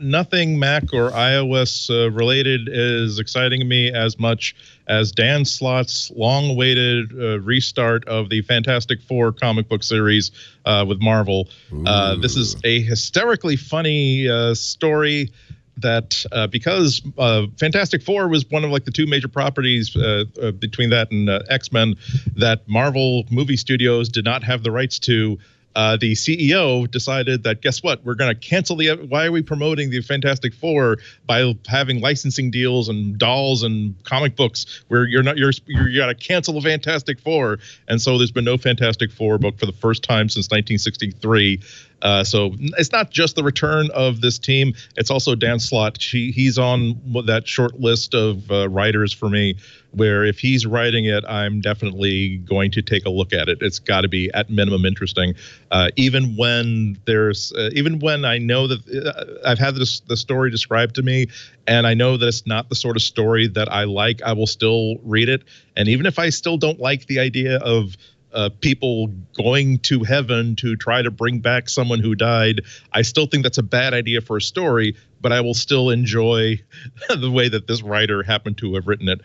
Nothing Mac or iOS related is exciting me as much as Dan Slott's long-awaited restart of the Fantastic Four comic book series with Marvel. This is a hysterically funny story that because Fantastic Four was one of like the two major properties between that and X-Men that Marvel movie studios did not have the rights to. The CEO decided that, guess what? We're going to cancel why are we promoting the Fantastic Four by having licensing deals and dolls and comic books where you got to cancel the Fantastic Four. And so there's been no Fantastic Four book for the first time since 1963. So it's not just the return of this team. It's also Dan Slott. He's on that short list of writers for me, where if he's writing it, I'm definitely going to take a look at it. It's got to be at minimum interesting. Even when I know that I've had the story described to me, and I know that it's not the sort of story that I like, I will still read it. And even if I still don't like the idea of people going to heaven to try to bring back someone who died, I still think that's a bad idea for a story, but I will still enjoy the way that this writer happened to have written it.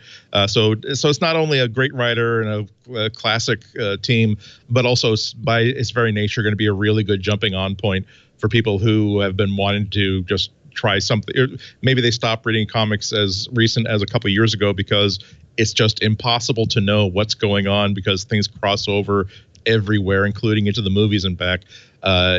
So it's not only a great writer and a classic team, but also by its very nature going to be a really good jumping on point for people who have been wanting to just try something. Or maybe they stopped reading comics as recent as a couple years ago because it's just impossible to know what's going on because things cross over everywhere, including into the movies and back. I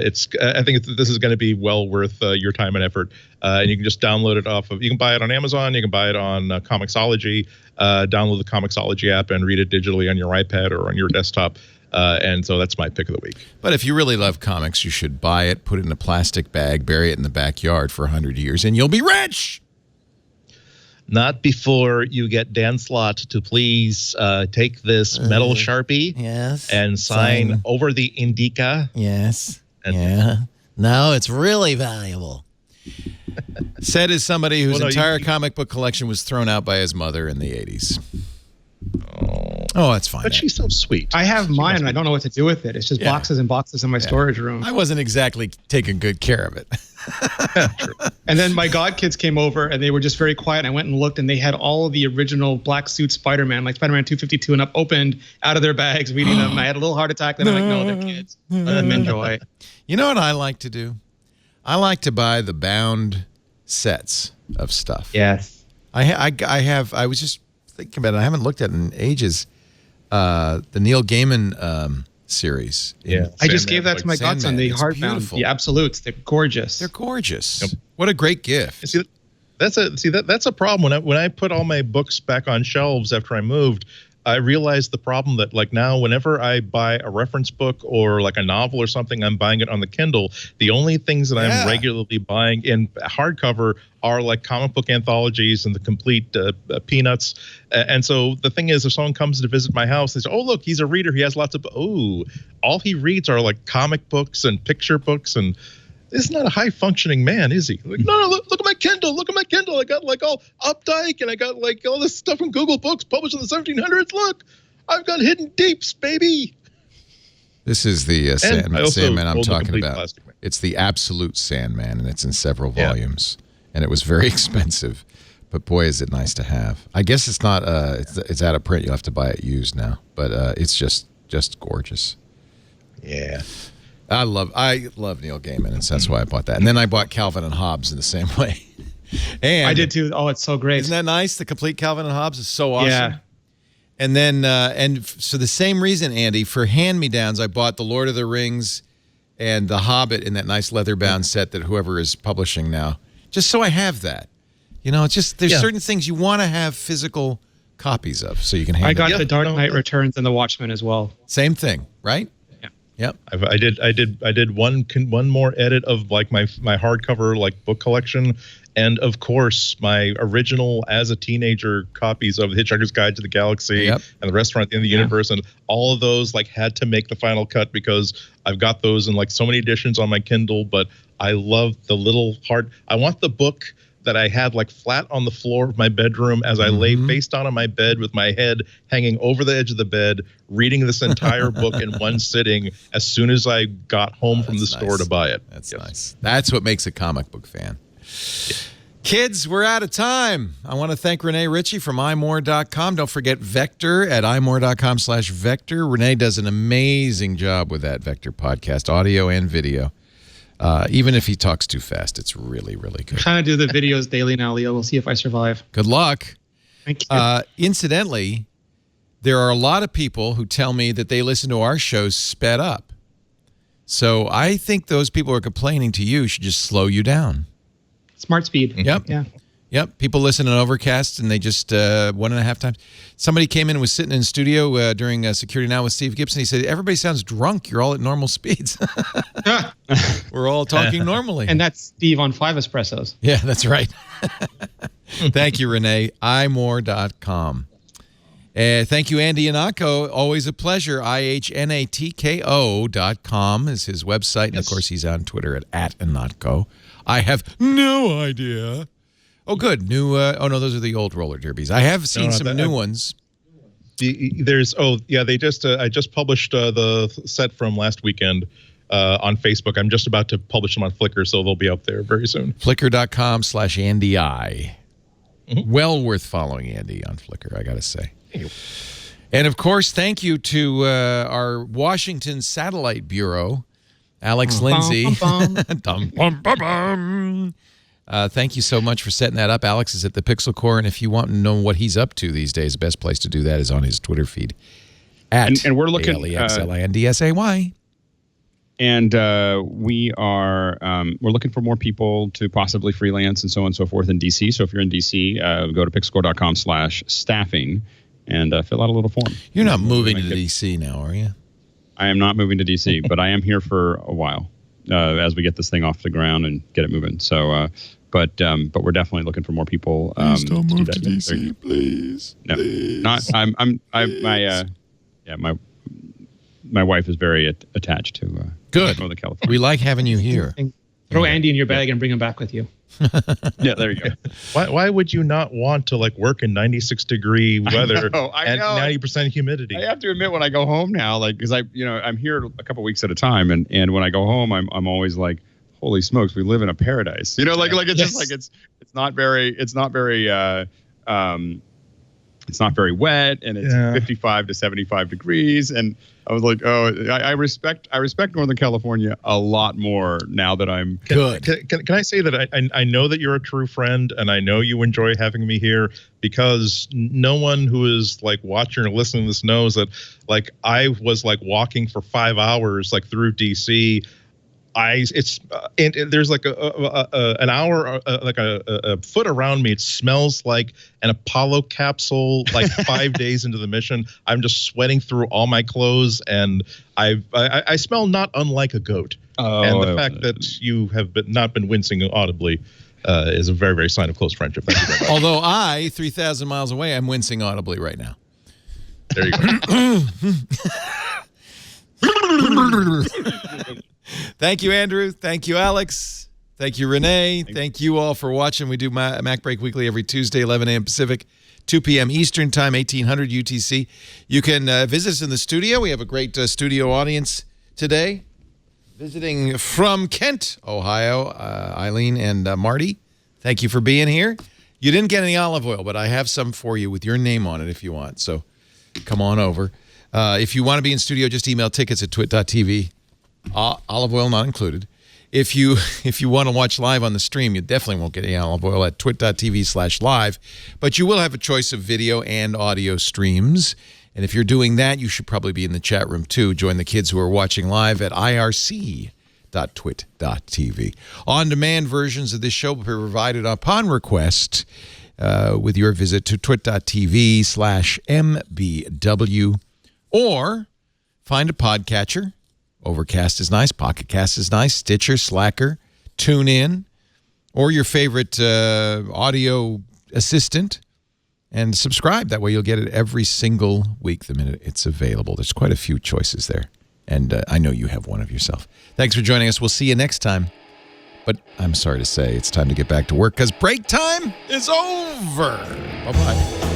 think this is going to be well worth your time and effort. And you can just download it you can buy it on Amazon. You can buy it on Comixology. Download the Comixology app and read it digitally on your iPad or on your desktop. And so that's my pick of the week. But if you really love comics, you should buy it, put it in a plastic bag, bury it in the backyard for 100 years, and you'll be rich. Not before you get Dan Slott to please take this metal Sharpie and sign over the indica. Yes. No, it's really valuable. Said as somebody whose entire comic book collection was thrown out by his mother in the 80s. Oh, that's fine. But she's so sweet. I have mine, and I don't know what to do with it. It's just boxes and boxes in my storage room. I wasn't exactly taking good care of it. And then my godkids came over, and they were just very quiet. And I went and looked, and they had all of the original black suit Spider-Man, like Spider-Man 252 and up, opened out of their bags, reading them. I had a little heart attack. Then I'm like, no, they're kids. Let them enjoy. You know what I like to do? I like to buy the bound sets of stuff. Yes. I was just thinking about it. I haven't looked at it in ages. The Neil Gaiman series. Yeah, I just gave that to my godson. The hardbound, beautiful. the absolutes. They're gorgeous. They're gorgeous. Yep. What a great gift. See, that's a problem. When I put all my books back on shelves after I moved, I realized the problem that like now whenever I buy a reference book or like a novel or something, I'm buying it on the Kindle. The only things that I'm regularly buying in hardcover are like comic book anthologies and the complete peanuts. And so the thing is, if someone comes to visit my house, they say, oh, look, he's a reader. He has lots of, all he reads are like comic books and picture books. And this is not a high functioning man, is he? Like, no, look at my Kindle. Look at my Kindle. I got like all Updike and I got like all this stuff from Google Books published in the 1700s. Look, I've got Hidden Deeps, baby. This is the Sandman I'm talking about. Plastic. It's the Absolute Sandman, and it's in several volumes. And it was very expensive, but boy, is it nice to have. I guess it's not. It's out of print. You'll have to buy it used now, but it's just gorgeous. Yeah. I love Neil Gaiman, and so that's why I bought that. And then I bought Calvin and Hobbes in the same way. And I did too. Oh, it's so great. Isn't that nice? The complete Calvin and Hobbes is so awesome. Yeah. And then, so the same reason, Andy, for hand-me-downs, I bought The Lord of the Rings and The Hobbit in that nice leather-bound set that whoever is publishing now. Just so I have that. You know, it's just, there's certain things you want to have physical copies of so you can hand I got them. The Dark Knight Returns and The Watchmen as well. Same thing, right? Yeah. Yep. I did one more edit of like my hardcover like book collection, and of course my original as a teenager copies of Hitchhiker's Guide to the Galaxy and The Restaurant in the Universe, and all of those like had to make the final cut because I've got those in like so many editions on my Kindle. But I love the little I want the book that I had like flat on the floor of my bedroom as I lay face down on my bed with my head hanging over the edge of the bed, reading this entire book in one sitting as soon as I got home from the store to buy it. That's nice. That's what makes a comic book fan. Kids, we're out of time. I want to thank Rene Ritchie from imore.com. Don't forget Vector at imore.com/Vector. Rene does an amazing job with that Vector podcast, audio and video. Even if he talks too fast, it's really, really good. I'm trying to do the videos daily now, Leo. We'll see if I survive. Good luck. Thank you. Incidentally, there are a lot of people who tell me that they listen to our shows sped up. So I think those people who are complaining to you should just slow you down. Smart speed. Yep. Yeah. Yep. People listen to Overcast and they just 1.5 times. Somebody came in and was sitting in studio during Security Now with Steve Gibson. He said, everybody sounds drunk. You're all at normal speeds. We're all talking normally. And that's Steve on 5 espressos. Yeah, that's right. Thank you, Rene. imore.com. Thank you, Andy Ihnatko. Always a pleasure. ihnatko.com is his website. And, of course, he's on Twitter at Ihnatko. I have no idea. Oh, good. New. Oh, no, those are the old roller derbies. I have seen some new ones. There's they just I just published the set from last weekend on Facebook. I'm just about to publish them on Flickr, so they'll be up there very soon. Flickr.com/AndyI. Well worth following Andy on Flickr, I got to say. And, of course, thank you to our Washington Satellite Bureau, Alex Lindsay. Thank you so much for setting that up. Alex is at the Pixel Core, and if you want to know what he's up to these days, the best place to do that is on his Twitter feed. And we're looking ALEXLINDSAY. And we're looking for more people to possibly freelance and so on and so forth in DC. So if you're in DC, go to pixelcore.com/staffing and fill out a little form. You're not moving to DC now, are you? I am not moving to DC, but I am here for a while as we get this thing off the ground and get it moving. So, but we're definitely looking for more people. Please don't move to DC, please. No, please. Not. My wife is very attached to Good. Northern California. We like having you here. Throw Andy in your bag and bring him back with you. Yeah, there you go. Why would you not want to like work in 96-degree weather I know. and 90% humidity? I have to admit, when I go home now, like, because I'm here a couple weeks at a time, and when I go home, I'm always like, holy smokes, we live in a paradise. It's just like it's not very wet, and it's 55 to 75 degrees, and I was like, I respect Northern California a lot more now that I'm good. Can I say that I know that you're a true friend, and I know you enjoy having me here, because no one who is like watching or listening to this knows that like I was like walking for 5 hours like through DC. There's like an hour, like a foot around me. It smells like an Apollo capsule, like 5 days into the mission. I'm just sweating through all my clothes, and I smell not unlike a goat. And the fact that you have not been wincing audibly is a very, very sign of close friendship. Thank you very much. Although 3,000 miles away, I'm wincing audibly right now. There you go. Thank you, Andrew. Thank you, Alex. Thank you, Rene. Thank you all for watching. We do MacBreak Weekly every Tuesday, 11 a.m. Pacific, 2 p.m. Eastern Time, 1800 UTC. You can visit us in the studio. We have a great studio audience today. Visiting from Kent, Ohio, Eileen and Marty. Thank you for being here. You didn't get any olive oil, but I have some for you with your name on it if you want. So come on over. If you want to be in studio, just email tickets at twit.tv. Olive oil not included. If you want to watch live on the stream, you definitely won't get any olive oil at twit.tv/live, but you will have a choice of video and audio streams. And if you're doing that, you should probably be in the chat room too. Join the kids who are watching live at irc.twit.tv. On-demand versions of this show will be provided upon request with your visit to twit.tv/mbw, or find a podcatcher. Overcast is nice, Pocket Cast is nice, Stitcher, Slacker, TuneIn, or your favorite audio assistant, and subscribe. That way you'll get it every single week the minute it's available. There's quite a few choices there, and I know you have one of yourself. Thanks for joining us. We'll see you next time. But I'm sorry to say it's time to get back to work because break time is over. Bye-bye.